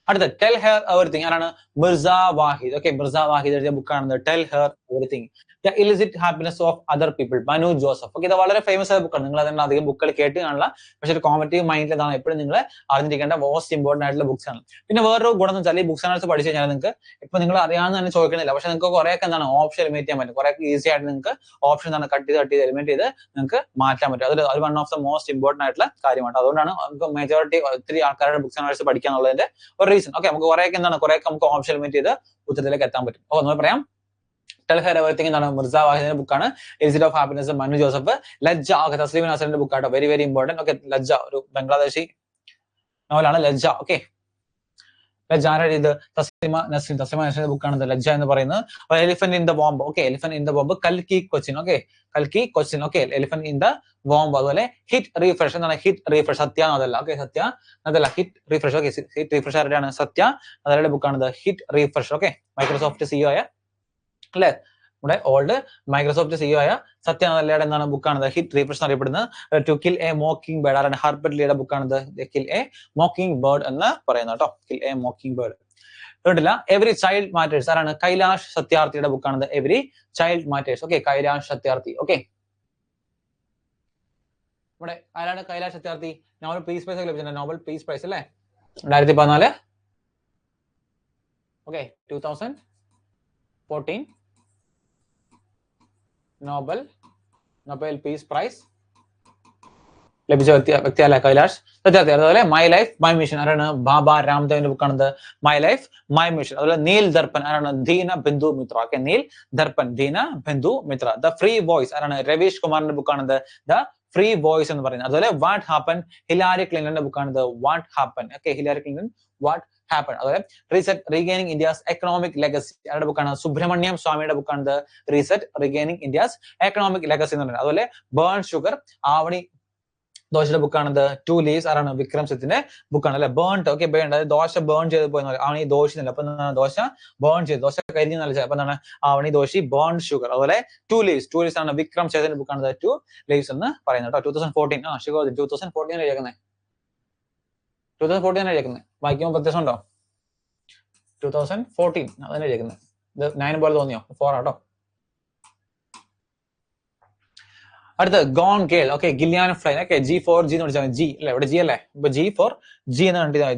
അടുത്ത Tell Her Everything ആരാണ് മിർസ വാഹിദ്. ഓക്കെ, മിർസ വാഹിദ് എഴുതിയ ബുക്കാണ് Tell Her Everything. The Illicit Happiness of Other People, Manu Joseph. Okay, ഇത് വളരെ ഫേമസ് ആയ ബുക്കാണ്. നിങ്ങൾ അതിന്റെ അധികം ബുക്കുകൾ കേട്ട് കാണില്ല, പക്ഷെ ഒരു കോമ്പറ്റീവ് മൈൻഡിൽ ഇതാണ് എപ്പോഴും നിങ്ങൾ അറിഞ്ഞിരിക്കേണ്ട മോസ്റ്റ് ഇമ്പോർട്ടന്റ് ആയിട്ടുള്ള ബുക്സ് ആണ്. പിന്നെ വേറൊരു ഗുണം എന്ന് വെച്ചാൽ ഈ ബുക്സ് അനാലിസിസ് പഠിച്ചു കഴിഞ്ഞാൽ നിങ്ങൾക്ക് ഇപ്പൊ നിങ്ങൾ അറിയാവുന്ന തന്നെ ചോദിക്കണില്ല, പക്ഷെ നിങ്ങൾക്ക് കുറെയൊക്കെ എന്താണ് ഓപ്ഷൻ എലിമിനേറ്റ് ചെയ്യാൻ പറ്റും. കുറെ ഈസി ആയിട്ട് നിങ്ങൾക്ക് ഓപ്ഷൻ എന്താണ് കട്ട് ചെയ്ത് എലിമിനേറ്റ് ചെയ്ത് നിങ്ങൾക്ക് മാറ്റാൻ പറ്റും. അത് one of the most important ആയിട്ടുള്ള കാര്യമാണ്. അതുകൊണ്ടാണ് നമുക്ക് മെജോറിറ്റി ഒത്തിരി ആൾക്കാരുടെ ബുക്സ് അനാലിസിസ് പഠിക്കാന്നുള്ളതിന്റെ ഒരു റീസൺ. ഓക്കെ, നമുക്ക് കുറെയൊക്കെ എന്താണ് കുറെയൊക്കെ നമുക്ക് ഓപ്ഷൻ എലിമിനേറ്റ് ചെയ്ത് ഉത്തരത്തിലേക്ക് എത്താൻ പറ്റും. ഓ, നമ്മൾ പറയാം Tell Her Everything എന്താണ് മിർസ വാഹിദിന്റെ ബുക്കാണ്. Illicit of Happiness Manu Joseph. ലജ്ജ Thasleem നസറിന്റെ ബുക്കാട്ടോ, very very important. Okay, ലജ്ജ ഒരു ബംഗ്ലാദേശി നോവലാണ് ലജ്ജ. ഓക്കെ, ലജ്ജ ആരാണ് ഇത് തസ്ലിമ നസറിന്റെ ബുക്കാണ് ലജ്ജ എന്ന് പറയുന്നത്. Elephant in the bomb. Okay, elephant in the bomb കൽക്കി കൊച്ചിൻ. ഓക്കെ, കൽക്കി Cochin. Okay, elephant in the bomb. അതുപോലെ ഹിറ്റ് റീഫ്രഷ് എന്താണ് ഹിറ്റ് റീഫ്രഷ് സത്യ അതല്ല. ഓക്കെ, സത്യ അതല്ല hit refresh. Okay, hit refresh ആരുടെയാണ് സത്യ അതരുടെ ബുക്കാണ് hit refresh. Okay, Microsoft CEO ആയ അല്ലെ നമ്മുടെ ഓൾഡ് മൈക്രോസോഫ്റ്റ് സിഇഒ ആയ സത്യ നല്ലയുടെ എന്താണ് ബുക്കാണ് ഹിറ്റ് റീഫ്രഷ് അറിയപ്പെടുന്നത്. To kill a mockingbird ആരാണ് ഹർബർട്ട് ലീയുടെ ബുക്കാണ് കിൽ എ മോക്കിംഗ് ബേർഡ് എന്ന് പറയുന്നത് കേട്ടോ. കിൽ എ മോക്കിംഗ് ബേർഡ് കേട്ടില്ല. എവറി ചൈൽഡ് മാറ്റേഴ്സ് ആരാണ് കൈലാഷ് സത്യാർത്ഥിയുടെ ബുക്കാണ് every child matters. Okay, Kailash Satyarthi. Okay, ഇവിടെ ആരാണ് Kailash Satyarthi? Nobel peace prize ലഭിച്ചിട്ടുണ്ട്. നോബൽ പീസ് പ്രൈസ് അല്ലേ 2014. ഓക്കെ, 2014 നോബൽ പീസ് പ്രൈസ് ലഭിച്ച വ്യക്തിയല്ല കൈലാഷ് സത്യാർത്ഥി. അതുപോലെ മൈ ലൈഫ് മൈ മിഷൻ ആരാണ് ബാബ രാംദേവിന്റെ ബുക്കാണ് മൈ ലൈഫ് മൈ മിഷൻ. അതുപോലെ നീൽ ദർപ്പൻ ആരാണ് Dina Bindu Mitra. Okay, Neel Darpan Dina Bindu Mitra. The free voice ആരാണ് രവീഷ് കുമാറിന്റെ ബുക്കാണ് ദ ഫ്രീ വോയിസ് എന്ന് പറയുന്നത്. അതുപോലെ വാട്ട് ഹാപ്പൻ ഹിലാരി ക്ലിന്റന്റെ ബുക്കാണ് what happen. Okay, Hillary Clinton what happen. അതുപോലെ reset regaining India's economic legacy ആരുടെ ബുക്കാണ് സുബ്രഹ്മണ്യം സ്വാമിയുടെ ബുക്കാണ് reset regaining India's economic legacy എന്ന് പറയുന്നത്. അതുപോലെ ബേൺ ഷുഗർ ആവണി ദോശയുടെ ബുക്കാണ് ടു ലീവ്സ് ആരാണ് വിക്രം സത്തിന്റെ ബുക്കാണ് അല്ലെ ബേൺ. ഓക്കെ, ബേൺ അതായത് ദോശ ബേൺ ചെയ്ത് പോയി ആവണി ദോശില്ല. അപ്പൊ ദോശ ബേൺ ചെയ്ത് ദോശ കരിഞ്ഞ് നല്ല അപ്പൊ എന്താണ് ആവണി ദോശി ബേൺ ഷുഗർ. അതുപോലെ ടു ലീവ്സ് ആണ് വിക്രം ചേതന്റെ ബുക്കാണ് ടു ലീവ്സ് എന്ന് പറയുന്നത് കേട്ടോ. 2014 ഷുഗർ 2014 എഴുതിയേക്കുന്നത് 2014 എഴുതിയേക്കുന്നത് വായിക്കുമ്പോൾ വ്യത്യാസം ഉണ്ടോ? 2014 അതന്നെ എഴുതിയേക്കുന്നത്. ഇത് 9 പോലെ തോന്നിയോ? 4 ആട്ടോ. അടുത്ത gone girl. Okay, Gillian Flynn. Okay, G4G എന്ന് വിളിച്ചാൽ ജി അല്ലെ, ഇവിടെ ജി അല്ലേ, ഇപ്പൊ G4G എന്ന് കണ്ടിട്ട്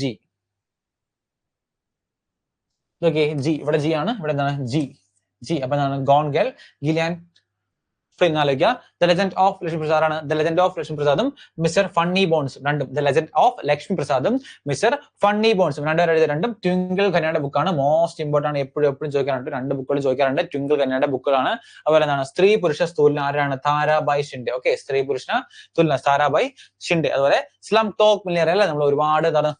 ജി. ഓക്കെ, ജി ഇവിടെ ജി ആണ്, ഇവിടെ എന്താണ് ജി. അപ്പൊ എന്താണ് ഗോൺ ഗേൾ ഗില്ലിയാൻ ഫ്ലൈൻ ആലോചിക്കുക. The legend of Lakshmi Prasad ആണ് ദ ലെജൻഡ് ഓഫ് ലക്ഷ്മി പ്രസാദും മിസ്റ്റർ ഫണ്ണി ബോൺസ് രണ്ടും. ദ ലെജൻഡ് ഓഫ് ലക്ഷ്മി പ്രസാദും മിസ്റ്റർ ഫണ്ണി ബോൺസും രണ്ടും ട്വിങ്കിൾ ഖന്നയുടെ ബുക്കാണ്. മോസ്റ്റ് ഇമ്പോർട്ടന്റ് ആണ്, എപ്പോഴും ചോദിക്കാറുണ്ട്. 2 ബുക്കുകൾ ചോദിക്കാറുണ്ട്. ട്വിങ്കിൾ ഖന്നയുടെ ബുക്കുകളാണ്. അതുപോലെ എന്താണ് സ്ത്രീ പുരുഷ തുലന ആരാണ് താരാബായ് ഷിൻഡെ. ഓക്കെ, സ്ത്രീ പുരുഷ തുലന താരാബായ് ഷിൻഡെ. അതുപോലെ സ്ലം ടോക്ക് മില്ലിയർ അല്ലേ, നമ്മൾ ഒരുപാട് എന്താണ്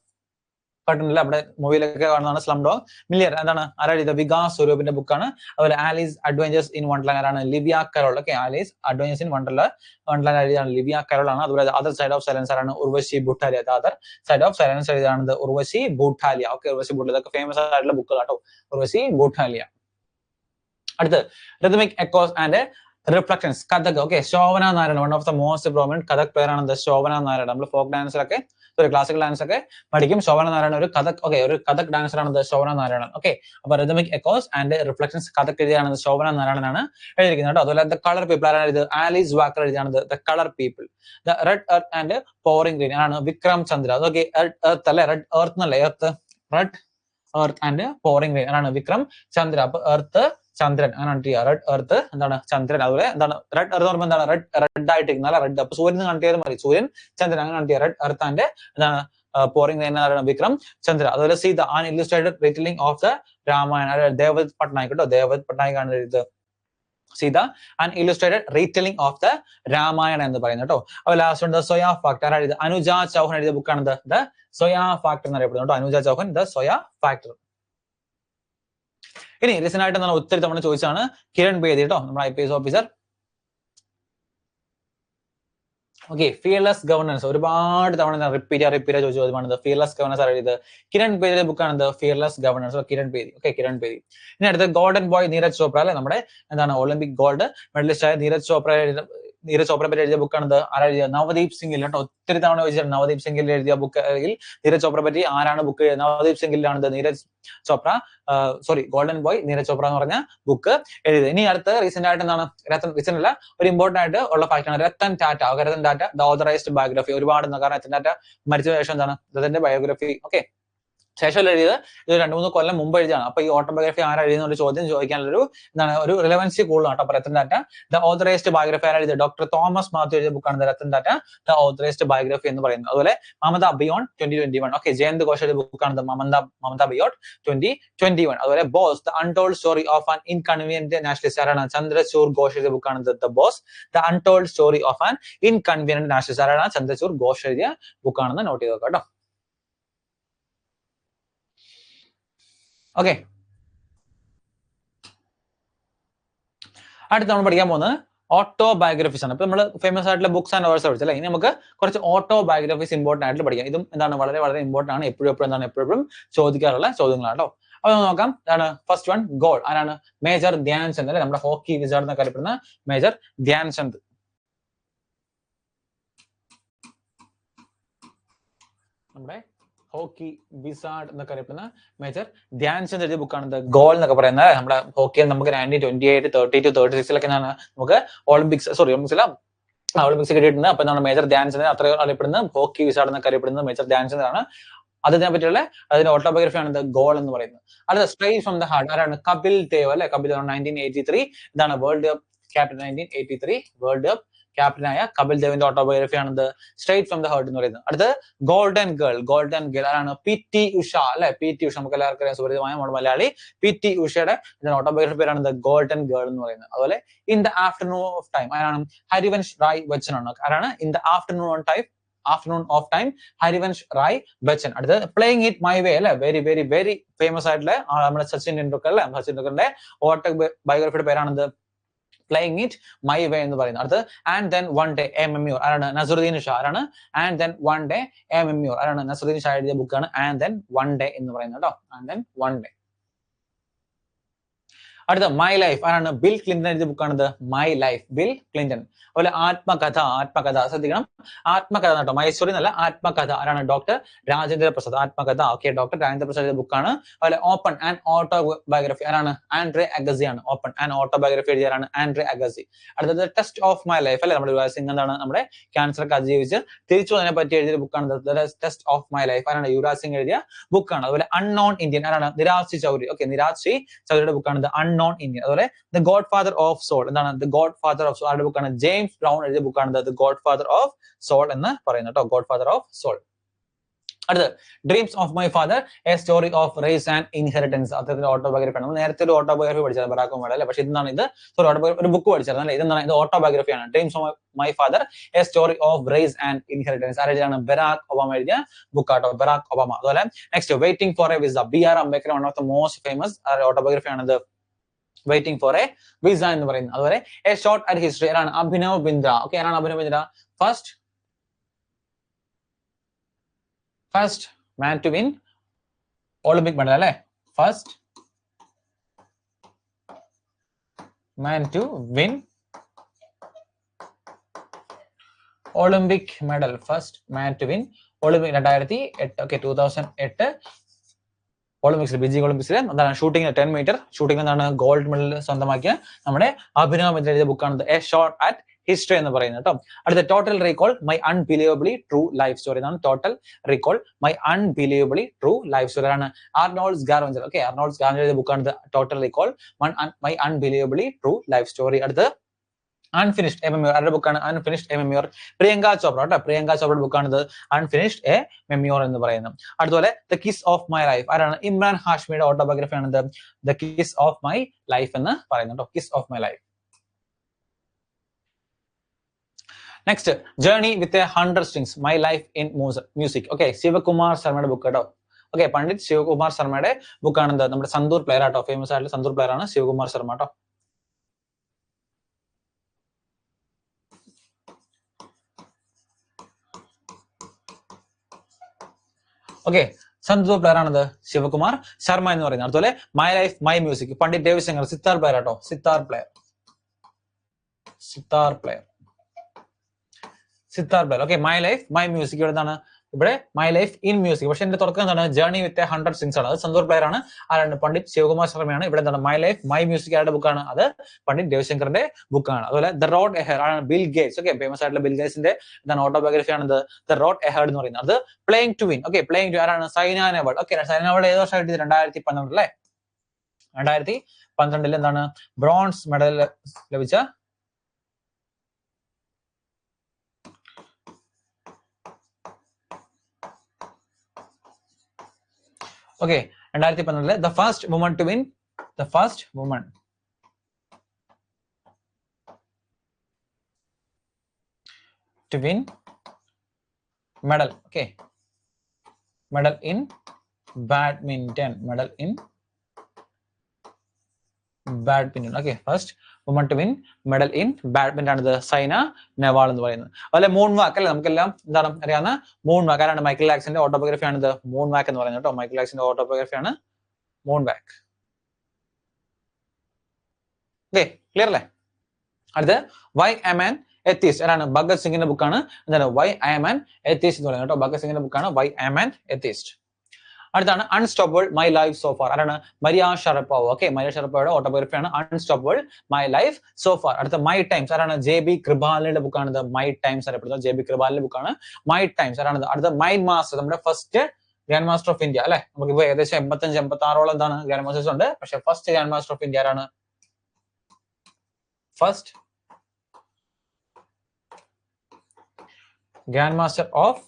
കണ്ടിട്ടില്ല, അവിടെ മൂവിയിലൊക്കെ കാണുന്നതാണ് സ്ലം ഡോഗ് മില്ലിയർ. എന്താണ് ആരാണ് വികാസ് സ്വരൂപിന്റെ ബുക്കാണ്. അതുപോലെ ആലീസ് അഡ്വഞ്ചേഴ്സ് ഇൻ വണ്ടർലാൻഡ് ആരാണ് Lewis Carroll. Okay, Alice adventures in wonderland എഴുതിയാണ് ലിവിയ കരോൾ ആണ്. അതുപോലെ അതർ സൈഡ് ഓഫ് സൈലൻസ് ആരാണ് Urvashi Butalia. Other side of silence എഴുതിയാണ് ഉർവശി ഭൂട്ടാലിയ. ഓക്കെ, ഉർവശി ഭൂട്ടാലിയ ഇതൊക്കെ ഫേമസ് ആയിട്ടുള്ള ബുക്കുകൾ കേട്ടോ, ഉർവശി ഭൂട്ടാലിയ. അടുത്ത് rhythmic echoes and reflections Kathak. Okay, Shobana Narayan one of the most prominent Kathak player ആണ് ശോഭന നാരായണൻ. നമ്മൾ ഫോക്ക് ഡാൻസിലൊക്കെ ക്ലാസിക്കൽ ഡാൻസ് ഒക്കെ പഠിക്കും. ശോഭന നാരായണൻ ഒരു കഥക് ഒരു കഥക് ഡാൻസർ ആണ് ശോഭന നാരായണൻ. ഓക്കെ, അപ്പൊ rhythmic echoes and reflections Kathak എഴുതിയാണ് ശോഭന നാരായണനാണ് എഴുതിയിരിക്കുന്നത് കേട്ടോ. അതുപോലെ ദ കളർ പീപ്പിൾ ആരാണ് ഇത് ആലീസ് വാക്കർ എഴുതിയാണ് the colour people. The red earth and pouring rain ആണ് വിക്രം ചന്ദ്ര. അതൊക്കെ എർത്ത് അല്ലെ, റെഡ് എർത്ത് എന്നല്ലേ, red earth and pouring rain ആണ് വിക്രം ചന്ദ്ര. അപ്പൊ എർത്ത് ചന്ദ്രൻ അങ്ങനെ റെഡ് എർത്ത് എന്താണ് ചന്ദ്രൻ. അതുപോലെ എന്താണ് റെഡ് എർത്ത് പറയുമ്പോൾ എന്താണ് റെഡ് ആയിട്ടിരിക്കുന്ന റെഡ്. അപ്പൊ സൂര്യൻ കണ്ടിയാലും മതി, സൂര്യൻ ചന്ദ്രൻ അങ്ങനെ കണ്ടിയ റെഡ് എർത്ത് ആൻഡ് എന്താണ് പോറിംഗ് റെയിൻ വിക്രം ചന്ദ്ര. അതുപോലെ Sita an illustrated retelling of the Ramayana Devdutt Pattanaik കേട്ടോ, ദേവദത്ത് പട്നായിക് ആണ് എഴുതിയത് Sita an illustrated retelling of the Ramayana എന്ന് പറയുന്നത് കേട്ടോ. അപ്പോൾ ലാസ്റ്റ് ഉണ്ട് സോയാ ഫാക്ടർ ആരാണ് എഴുതിയത് അനുജ ചൗഹാൻ എഴുതിയ ബുക്കാണ് ദ സോയാ ഫാക്ടർ എന്നറിയപ്പെടുന്നത് കേട്ടോ. Anuja Chauhan the Zoya factor. ഇനി റീസെന്റ് ആയിട്ട് ഒത്തിരി തവണ ചോദിച്ചാണ് കിരൺ ബേദി കേട്ടോ, നമ്മുടെ IPS officer okay, fearless governance ഒരുപാട് തവണ റിപ്പീറ്റ് ചോദിച്ച ചോദ്യമാണ്. ഫിയർലെസ് ഗവർണൻസ് അറിയത് കിരൺ ബേദിയുടെ ബുക്കാണ് fearless governance. Kiran Bedi. Okay, Kiran Bedi. ഇനി അടുത്ത ഗോൾഡൻ ബോയ് നീരജ് ചോപ്ര അല്ലെ, നമ്മുടെ എന്താണ് ഒളിമ്പിക് ഗോൾഡ് മെഡലിസ്റ്റ് ആയ നീരജ് ചോപ്രയെ പറ്റി എഴുതിയ ബുക്കാണ് ആരാ എഴുതിയ? നവദീപ് സിംഗിൽ കേട്ടോ. ഒത്തിരി തവണ ചോദിച്ചിട്ടുണ്ട് നവദീപ് സിംഗിൽ എഴുതിയ ബുക്ക്. നീരജ് ചോപ്രയെ പറ്റി ആരാണ് ബുക്ക്? നവദീപ് സിംഗിലാണ് നീരജ് ചോപ്ര ഗോൾഡൻ ബോയ് നീരജ് ചോപ്ര എന്ന് പറഞ്ഞ ബുക്ക് എഴുതിയത്. ഇനി അടുത്ത് റീസെന്റ് ആയിട്ട് എന്താണ്, റീസെന്റ് അല്ല, ഒരു ഇമ്പോർട്ടന്റ് ആയിട്ട് ഉള്ള ഫാക്ട് ആണ് Ratan Tata. Ratan Tata the authorised biography. ഒരുപാട് കാരണം രത്തൻ ടാറ്റ മരിച്ച ശേഷം എന്താണ് രത്തന്റെ ബയോഗ്രഫി ഓക്കെ ശേഷം എഴുതിയത് ഇത് 2-3 കൊല്ലം മുമ്പ് എഴുതിയാണ്. അപ്പൊ ഈ ഓട്ടോബയോഗ്രഫി ആരാ എഴുതുന്ന ഒരു ചോദ്യം ചോദിക്കാനുള്ള എന്താണ് ഒരു റിലവൻസി കൂടുതലാണ്. അപ്പൊ Ratan Tata the authorised biography ആരാ എഴുതിയത്? ഡോക്ടർ തോമസ് മാത്യു എഴുതിയ ബുക്കാണ് Ratan Tata the authorised biography എന്ന് പറയുന്നത്. അതുപോലെ മമത ബിയോണ്ട് 2021. ഓക്കെ, ജയന്ത് ഘോഷ് എഴുതിയ ബുക്കാണ് മമത ബിയോണ്ട് 2021. അതുപോലെ Bose the untold story of an inconvenient nationalist ആരാണ്? ചന്ദ്രചൂഡ് ഘോഷ് എഴുതിയ ബുക്കാണ് the Bose the untold story of an inconvenient nationalist ആരാണ്? ചന്ദ്രചൂഡ് ഘോഷ് എഴുതിയ ബുക്കാണെന്ന് നോട്ട് ചെയ്ത് കേട്ടോ. ഓക്കെ, അടുത്ത് നമ്മൾ പഠിക്കാൻ പോകുന്നത് ഓട്ടോബയോഗ്രഫീസ് ആണ്. ഇപ്പൊ നമ്മൾ ഫേമസ് ആയിട്ടുള്ള ബുക്സ് ആൻഡ് ഓവേഴ്സ് പഠിച്ചല്ലേ. ഇനി നമുക്ക് കുറച്ച് ഓട്ടോബയോഗ്രഫീസ് ഇമ്പോർട്ടന്റ് ആയിട്ട് പഠിക്കാം. ഇതും എന്താണ് വളരെ ഇമ്പോർട്ടന്റ് ആണ്. എപ്പോഴും ചോദിക്കാറുള്ള ചോദ്യങ്ങളാണ് കേട്ടോ. അപ്പൊ നോക്കാം. എന്താണ് ഫസ്റ്റ് വൺ? ഗോൾ. ആരാണ്? മേജർ ധ്യാൻചന്ദ് അല്ലെ, നമ്മുടെ ഹോക്കി വിസാർഡ് എന്നൊക്കെ അറിയപ്പെടുന്ന മേജർ ധ്യാൻചന്ദ്. നമ്മുടെ ഹോക്കി വിസാർഡ് എന്നൊക്കെ അറിയപ്പെടുന്ന മേജർ ധ്യാൻചന്ദ് എഴുതിയ ബുക്കാണ് ഗോൾ എന്നൊക്കെ പറയുന്നത്. നമ്മുടെ ഹോക്കിയിൽ നമുക്ക് 1928, 32, 36 നമുക്ക് ഒളിമ്പിക്സ് കിട്ടിയിട്ടുണ്ട്. അപ്പൊ എന്താണ് മേജർ ധ്യാൻചന്ദ് അത്ര അറിയപ്പെടുന്ന ഹോക്കി വിസാർഡ് എന്നൊക്കെ അറിയപ്പെടുന്നത് മേജർ ധ്യാൻചന്ദ് ആണ്. അതിനെ പറ്റിയുള്ള അതിന്റെ ഓട്ടോബയോഗ്രഫിയാണ് ഗോൾ എന്ന് പറയുന്നത്. അടുത്ത സ്ട്രെയിറ്റ് ഫ്രം ദ ഹാർട്ട്. ആരാണ്? കപിൽ ദേവ് അല്ലെ. കപിൽ ദേവ് 1983 ഇതാണ് world cup captain. 1983 world cup ക്യാപ്റ്റനായ കപിൽ ദേവിന്റെ ഓട്ടോബയോഗ്രഫിയാണ് സ്ട്രെയിറ്റ് ഫ്രം ദ ഹാർട്ട് എന്ന് പറയുന്നത്. അടുത്ത് ഗോൾഡൻ ഗേൾ. ആരാണ്? PT ഉഷ അല്ലെ. PT ഉഷ നമുക്ക് എല്ലാവർക്കും അറിയാം, സുപരിചിതമായ നമ്മുടെ മലയാളി PT ഉഷയുടെ ഓട്ടോബയോഗ്രഫി പേരാണ് ഗോൾഡൻ ഗേൾ എന്ന് പറയുന്നത്. അതുപോലെ in the afternoon of time ആരാണ്? ഹരിവൻഷ് റായ് ബച്ചൻ ആണ്. ആരാണ്? In the afternoon of time Harivansh Rai Bachchan. അടുത്ത് പ്ലേയിങ് ഇറ്റ് മൈ വേ അല്ലെ. വെരി ഫേമസ് ആയിട്ടുള്ള നമ്മുടെ സച്ചിൻ ടെണ്ടുൽക്കർ അല്ലെ. സച്ചിൻ ടെണ്ടുൽക്കറിന്റെ ഓട്ടോബയോഗ്രഫിയുടെ പേരാണ് പ്ലേയിങ് ഇറ്റ് മൈ വേ എന്ന് പറയുന്നത്. അടുത്ത് and then one day MMUR. ആരാണ്? നസറുദ്ദീൻ ഷാ. ആരാണ്? And then one day MMUR. ആരാണ്? നസറുദ്ദീൻ ഷാ എഴുതിയ ബുക്കാണ് ആൻഡ് ദെൻ വൺ ഡേ എന്ന് പറയുന്നത് കേട്ടോ. And then one day. അടുത്ത മൈ ലൈഫ്. ആരാണ്? ബിൽ ക്ലിന്റൺ എഴുതിയ ബുക്കാണ് മൈ ലൈഫ്. Bill Clinton. അതുപോലെ ആത്മകഥ. ശ്രദ്ധിക്കണം, ആത്മകഥ കേട്ടോ, മൈ സ്റ്റോറി എന്നല്ല, ആത്മകഥ. ആരാണ്? ഡോക്ടർ രാജേന്ദ്ര പ്രസാദ്. ആത്മകഥ. ഓക്കെ, ഡോക്ടർ രാജേന്ദ്ര പ്രസാദ് എഴുതിയ ബുക്കാണ്. അതുപോലെ ഓപ്പൺ ആൻഡ് ഓട്ടോബയോഗ്രഫി. ആരാണ്? ആൻഡ്രെ അഗസി ആണ്. ഓപ്പൺ ആൻഡ് ഓട്ടോബയോഗ്രഫി എഴുതിയാരാണ്? Andre Agassi. അടുത്തത് ടെസ്റ്റ് ഓഫ് മൈ ലൈഫ് അല്ലെ. നമ്മുടെ യുവരാജ് സിംഗ് എന്താണ് നമ്മുടെ ക്യാൻസർ ഒക്കെ അതിജീവിച്ച് തിരിച്ചു അതിനെ പറ്റി എഴുതിയ ബുക്കാണ് ടെസ്റ്റ് ഓഫ് മൈ ലൈഫ്. ആരാണ്? യുവരാജ് സിംഗ് എഴുതിയ ബുക്കാണ്. അതുപോലെ അൺനോൺ ഇന്ത്യൻ. ആരാണ്? Nirad C Chaudhuri. Okay, Nirad C ചൗധരിയുടെ ബുക്കാണ് അൺനോൺ ഇന്ത്യൻ. അതുപോലെ the godfather of soul. എന്താണ്? The godfather of soul ആരുടെ ബുക്കാണ്? ജെയിംസ് ബ്രൗൺ എഴുതിയ ബുക്കാണ് the godfather of soul എന്ന് പറയുന്നത് കേട്ടോ. Godfather of soul. അടുത്ത് dreams of my father a story of race and inheritance. അദ്ദേഹത്തിന്റെ ഓട്ടോബയോഗ്രഫി ആണ്. നമ്മൾ നേരത്തെ ഒരു ഓട്ടോബയോഗ്രഫി പഠിച്ചത് ബറാക് ഒബാമ അല്ലെ. പക്ഷെ ഇതാണ് ഒരു ബുക്ക് പഠിച്ചിരുന്നത് അല്ലെ. ഇത് ഓട്ടോബയോഗ്രഫിയാണ്. Dreams of my father a story of race and inheritance. ആരാണ്? ബറാക് ഒബാമ എഴുതിയ ബുക്കാട്ടോ, ബറാക് ഒബാമ. അതുപോലെ next waiting for a visa. BR Ambedkar, one of the most famous ഓട്ടോബയോഗ്രഫിയാണ് വെയിറ്റിംഗ് ഫോർ എ വിസ എന്ന് പറയുന്നത്. അതുപോലെ എ ഷോർട്ട് അറ്റ് ഹിസ്റ്ററി. ആരാണ്? Abhinav Bindra. Okay, ആരാണ് Abhinav Bindra? First man to win Olympic medal അല്ലെ. First man to win Olympic medal. First man to win Olympic 2008. Okay, 2008 ഒളിമ്പിക്സിൽ, Beijing ഒളിമ്പിക്സിൽ എന്താണ് ഷൂട്ടിംഗ് 10 മീറ്റർ ഷൂട്ടിംഗ് എന്താണ് ഗോൾഡ് മെഡൽ സ്വന്തമാക്കിയ നമ്മുടെ അഭിനവ് ബിന്ദ്ര എഴുതിയ ബുക്കാണ് എ ഷോർട്ട് അറ്റ് ഹിസ്റ്ററി എന്ന് പറയുന്നത് കേട്ടോ. അടുത്ത total recall my unbelievably true life story എന്നാണ്. Total recall my unbelievably true life story ആണ് Arnold Schwarzenegger. Okay, Arnold Schwarzenegger എഴുതിയ ബുക്കാണ് total recall my unbelievably true life story. അടുത്ത് അൺഫിനിഷ്ഡ് MMUR. ആരുടെ ബുക്കാണ്? Unfinished MMUR. പ്രിയങ്ക ചോപ്ര കേട്ടോ. പ്രിയങ്ക ചോപ്രയുടെ ബുക്കാണ് അൺഫിനിഷ്ഡ് MMUR എന്ന് പറയുന്നത്. അതുപോലെ the kiss of my life. ആരാണ്? ഇമ്രാൻ ഹാഷ്മിയുടെ ഓട്ടോബയോഗ്രഫി ആണ് the kiss of my life എന്ന് പറയുന്നത്. Kiss of my life. Next journey with 100 strings my life in music. Okay, Shivkumar ശർമ്മയുടെ ബുക്ക് കേട്ടോ. ഓക്കെ, പണ്ഡിറ്റ് ശിവകുമാർ ശർമ്മയുടെ ബുക്കാണ് നമ്മുടെ സന്തൂർ പ്ലെയർ ആട്ടോ. ഫേമസ് ആയിട്ടുള്ള സന്തൂർ പ്ലെയർ ആണ് ശിവകുമാർ ശർമ്മ കേട്ടോ. ഓക്കെ, സംസ്കൃത പ്ലെയർ ആണത് ശിവകുമാർ ശർമ്മ എന്ന് പറയുന്നത്. അതുപോലെ my life my music Pandit Ravishankar sitar player ആട്ടോ, sitar player. Okay, my life my music ഇവിടെ എന്താണ്, ഇവിടെ മൈ ലൈഫ് ഇൻ മ്യൂസിക്. പക്ഷെ എന്റെ തുടക്കം എന്താണ്, ജേർണി വിത്ത് 100 സിംഗ്സ് ആണ്. അത് സന്തൂർ പ്ലെയർ ആണ്. ആരാണ്, പണ്ഡിറ്റ് ശിവകുമാർ ശർമ്മയാണ്. ഇവിടെ എന്താണ്, മൈ ലൈഫ് മൈ മ്യൂസിക് ആരുടെ ബുക്കാണ്, അത് പണ്ഡിറ്റ് രവിശങ്കറിന്റെ ബുക്കാണ്. അതുപോലെ ദ റോഡ് എഹെഡ് ആണ് ബിൽ ഗേറ്റ്സ്. ഓക്കെ, ഫേമസ് ആയിട്ടുള്ള ബിൽ ഗേറ്റ്സിന്റെ എന്താണ് ഓട്ടോബയോഗ്രഫി ആണ് ദ റോഡ് എഹെഡ് എന്ന് പറയുന്നത്. അത് playing to win. Okay, playing to ആരാണ്, സൈന നെഹ്വാൾ. ഓക്കെ, സൈന നെഹ്വാൾ ഏത് വർഷം കിട്ടിയത്, 2012 അല്ലേ. 2012 എന്താണ് ബ്രോൺസ് മെഡൽ ലഭിച്ച okay 2012 the first woman to win medal. Okay, medal in badminton. Okay, first woman to win medal in badminton ആണ് സൈന നെഹ്വാൾ എന്ന് പറയുന്നത്. അതുപോലെ മൂൺ വാക്ക് അല്ലെ, നമുക്കെല്ലാം എന്താണ് അറിയാവുന്ന മൂൺ വാക്ക് ആരാണ്, മൈക്കൽ ജാക്സന്റെ ഓട്ടോബയോഗ്രഫി ആണ് മൂൺ വാക്ക് എന്ന് പറയുന്നത് കേട്ടോ. മൈക്കൽ ജാക്സന്റെ ഓട്ടോബയോഗ്രഫി ആണ് മൂൺ വാക്ക്. ഓക്കെ, ക്ലിയർ അല്ലേ. അടുത്ത് വൈ ആം ആൻ എത്തീസ്റ്റ് ആരാണ്, ഭഗത് സിംഗിന്റെ ബുക്കാണ് എന്താണ് why I am an atheist എന്ന് പറയുന്നത് കേട്ടോ. ഭഗത് സിംഗിന്റെ ബുക്കാണ് why I am an atheist. അടുത്താണ് unstoppable my life so far ആരാണ്, മരിയ ഷറപ്പോവ. ഓക്കെ, മരിയ ഷറപ്പോവയുടെ ഓട്ടോബയോഗ്രഫിയാണ് unstoppable my life so far. അടുത്ത മൈ ടൈംസ് ആരാണ്, ജെ.ബി. കൃപാലിന്റെ ബുക്കാണ് മൈ ടൈംസ് അറിയപ്പെടുന്നത്. ജെ.ബി. കൃപാലിന്റെ ബുക്കാണ് മൈ ടൈംസ് ആരാണ്. അടുത്ത മൈൻഡ് മാസ്റ്റർ, നമ്മുടെ first grand master of India അല്ലെ. നമുക്കിപ്പോ ഏകദേശം 85-86 എന്താണ് ഗ്രാൻഡ് മാസ്റ്റേഴ്സ് ഉണ്ട്. പക്ഷെ first grand master of India ആരാണ്, first grand master of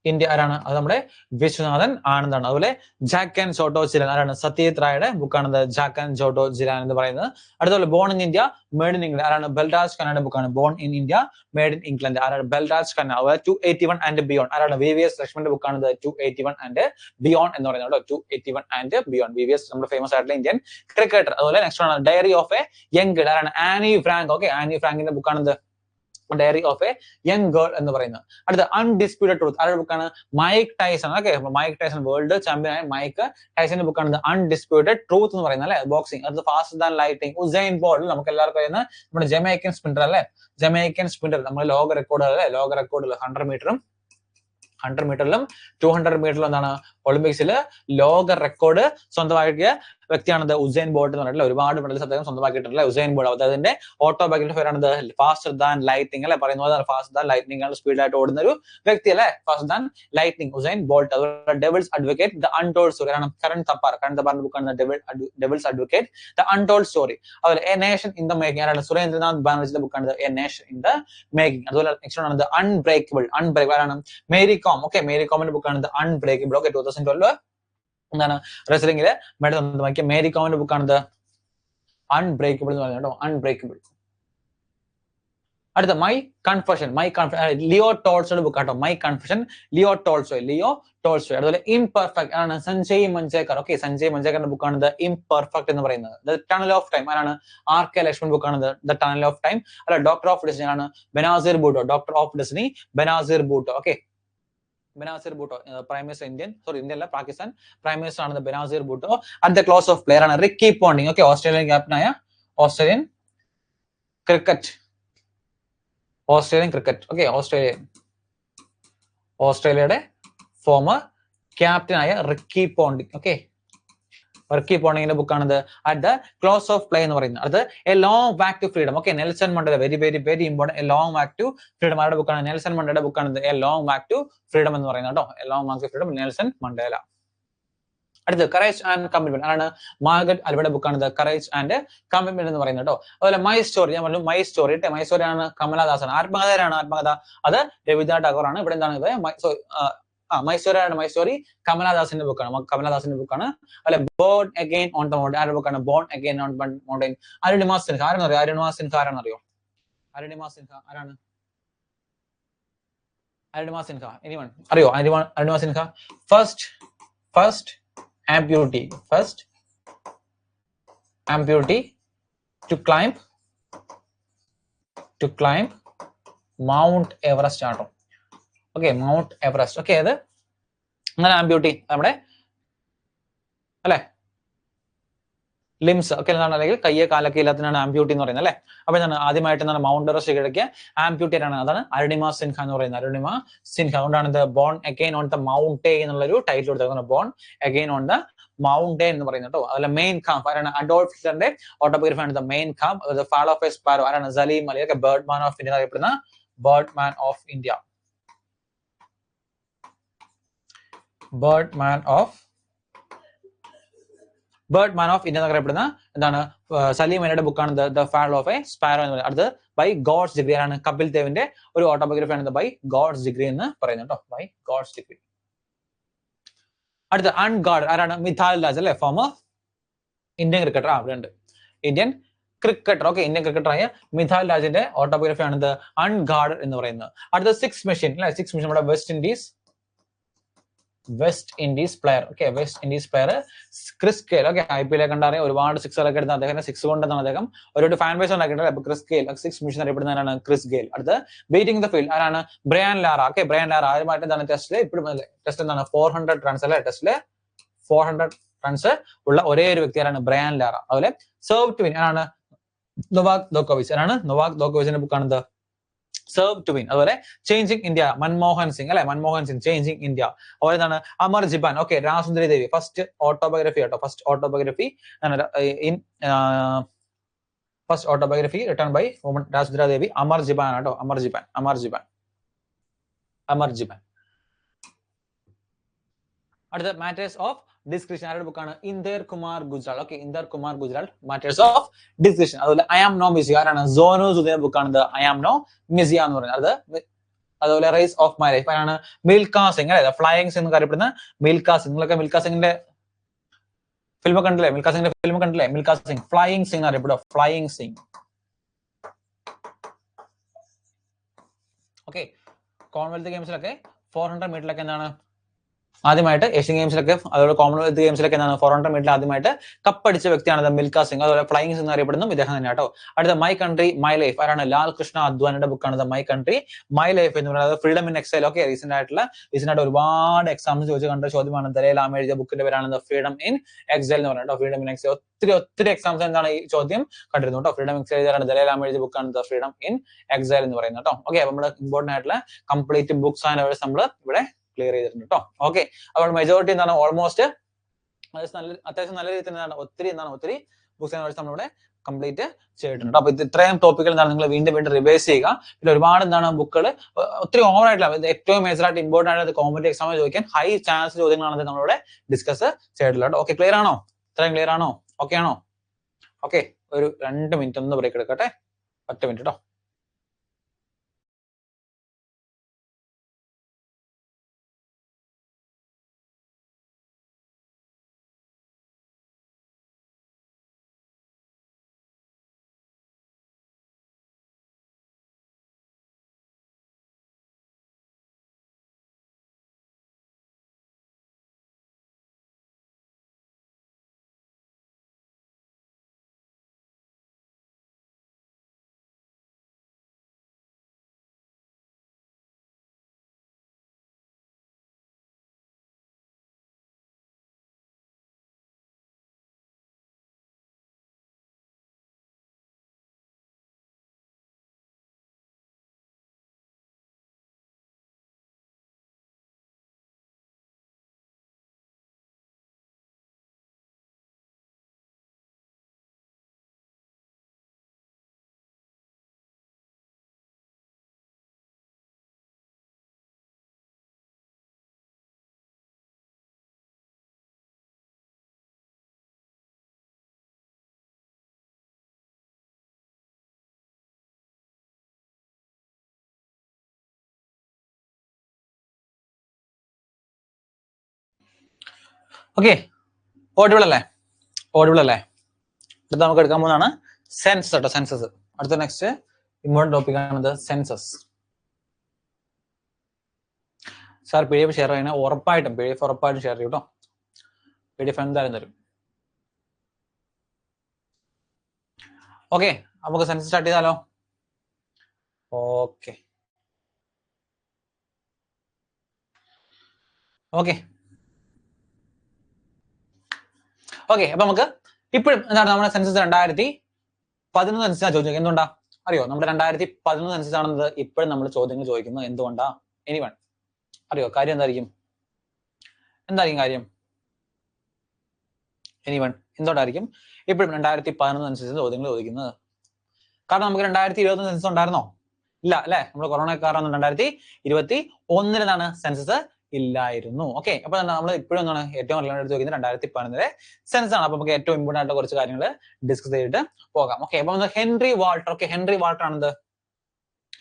India ആരാണ്, അത് നമ്മുടെ വിശ്വനാഥൻ ആനന്ദാണ്. അതുപോലെ ജാക്ക് ആൻഡ് ജോട്ടോ ജിലാൻ ആരാണ്, സത്യജിത് റായുടെ ബുക്കാണ് ജാക്ക് ആൻഡ് ജോട്ടോ ജിലാൻ എന്ന് പറയുന്നത്. അടുത്തുള്ള born in India made in England ആരാണ്, ബൽരാജ് ഖന്നയുടെ ബുക്കാണ് born in India made in England ആരാണ്, ബൽരാജ് ഖന്ന. അതുപോലെ 281 ആൻഡ് ബിയോണ്ട് ആരാണ്, വി.വി.എസ്. ലക്ഷ്മണന്റെ ബുക്കാണ് 281 ആൻഡ് ബിയോണ്ട് എന്ന് പറയുന്നത് കേട്ടോ. 281 ആൻഡ് ബിയോണ്ട്, വി.വി.എസ്. നമ്മുടെ ഫേമസ് ആയിട്ടുള്ള ഇന്ത്യൻ ക്രിക്കറ്റർ. അതുപോലെ നെക്സ്റ്റ് ആണ് diary of a young girl ആരാണ്, ആനി ഫ്രാങ്ക്. ഓക്കെ, ആനി ഫ്രാങ്കിന്റെ ബുക്കാണ് diary of a young girl എന്ന് പറയുന്നത്. അടുത്ത അൺഡിസ്പ്യൂട്ടഡ് ട്രൂത്ത് ആരുടെ ബുക്കാണ്, Mike Tyson. Okay, Mike Tyson world champion ആയ മൈക്ക് ടൈസന്റെ ബുക്കാണ് അൺഡിസ്പ്യൂട്ടഡ് ട്രൂത്ത് എന്ന് പറയുന്നത് അല്ലെ, ബോക്സിംഗ്. അത് faster than lighting Usain Bolt, നമുക്ക് എല്ലാവർക്കും അറിയുന്ന നമ്മുടെ ജമൈക്കൻ സ്പിന്നർ അല്ലെ, ജമൈക്കൻ സ്പിന്നർ. നമ്മൾ ലോക റെക്കോർഡ് അല്ലെ, ലോക റെക്കോർഡിൽ 100 മീറ്ററിലും 200 മീറ്ററിലും എന്താണ് ഒളിമ്പിക്സിൽ ലോക റെക്കോർഡ് സ്വന്തമാക്കിയ വ്യക്തിയാണത് ഉസൈൻ ബോൾട്ട് എന്ന് പറഞ്ഞിട്ടുള്ള ഒരുപാട് മെഡൽസ് അദ്ദേഹം സ്വന്തമാക്കിയിട്ടില്ല. ഉസൈൻ ബോൾട്ട് അദ്ദേഹത്തിന്റെ ഓട്ടോബയോഗ്രഫി പേരാണത് ഫാസ്റ്റർ ദാൻ ലൈറ്റിംഗ് അല്ലെ, പറയുന്നത് ഫാസ്റ്റർ ദാൻ ലൈറ്റിംഗ് ആണ്, സ്പീഡായിട്ട് ഓടുന്ന ഒരു വ്യക്തി അല്ലെ, faster than lighting Usain Bolt. അതുപോലെ devil's advocate the untold story ആണ് കരൺ തപ്പാറിന്റെ ബുക്കാണ് devil's advocate the untold story. അതുപോലെ a nation in the making ആരാണ്, സുരേന്ദ്രനാഥ് ബാനർജിയുടെ ബുക്കാണ് a nation in the making. അതുപോലെ നെക്സ്റ്റ് ആണ് അൺബ്രേക്കബിൾ ആരാണ്, മേരി കോം. ഓക്കെ, മേരി കോമിന്റെ ബുക്കാണ് അൺബ്രേക്കബിൾ. ഓക്കെ, 2012 എന്താണ് റെസ്ലിംഗില് മെഡൽ സ്വന്തമാക്കിയ മേരി കോമിന്റെ ബുക്കാണ് അൺബ്രേക്കബിൾ എന്ന് പറയുന്നത് കേട്ടോ, അൺബ്രേക്കബിൾ. അടുത്ത മൈ കൺഫെഷൻ ലിയോ ടോൾസ്റ്റോയുടെ ബുക്കാട്ടോ, മൈ കൺഫെഷൻ ലിയോ ടോൾസ്റ്റോയ്. അതുപോലെ ഇംപെർഫെക്റ്റ് ആണ് സഞ്ജയ് മഞ്ചേക്കർ. ഓക്കെ, സഞ്ജയ് മഞ്ചേക്കറിന്റെ ബുക്കാണ് ദ ഇംപെർഫെക്റ്റ് എന്ന് പറയുന്നത്. ദ ടണൽ ഓഫ് ടൈം ആരാണ്, ആർ.കെ. ലക്ഷ്മൺ ബുക്കാണ് ദ ടണൽ ഓഫ് ടൈം. അല്ല, ഡോക്ടർ ഓഫ് ഡെസ്റ്റിനി ആണ് Benazir Bhutto, doctor of destiny Benazir Bhutto. Okay, Benazir Bhutto prime minister India അല്ല പാകിസ്ഥാൻ പ്രൈം മിനിസ്റ്റർ ആണ് Benazir Bhutto. At the close of player ആണ് റിക്കി പോണ്ടിങ്. ഓക്കെ, ഓസ്ട്രേലിയൻ ക്യാപ്റ്റനായ ഓസ്ട്രേലിയൻ ക്രിക്കറ്റ്. ഓക്കെ, ഓസ്ട്രേലിയയുടെ former ക്യാപ്റ്റനായ റിക്കി പോണ്ടിങ്. ഓക്കെ, റിക്കി പോണ്ടിങ്ങിന്റെ ബുക്കാണിത് at the close of play എന്ന് പറയുന്നത്. അത് a long walk to freedom. Okay, Nelson Mandela, very very very important. A long walk to freedom ആരുടെ ബുക്കാണ്, നെൽസൺ മണ്ടേലയുടെ ബുക്കാണിത് a long walk to freedom എന്ന് പറയുന്നത് കേട്ടോ. A long walk to freedom, Nelson Mandela. അടുത്ത് കറേജ് ആൻഡ് കമ്മിറ്റ്മെന്റ് ആണ് മാർഗരറ്റ് അൽവയുടെ ബുക്കാണ് കറേജ് ആൻഡ് കമ്മിറ്റ്മെന്റ് എന്ന് പറയുന്നത് കേട്ടോ. അതുപോലെ മൈ സ്റ്റോറി, ഞാൻ പറഞ്ഞു മൈ സ്റ്റോറി ആണ് കമലദാസാണ്. ആത്മകഥ അത് രവീന്ദ്രനാഥ് ടാഗോർ ആണ്. ഇവിടെ എന്താണ് മൈ സ്റ്റോറി കമലദാസിന്റെ ബുക്കാണ്. അല്ലെ, born again on the mountain ആരുടെ ബുക്കാണ്, born again on mountain. Arunima Sinha ആരാണെന്നറിയോ, അരുണിമ സിൻഹ ആരാണ്, അരുണിമ സിൻഹ എനിവൺ അറിയോ, Arunima Sinha first amputee to climb Mount Everest ആട്ടോ. Okay, Mount Everest. ഓക്കെ, അത് അങ്ങനെ ആംബ്യൂട്ടി നമ്മുടെ അല്ലെ ലിംസ് ഒക്കെ എന്താണ്, അല്ലെങ്കിൽ കയ്യെ കാലൊക്കെ ഇല്ലാത്തതിനാണ് ആംബ്യൂട്ടി എന്ന് പറയുന്നത് അല്ലെ. അപ്പൊ എന്താണ് ആദ്യമായിട്ട് എന്താണ് മൗണ്ട് എവറസ്റ്റ് കീഴടക്കിയ ആംബ്യൂട്ടേറ്റ് ആണ്, അതാണ് അരുണിമ സിൻഹ എന്ന് പറയുന്നത്. അരുണിമ സിൻഹ. അതുകൊണ്ടാണ് ഇത് ബോൺ അഗൈൻ ഓൺ ദ മൗണ്ടേ എന്നുള്ളൊരു ടൈറ്റിൽ കൊടുത്തിരിക്കുന്നത്. ബോൺ അഗൈൻ ഓൺ ദ മൗണ്ടേ എന്ന് പറയുന്നത് കേട്ടോ. അതിലെ മെയിൻ കാം ആരാണ്? അഡോൾഫ് ഹിറ്റ്ലറിന്റെ ഓട്ടോബയോഗ്രഫി ആണ് the main calm. The fall of A sparrow ആരാണ്? സലീം അലി. ഒക്കെ ബേർഡ് മാൻ ഓഫ് ഇന്ത്യ അറിയപ്പെടുന്ന bird man of India. Bird man of India എന്നറിയപ്പെടുന്ന എന്താണ് സലീം അലിയുടെ ബുക്കാണ് the fall of A sparrow എന്ന് പറയുന്നത്. അടുത്ത് ബൈ ഗോഡ്സ് ഡിഗ്രി ആണ് കപിൽ ദേവിന്റെ ഒരു ഓട്ടോബയോഗ്രഫി ആണ് ബൈ ഗോഡ്സ് ഡിഗ്രി എന്ന് പറയുന്നത് കേട്ടോ. By God's degree. അടുത്ത അൺഗാർഡ് ആരാണ്? മിഥാൽ രാജ് അല്ലെ, ഫോമർ ഇന്ത്യൻ ക്രിക്കറ്റർ. അവിടെ ഉണ്ട് ഇന്ത്യൻ ക്രിക്കറ്റർ. ഓക്കെ, ഇന്ത്യൻ ക്രിക്കറ്ററായ മിഥാൽ രാജിന്റെ ഓട്ടോബയോഗ്രഫി ആണ് ദ അൺഗാർഡ് എന്ന് പറയുന്നത്. അടുത്ത സിക്സ് മെഷീൻ അല്ലെ, സിക്സ് മെഷീൻ നമ്മുടെ West Indies player. Okay, West Indies player Chris Gayle. Okay, IPL കണ്ടറിയാം, ഒരുപാട് സിക്സറൊക്കെ എടുത്ത അദ്ദേഹം സിക്സ് കൊണ്ടെന്നാണ് അദ്ദേഹം ഒരു ഫാൻ ബേസ് ഉണ്ടാക്കിയിട്ടുണ്ട്. അപ്പൊ ക്രിസ് ഗെയിൽ സിക്സ് മെഷീൻ അറിയപ്പെടുന്നതാണ് ക്രിസ് ഗെയിൽ. അടുത്ത് ബീറ്റിംഗ് ദ ഫീൽഡ് ആരാണ്? Brian Lara. Okay, Brian Lara ആദ്യമായിട്ട് എന്താണ് ടെസ്റ്റില് ഇപ്പോഴും ടെസ്റ്റ് എന്താണ് 400 റൺസ് അല്ലെ, ടെസ്റ്റില് 400 റൺസ് ഉള്ള ഒരേ ഒരു വ്യക്തിയാണ് ബ്രയാൻ ലാറ. അതുപോലെ സെർവ് ടു വിൻ ആരാണ്? നൊവാക് ജോക്കോവിച്ച്. ആരാണ്? നൊവാക് ജോക്കോവിച്ചിന്റെ ബുക്കാണ് സെർവ് ടു വിൻ. അതുപോലെ ചേഞ്ചിങ് ഇന്ത്യ മൻമോഹൻ സിംഗ് അല്ലെ, മൻമോഹൻ സിംഗ് ചേഞ്ചിങ് ഇന്ത്യ. അതുപോലെ എന്താണ് Amar Jiban. Okay, Rassundari Devi first autobiography കേട്ടോ. First autobiography written by woman Rassundari Devi. Amar Jiban കേട്ടോ. അമർ ജിബാൻ. അടുത്ത മാറ്റേഴ്സ് ഓഫ് ഡിസ്ക്രിപ്ഷൻ ആരുടെ ബുക്കാണ്? Inder Kumar Gujral. Okay, Inder Kumar Gujral matters of description. അതുപോലെ ഐ ആം നോ മിസിയ ആരാണ്? സോനു സുദിന്റെ ബുക്കാണ് ഐ ആം നോ മിസിയ എന്ന് പറയുന്നത്. അതുപോലെ റൈസ് ഓഫ് മൈ ലൈഫ് ആരാണ്? മിൽഖാ സിംഗ് അല്ലെ, ഫ്ലൈയിങ് സിംഗ് അറിയപ്പെടുന്ന മിൽഖാ സിംഗ്. നിങ്ങളൊക്കെ മിൽഖാ സിംഗിന്റെ ഫിലിം കണ്ടില്ലേ? മിൽഖാ സിംഗ് ഫ്ലൈയിങ് സിംഗ് അറിയപ്പെടുക, ഫ്ലൈയിങ് സിംഗ്. ഓക്കെ, കോമൺവെൽത്ത് ഗെയിംസിലൊക്കെ 400 മീറ്ററിലൊക്കെ എന്താണ് ആദ്യമായിട്ട് ഏഷ്യൻ ഗെയിംസിലൊക്കെ അതുപോലെ കോമൺവെൽത്ത് ഗെയിംസിലൊക്കെ എന്താണ് 400 മീറ്ററിൽ ആദ്യമായിട്ട് കപ്പടിച്ച വ്യക്തിയാണ് മിൽഖാ സിംഗ്. അതുപോലെ ഫ്ലൈയിങ് സിംഗ് അറിയപ്പെടുന്നു ഇദ്ദേഹം തന്നെ കേട്ടോ. അടുത്ത മൈ കൺട്രി മൈ ലൈഫ് ആരാണ്? ലാൽ കൃഷ്ണ അദ്വാനിയുടെ ബുക്കാണ് മൈ കൺട്രി മൈ ലൈഫ് എന്ന് പറയുന്നത്. Freedom in exile. Okay, recent ആയിട്ട് ഒരുപാട് എക്സാംസ് ചോദിച്ചു കണ്ട ചോദ്യമാണ്. ദലൈലാമ എഴുതിയ ബുക്കിന്റെ പേരാണ് ഫ്രീഡം ഇൻ എക്സൈൽ എന്ന് പറയുന്നത്. ഫ്രീഡം ഇൻ എക്സൈൽ ഒത്തിരി എക്സാംസ് എന്താണ് ഈ ചോദ്യം കണ്ടിരുന്നു കേട്ടോ. ഫ്രീഡം ഇൻ എക്സൈൽ ദലൈലാമ എഴുതിയ ബുക്കാണ് ഫ്രീഡം ഇൻ എക്സൈൽ എന്ന് പറയുന്നത് കേട്ടോ. ഓക്കെ, അപ്പൊ നമ്മുടെ ഇമ്പോർട്ടന്റ് ആയിട്ടുള്ള കംപ്ലീറ്റ് ബുക്സ് ആൻഡ് അവേഴ്സ് നമ്മൾ ഇവിടെ ക്ലിയർ ചെയ്തിട്ടുണ്ട് കേട്ടോ. ഓക്കെ, അപ്പോൾ മെജോറിറ്റി എന്താണ് ഓൾമോസ്റ്റ് അത്യാവശ്യം നല്ല രീതിയിൽ എന്താണ് ഒത്തിരി ബുക്സ് ആൻഡ് അവേഴ്സ് നമ്മളിവിടെ കംപ്ലീറ്റ് ചെയ്തിട്ടുണ്ട്. അപ്പൊ ഇത്രയും ടോപ്പിക്കുകൾ എന്താണ് നിങ്ങൾ വീണ്ടും റിവൈസ് ചെയ്യുക. പിന്നെ ഒരുപാട് എന്താണ് ബുക്കുകൾ ഒത്തിരി ഓവർ ആയിട്ടില്ല, ഏറ്റവും മേജർ ആയിട്ട് ഇമ്പോർട്ടന്റ് ആയിട്ട് കോമ്പറ്റീവ് എക്സാമിൽ ചോദിക്കാൻ ഹൈ ചാൻസ് ചോദ്യങ്ങളാണ് നമ്മളിവിടെ ഡിസ്കസ് ചെയ്തിട്ടുള്ളത്. ഓക്കെ, ക്ലിയർ ആണോ? ഇത്രയും ക്ലിയർ ആണോ? ഓക്കെ ആണോ? ഓക്കെ, ഒരു 2 മിനിറ്റ് ഒന്ന് ബ്രേക്ക് എടുക്കട്ടെ. 10 മിനിറ്റ് കേട്ടോ. ഓക്കെ, ഓഡിബിൾ അല്ലേ? അടുത്ത നമുക്ക് എടുക്കാൻ പോകുന്നതാണ് സെൻസസ് കേട്ടോ. സെൻസസ് അടുത്ത നെക്സ്റ്റ് ഇമ്പോർട്ടന്റ് ടോപ്പിക് ആണ് സെൻസസ്. സാർ PDF ഷെയർ ചെയ്യണേ, ഉറപ്പായിട്ടും PDF ഉറപ്പായിട്ടും ഷെയർ ചെയ്യും കേട്ടോ. PDF എന്തായാലും തരും. ഓക്കെ, നമുക്ക് സെൻസസ് സ്റ്റാർട്ട് ചെയ്താലോ? ഓക്കെ, ഓക്കെ, അപ്പൊ നമുക്ക് ഇപ്പോഴും എന്താണ് നമ്മുടെ സെൻസസ് 2011 അനുസരിച്ചാണ് ചോദിച്ചത്. എന്തുകൊണ്ടാ അറിയോ? നമ്മുടെ 2011 അനുസരിച്ചാണെന്നത് ഇപ്പോഴും നമ്മൾ ചോദ്യങ്ങൾ ചോദിക്കുന്നത് എന്തുകൊണ്ടാ? എനിവൺ അറിയോ? കാര്യം എന്തായിരിക്കും? കാര്യം? എനിവൺ എന്തുകൊണ്ടായിരിക്കും ഇപ്പോഴും 2011 അനുസരിച്ച് ചോദ്യങ്ങൾ ചോദിക്കുന്നത്? കാരണം നമുക്ക് 2020 സെൻസസ് ഉണ്ടായിരുന്നോ? ഇല്ല അല്ലെ? നമ്മൾ കൊറോണ കാരണം 2021 സെൻസസ് ഇല്ലായിരുന്നു. ഓക്കെ, അപ്പൊ നമ്മൾ ഇപ്പോഴും എന്താണ് ഏറ്റവും റിലവന്റ് എടുത്ത് ചോദിക്കുന്നത് 2011 സെൻസസ് ആണ്. അപ്പൊ നമുക്ക് ഏറ്റവും ഇമ്പോർട്ടന്റ് ആയിട്ടുള്ള കുറച്ച് കാര്യങ്ങൾ ഡിസ്കസ് ചെയ്തിട്ട് പോകാം. ഓക്കെ, അപ്പൊ Henry Walter. Okay, Henry Walter ആണെന്ത്?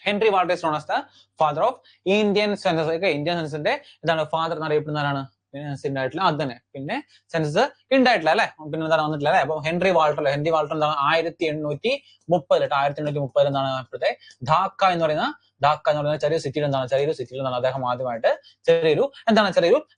Henry Walter is known as the father of Indian census. Okay, Indian സെൻസസിന്റെ എന്താണ് ഫാദർ എന്നറിയപ്പെടുന്ന ആരാണ്? ഉണ്ടായിട്ടില്ല, അത് തന്നെ. പിന്നെ സെൻസസ് ഉണ്ടായിട്ടില്ല അല്ലെ, പിന്നെ എന്താണ് വന്നിട്ടില്ല അല്ലെ. അപ്പൊ ഹെൻറി വാൾട്ടർ എന്താണ് 1830 എന്താണ് ഇപ്പോഴത്തെ ധാക്ക എന്ന് പറയുന്ന ചെറിയൊരു സിറ്റിയിൽ അദ്ദേഹം ആദ്യമായിട്ട് ചെറിയൊരു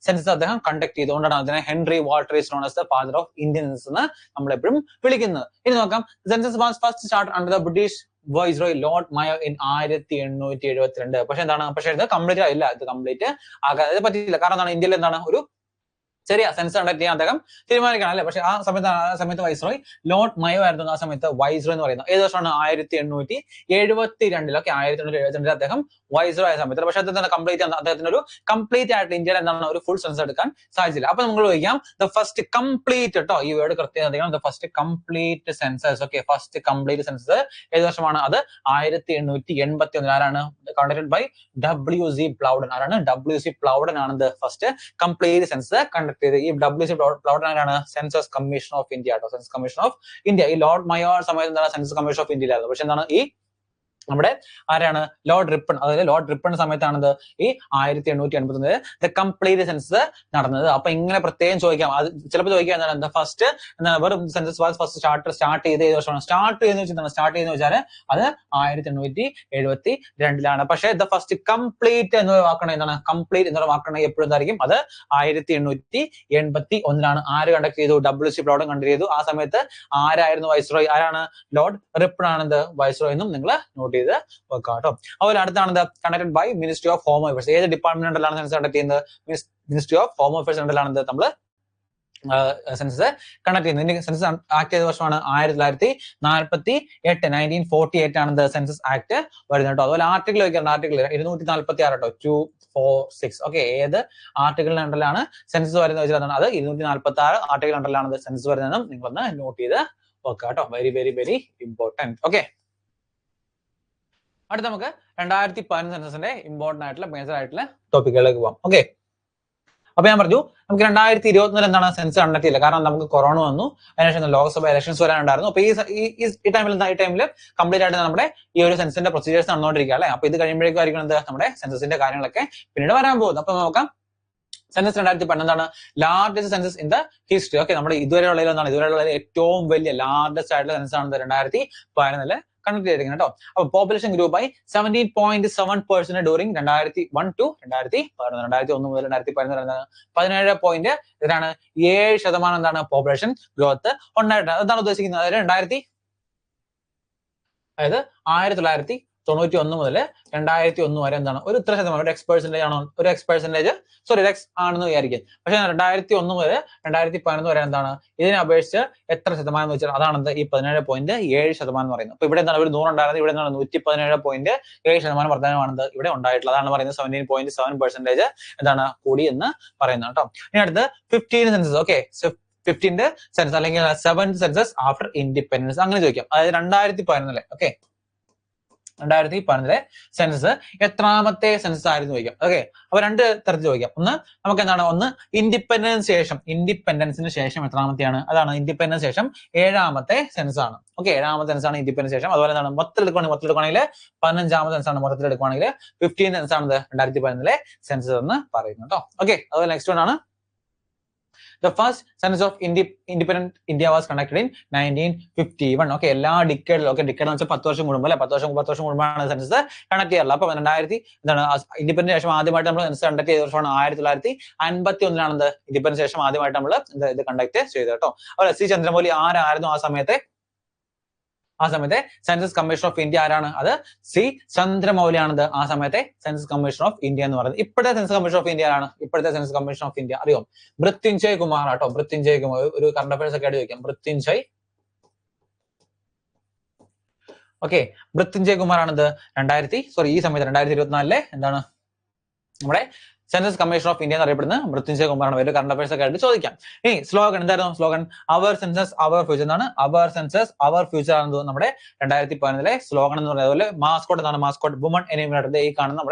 സെൻസസ് അദ്ദേഹം കണ്ടക്ട് ചെയ്തുകൊണ്ടാണ് അതിനെ Henry Walter is known as the father of Indian census എന്ന് നമ്മളെപ്പോഴും വിളിക്കുന്നത്. ഇനി നോക്കാം, census was first start under the British viceroy lord Mayo in 1872. പക്ഷെ ഇത് കംപ്ലീറ്റ് ആയില്ല, ഇത് കംപ്ലീറ്റ് ആകാതെ പറ്റിയില്ല. കാരണം എന്താണ്, ഇന്ത്യയിൽ എന്താണ് ഒരു ചെറിയ സെൻസസ് കണ്ടക്ട് ചെയ്യാൻ അദ്ദേഹം തീരുമാനിക്കണം അല്ലെ. പക്ഷെ ആ സമയത്ത് വൈസ്രോയ് ലോർഡ് മയോ ആയിരുന്നു ആ സമയത്ത് വൈസ്രോയ് എന്ന് പറയുന്നത്. ഏത് വർഷമാണ്? 1872. ഓക്കെ, 1872 അദ്ദേഹം വൈസ്രോയ് ആയ സമയത്ത്. പക്ഷെ അദ്ദേഹത്തിന് ഒരു കംപ്ലീറ്റ് ആയിട്ട് ഇന്ത്യയിൽ എന്താണ് ഒരു ഫുൾ സെൻസസ് എടുക്കാൻ സാധിച്ചില്ല. അപ്പൊ നമ്മൾ ചോദിക്കാം ദ ഫസ്റ്റ് കംപ്ലീറ്റ് കേട്ടോ, ഈ വേർഡ് കൃത്യം the first complete census. Okay, first complete census ഏത് വർഷമാണ്? അത് 1881. ആരാണ്? Conducted by WC Plowden. ആരാണ്? WC പ്ലൗഡൻ ആണ് ഫസ്റ്റ് കംപ്ലീറ്റ് സെൻസസ് കണ്ടക്ട് ചെയ്ത്. ഈ WC പ്ലൗഡൻ ആരാണ്? സെൻസസ് കമ്മീഷൻ ഓഫ് ഇന്ത്യ കേട്ടോ, സെൻസസ് കമ്മീഷൻ ഓഫ് ഇന്ത്യ. ഈ ലോർഡ് മയോ സമയത്ത് എന്താണ് സെൻസസ് കമ്മീഷൻ ഓഫ് ഇന്ത്യയിലായിരുന്നു. പക്ഷെ എന്താണ് ഈ നമ്മുടെ ആരാണ്? Lord Ripon. അതായത് ലോർഡ് റിപ്പൺ സമയത്താണത് ഈ 1881 ദ കംപ്ലീറ്റ് സെൻസസ് നടന്നത്. അപ്പൊ ഇങ്ങനെ പ്രത്യേകം ചോദിക്കാം, അത് ചിലപ്പോൾ ചോദിക്കാം എന്താണ് ഫസ്റ്റ് വെറും സെൻസസ് വാസ് ഫസ്റ്റ് സ്റ്റാർട്ട് ചെയ്ത് ഏത് വർഷമാണ്? സ്റ്റാർട്ട് ചെയ്യുന്ന വെച്ചാൽ അത് 1872. പക്ഷെ ദ ഫസ്റ്റ് കംപ്ലീറ്റ് എന്ന് വാക്കണം എന്താണ്? കംപ്ലീറ്റ് എന്ന് വാക്കണം എപ്പോഴും എന്തായിരിക്കും? അത് 1881. ആര് കണ്ടക്ട് ചെയ്തു? WC പ്ലൗഡൻ കണ്ടക്ട് ചെയ്തു. ആ സമയത്ത് ആരായിരുന്നു വൈസ്രോയ്? ആരാണ്? ലോർഡ് റിപ്പൺ ആണ് വൈസ്രോയ് എന്നും നിങ്ങൾ നോട്ട് ചെയ്ത് വെക്കാം കേട്ടോ. അതുപോലെ അടുത്താണ് conducted by ministry of home affairs. ഏത് ഡിപ്പാർട്ട്മെന്റിലാണ് സെൻസസ് കണ്ടക്ട് ചെയ്യുന്നത്? മിനിസ്ട്രി ഓഫ് ഹോം അഫയേഴ്സ് ഉണ്ടല്ലാണെന്ന് നമ്മൾ സെൻസസ് കണ്ടക്ട് ചെയ്യുന്നത്. സെൻസസ് ആക്ട് ചെയ്ത വർഷമാണ് 1948. 1948 ആണ് സെൻസസ് ആക്ട് വരുന്നത് കേട്ടോ. അതുപോലെ ആർട്ടിക്കിൾ വയ്ക്കാറുണ്ട്. ആർട്ടിക്കിൾ 246 കേട്ടോ, 246. ഓക്കെ, ഏത് ആർട്ടിക്കിളിന്റെ അണ്ടറിലാണ് സെൻസസ് വരുന്നത് വെച്ചാൽ അത് 246 ആർട്ടിക്കിൾ അണ്ടറിലാണ് സെൻസസ് വരുന്നതെന്നും നിങ്ങളൊന്ന് നോട്ട് ചെയ്ത് വെക്കുക കേട്ടോ. Very very very important. Okay, അടുത്ത നമുക്ക് 2011 സെൻസസിന്റെ ഇമ്പോർട്ടന്റ് ആയിട്ടുള്ള മേജർ ആയിട്ടുള്ള ടോപ്പിക്കുകളിലേക്ക് പോകാം. ഓക്കെ, അപ്പൊ ഞാൻ പറഞ്ഞു നമുക്ക് 2021 എന്താണ് സെൻസസ് കണ്ടക്ട് ചെയ്യില്ല. കാരണം നമുക്ക് കൊറോണ വന്നു, അതിനുശേഷം ലോക്സഭ ഇലക്ഷൻസ് വരാനുണ്ടായിരുന്നു. അപ്പൊ ഈ ടൈമിൽ കംപ്ലീറ്റ് ആയിട്ട് നമ്മുടെ ഈ ഒരു സെൻസസിന്റെ പ്രൊസീജിയേഴ്സ് നടന്നുകൊണ്ടിരിക്കുക അല്ലെ. അപ്പൊ ഇത് കഴിയുമ്പോഴേക്കും ആയിരിക്കും നമ്മുടെ സെൻസസിന്റെ കാര്യങ്ങളൊക്കെ പിന്നീട് വരാൻ പോകുന്നത്. അപ്പൊ നോക്കാം, സെൻസസ് 2011 എന്താണ്? Largest census in the history. Okay, നമ്മുടെ ഇതുവരെയുള്ള ഏറ്റവും വലിയ ലാർജസ്റ്റ് ആയിട്ടുള്ള സെൻസസ് ആണ് 2011 കണ്ടക്ട് ചെയ്തിരിക്കുന്നത് കേട്ടോ. അപ്പൊ population grew by 17.7% during 2001 to 2011. 2001 മുതൽ 2011 17.7% എന്താണ് പോപ്പുലേഷൻ ഗ്രോത്ത് ഉണ്ടായിട്ടുണ്ട്. എന്താണ് ഉദ്ദേശിക്കുന്നത്? അതായത് 1991 മുതൽ 2001 വരെ എന്താണ് ഒരു ഇത്ര ശതമാനം, ഒരു X% ആണോ? ഒരു X% സോറി X ആണെന്ന് വിചാരിക്കും. പക്ഷെ 2001 മുതൽ 2011 വരെ എന്താണ് ഇതിനെ അപേക്ഷിച്ച് എത്ര ശതമാനം എന്ന് വെച്ചാൽ അതാണ് ഈ 17.7% എന്ന് പറയുന്നത്. അപ്പൊ ഇവിടെ എന്താണ് ഒരു 100 ഉണ്ടായിരുന്നത്, ഇവിടെ എന്താണ് 117.7% വർധനമാണെന്ന് ഇവിടെ ഉണ്ടായിട്ടുള്ളത്. അതാണ് പറയുന്നത് 17.7% എന്താണ് കൂടി എന്ന് പറയുന്നത് കേട്ടോ. ഇനി അടുത്ത് 15 സെൻസസ്. ഓക്കെ, 15th സെൻസസ് അല്ലെങ്കിൽ 7th സെൻസസ് ആഫ്റ്റർ ഇൻഡിപെൻഡൻസ് അങ്ങനെ ചോദിക്കാം. അതായത് 2011 ഓക്കെ 2011 സെൻസസ് എത്രാമത്തെ സെൻസസ് ആയിരുന്നു ചോദിക്കാം. ഓക്കെ, അപ്പൊ രണ്ട് തരത്തിൽ ചോദിക്കാം. ഒന്ന് നമുക്ക് എന്താണ്, ഒന്ന് ഇൻഡിപെൻഡൻസിന് ശേഷം എത്രാമത്തെയാണ്? അതാണ് ഇൻഡിപെൻഡൻസ് ശേഷം 7ാമത്തെ സെൻസസ് ആണ്. ഓക്കെ, 7ാമത്തെ സെൻസസ് ആണ് ഇൻഡിപെൻഡൻസ് ശേഷം. അതുപോലെ എന്താണ് മൊത്തത്തിൽ എടുക്കുകയാണെങ്കിൽ 15ാമത്തെ സെൻസസ് ആണ്. മൊത്തത്തിൽ എടുക്കുകയാണെങ്കിൽ 15th സെൻസസ് ആണ് 2011 സെൻസസ് എന്ന് പറയുന്നത് കേട്ടോ. ഓക്കെ, അതുപോലെ നെക്സ്റ്റ് വൺ ആണ് the first census of independent India was conducted in 1951. Okay, എല്ലാ ഡിക്കേഡിലും ഡിക്കേഡ് എന്ന് വെച്ചാൽ 10 വർഷം കൂടുമ്പോൾ അല്ലെ 10 വർഷം കൂടുമ്പോഴാണ് സെൻസസ് കണ്ടക്ട് ചെയ്യാറുള്ളത്. അപ്പൊ 2000 എന്താണ് ഇൻഡിപെൻഡന്റ് ശേഷം ആദ്യമായിട്ട് നമ്മൾ സെൻസസ് കണ്ടക്ട് ചെയ്ത വർഷമാണ് 1951 ഇൻഡിപെൻഡന്റ് ശേഷം ആദ്യമായിട്ട് നമ്മൾ ഇത് കണ്ടക്ട് ചെയ്തത് കേട്ടോ. അതുപോലെ C. ചന്ദ്രമൗലി ആരായിരുന്നു ആ സമയത്തെ ആ സമയത്തെ സെൻസസ് കമ്മീഷൻ ഓഫ് ഇന്ത്യ ആരാണ്? അത് സി ചന്ദ്രമൗലിയാണത് ആ സമയത്തെ സെൻസസ് കമ്മീഷൻ ഓഫ് ഇന്ത്യ എന്ന് പറയുന്നത്. ഇപ്പോഴത്തെ സെൻസസ് കമ്മീഷൻ ഓഫ് ഇന്ത്യ ആണ്, ഇപ്പോഴത്തെ സെൻസസ് കമ്മീഷൻ ഓഫ് ഇന്ത്യ അറിയോ? മൃത്യുഞ്ജയ് കുമാർ ആട്ടോ. മൃത്യുഞ്ജയ് കുമാർ ഒരു കറണ്ട് അഫയേഴ്സ് ഒക്കെ ആയിട്ട് ചോദിക്കാം. മൃത്യുഞ്ജയ് ഓക്കെ, മൃത്യുഞ്ജയ് കുമാർ ആണിത് ഈ സമയത്ത് 2024 എന്താണ് നമ്മുടെ സെൻസസ് കമ്മീഷൻ ഓഫ് ഇന്ത്യ എന്ന് അറിയപ്പെടുന്നത് മൃത്യുഞ്ജയ് കുമാറാണ്. വലിയ കറണ്ട് അഫയേഴ്സ് ഒക്കെ ആയിട്ട് ചോദിക്കാം. ഇനി സ്ലോഗൻ എന്തായിരുന്നു? Slogan our census our future എന്നാണ്. അവർ സെൻസസ് അവർ ഫ്യൂച്ചർ ആണ് നമ്മുടെ 2011 സ്ലോഗൻ എന്ന് പറയുന്നത്. അതുപോലെ മാസ്കോട്ട് എന്താണ്? Mascot woman enumerator. ഈ കാണുന്ന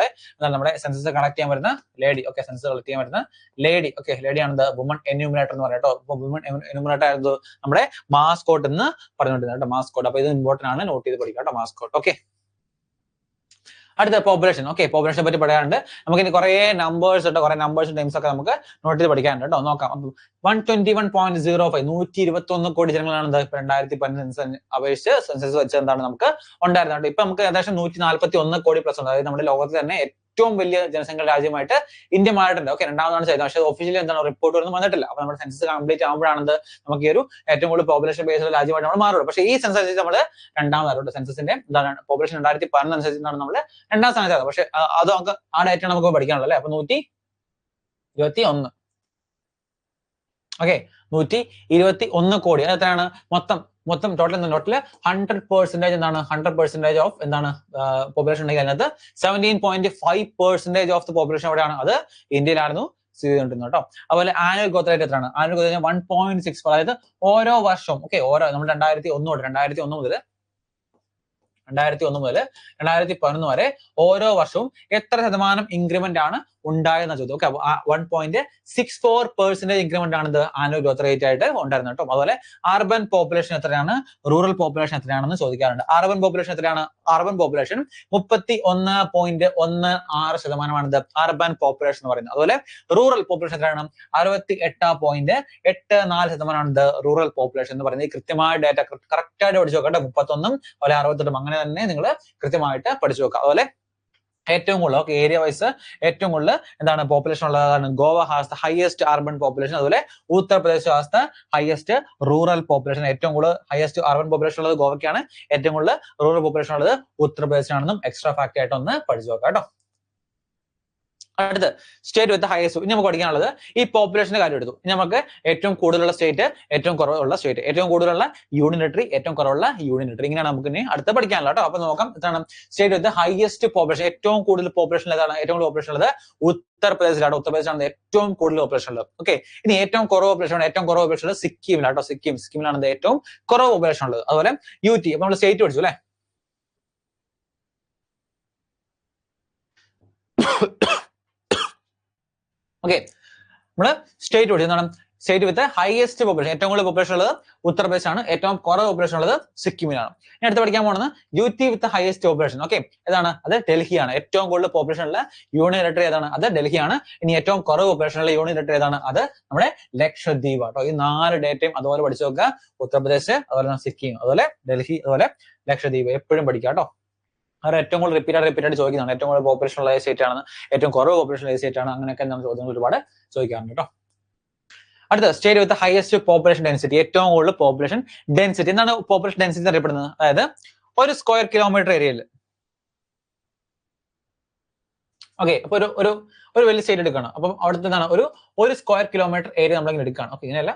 നമ്മുടെ സെൻസസ് കളക്ട് ചെയ്യാൻ വരുന്ന ലേഡി. ഓക്കെ, സെൻസസ് കളക്ട് ചെയ്യാൻ വരുന്ന ലേഡി. ഓക്കെ, ലേഡി ആണ് വുമൺ എന്യൂമറേറ്റർ എന്ന് പറയാം കേട്ടോ. അപ്പൊ വുമൺ എന്യൂമറേറ്റർ ആയിരുന്നു നമ്മുടെ മാസ്കോട്ട് എന്ന് പറഞ്ഞുകൊണ്ടിരുന്നത് കേട്ടോ. മാസ്കോട്ട്. അപ്പൊ ഇത് ഇമ്പോർട്ടന്റ് ആണ്, നോട്ട് ചെയ്ത് പഠിക്കാം കേട്ടോ. മാസ്കോട്ട്. ഓക്കെ, അടുത്ത പോപ്പുലേഷൻ. ഓക്കെ, പോപ്പുലേഷനെ പറ്റി പറയാനുണ്ട്. നമുക്ക് ഇനി കുറെ നമ്പേഴ്സ് ഉണ്ട്, കുറെ നമ്പേഴ്സ് ടൈംസ് ഒക്കെ നമുക്ക് നോട്ട് ചെയ്ത് പഠിക്കാനുണ്ട് കേട്ടോ. നോക്കാം. 121.05 121 കോടി ജനങ്ങളാണ് 2015 സെൻസസ് അപേക്ഷിച്ച് സെൻസസ് വെച്ച് എന്താണ് നമുക്ക് ഉണ്ടായിരുന്നത്. ഇപ്പൊ നമുക്ക് ഏകദേശം 141 കോടി പ്ലസ് ഉണ്ട്. അതായത് നമ്മുടെ ലോകത്തിൽ തന്നെ ഏറ്റവും വലിയ ജനസംഖ്യ രാജ്യമായിട്ട് ഇന്ത്യ മാറിയിട്ടുണ്ട്. ഓക്കെ, രണ്ടാമതാണ് ചെയ്തത്. പക്ഷേ ഒഫീഷ്യലി എന്താണ് റിപ്പോർട്ട് ഒന്നും വന്നിട്ടില്ല. അപ്പൊ നമ്മുടെ സെൻസസ് കംപ്ലീറ്റ് ആകുമ്പോഴാണ് നമുക്ക് ഈ ഒരു ഏറ്റവും കൂടുതൽ പോപ്പുലേഷൻ ബേസ്ഡ് രാജ്യമായിട്ട് നമ്മൾ മാറുള്ളൂ. പക്ഷേ ഈ സെൻസസ് അനുസരിച്ച് നമ്മൾ രണ്ടാമതായിട്ട് സെൻസസിന്റെ എന്താണ് പോപ്പുലേഷൻ 2011 അനുസരിച്ചാണ് നമ്മൾ രണ്ടാം സ്ഥാനത്താണ്. പക്ഷെ അത് നമുക്ക് ആ ഡേറ്റ് ആണ് നമുക്ക് പഠിക്കാനുള്ളത് അല്ലെ. അപ്പൊ 121. ഓക്കെ, 121 കോടി. അത് എത്രയാണ്? മൊത്തം ടോട്ടൽ 100% എന്താണ്? 100% ഓഫ് എന്താണ് പോപ്പുലേഷൻ ഉണ്ടെങ്കിൽ അതിനകത്ത് 17.5% ഓഫ് ദ പോപ്പുലേഷൻ എവിടെയാണ്? അത് ഇന്ത്യയിലായിരുന്നു സ്ഥിതി ചെയ്തിട്ടുള്ളത് കേട്ടോ. അതുപോലെ ആനുവൽ ഗ്രോത്ത് റേറ്റ് എത്രയാണ്? Annual growth rate 1.6. അതായത് ഓരോ വർഷവും നമ്മൾ 2001 മുതൽ 2011 വരെ ഓരോ വർഷവും എത്ര ശതമാനം ഇൻക്രിമെന്റ് ആണ് ഉണ്ടായെന്ന ചോദ്യം. ഓക്കെ, 1.64% ഇൻക്രിമെന്റ് ആണ് ഇത് ആനുവൽ ഗ്രോത്ത് റേറ്റ് ആയിട്ട് ഉണ്ടായിരുന്നത് കേട്ടോ. അതുപോലെ അർബൻ പോപ്പുലേഷൻ എത്രയാണ്, റൂറൽ പോപ്പുലേഷൻ എത്രയാണെന്ന് ചോദിക്കാറുണ്ട്. അർബൻ പോപ്പുലേഷൻ എത്രയാണ്? അർബൻ പോപ്പുലേഷൻ 31.16% ഇത് അർബൻ പോപ്പുലേഷൻ എന്ന് പറയുന്നത്. അതുപോലെ റൂറൽ പോപ്പുലേഷൻ എത്രയാണ്? 68.84% ഇത് റൂറൽ പോപ്പുലേഷൻ എന്ന് പറയുന്നത്. കൃത്യമായ ഡേറ്റ കറക്റ്റ് ആയിട്ട് പഠിച്ചു നോക്കാം. 31 അതുപോലെ 68 അങ്ങനെ തന്നെ നിങ്ങൾ കൃത്യമായിട്ട് പഠിച്ചു നോക്കുക. അതുപോലെ ഏറ്റവും കൂടുതൽ ഏരിയ വൈസ് ഏറ്റവും കൂടുതൽ എന്താണ് പോപ്പുലേഷൻ ഉള്ളതാണ് Goa has the highest urban population. അതുപോലെ Uttar Pradesh has the highest rural population. ഏറ്റവും കൂടുതൽ ഹയസ്റ്റ് അർബൻ പോപ്പുലേഷൻ ഉള്ളത് ഗോവയ്ക്കാണ്, ഏറ്റവും കൂടുതൽ റൂറൽ പോപ്പുലേഷൻ ഉള്ളത് ഉത്തർപ്രദേശിനാണെന്നും എക്സ്ട്രാ ഫാക്ട് ആയിട്ട് ഒന്ന് പഠിച്ചു നോക്കാം കേട്ടോ. അടുത്ത് സ്റ്റേറ്റ് വിത്ത് ഹയസ്റ്റ്. ഇനി നമുക്ക് പഠിക്കാനുള്ളത് ഈ പോപ്പുലേഷന്റെ കാര്യം എടുത്തു. ഇനി നമുക്ക് ഏറ്റവും കൂടുതലുള്ള സ്റ്റേറ്റ്, ഏറ്റവും കുറവുള്ള സ്റ്റേറ്റ്, ഏറ്റവും കൂടുതലുള്ള യൂണിയൻ ടെറിട്ടറി, ഏറ്റവും കുറവുള്ള യൂണിയൻ ടെറിട്ടറി. ഇങ്ങനെയാണ് നമുക്ക് ഇനി അടുത്ത് പഠിക്കാനുള്ളത് കേട്ടോ. അപ്പൊ നോക്കാം എന്താണ് സ്റ്റേറ്റ് വിത്ത് ഹയസ്റ്റ് പോപ്പുലേഷൻ. ഏറ്റവും കൂടുതൽ പോപ്പുലേഷൻ ഏതാണ്? ഏറ്റവും കൂടുതൽ പോപ്പുലേഷൻ ഉള്ളത് ഉത്തർപ്രദേശിലാണ്. ഉത്തർപ്രദേശാണ് ഏറ്റവും കൂടുതൽ പോപ്പുലേഷൻ ഉള്ളത്. ഓക്കെ, ഇനി ഏറ്റവും കുറവ് പോപ്പുലേഷൻ ഉള്ളത് സിക്കിമിലാണ്. സിക്കിമിലാണ് ഏറ്റവും കുറവ് പോപ്പുലേഷൻ ഉള്ളത്. അതുപോലെ UT. അപ്പൊ നമ്മൾ സ്റ്റേറ്റ് പഠിച്ചു അല്ലെ. ഓക്കെ, നമ്മള് സ്റ്റേറ്റ് പഠിച്ചു. എന്താണ് സ്റ്റേറ്റ് വിത്ത് ഹയസ്റ്റ് പോപ്പുലേഷൻ? ഏറ്റവും കൂടുതൽ പോപ്പുലേഷൻ ഉള്ളത് ഉത്തർപ്രദേശാണ്, ഏറ്റവും കുറവ് പോപ്പുലേഷൻ ഉള്ളത് സിക്കിമിലാണ്. ഇനി അടുത്ത് പഠിക്കാൻ പോകുന്നത് UT with highest population. Okay, ഏതാണ്? അത് ഡൽഹിയാണ്. ഏറ്റവും കൂടുതൽ പോപ്പുലേഷൻ ഉള്ള യൂണിയൻ ടെറിട്ടറി ഏതാണ്? അത് ഡൽഹിയാണ്. ഇനി ഏറ്റവും കുറവ് പോപ്പുലേഷൻ ഉള്ള യൂണിയൻ ടെറിട്ടറി ഏതാണ്? അത് നമ്മുടെ ലക്ഷദ്വീപ് ആട്ടോ. ഈ 4 ഡേറ്റയും അതുപോലെ പഠിച്ചു നോക്കുക. ഉത്തർപ്രദേശ്, അതുപോലെ സിക്കിം, അതുപോലെ ഡൽഹി, അതുപോലെ ലക്ഷദ്വീപ് എപ്പോഴും പഠിക്കാം കേട്ടോ. അവർ ഏറ്റവും കൂടുതൽ റിപ്പീറ്റ് ആയിട്ട് ചോദിക്കുന്നതാണ്. ഏറ്റവും കൂടുതൽ പോപ്പുലേഷൻ ഉള്ള സ്റ്റേറ്റ് ആണ്, ഏറ്റവും കുറവ് പോപ്പുലേഷൻ ഉള്ള സ്റ്റേറ്റ് ആണ്, അങ്ങനെയൊക്കെ നമ്മൾ ചോദ്യങ്ങൾ ഒരുപാട് ചോദിക്കാറുണ്ട് കേട്ടോ. അടുത്ത state with highest population density. ഏറ്റവും കൂടുതൽ പോപ്പുലേഷൻ ഡെൻസിറ്റി. എന്താണ് പോപ്പുലേഷൻ ഡെൻസിറ്റി അറിയപ്പെടുന്നത്? അതായത് ഒരു സ്ക്വയർ കിലോമീറ്റർ ഏരിയയിൽ. ഓക്കെ, അപ്പൊ ഒരു വലിയ സ്റ്റേറ്റ് എടുക്കണം. അപ്പം അവിടുത്തെ എന്താണ് ഒരു സ്ക്വയർ കിലോമീറ്റർ ഏരിയ നമ്മളിങ്ങനെ എടുക്കുകയാണ്. ഓക്കെ, ഇങ്ങനെയല്ല,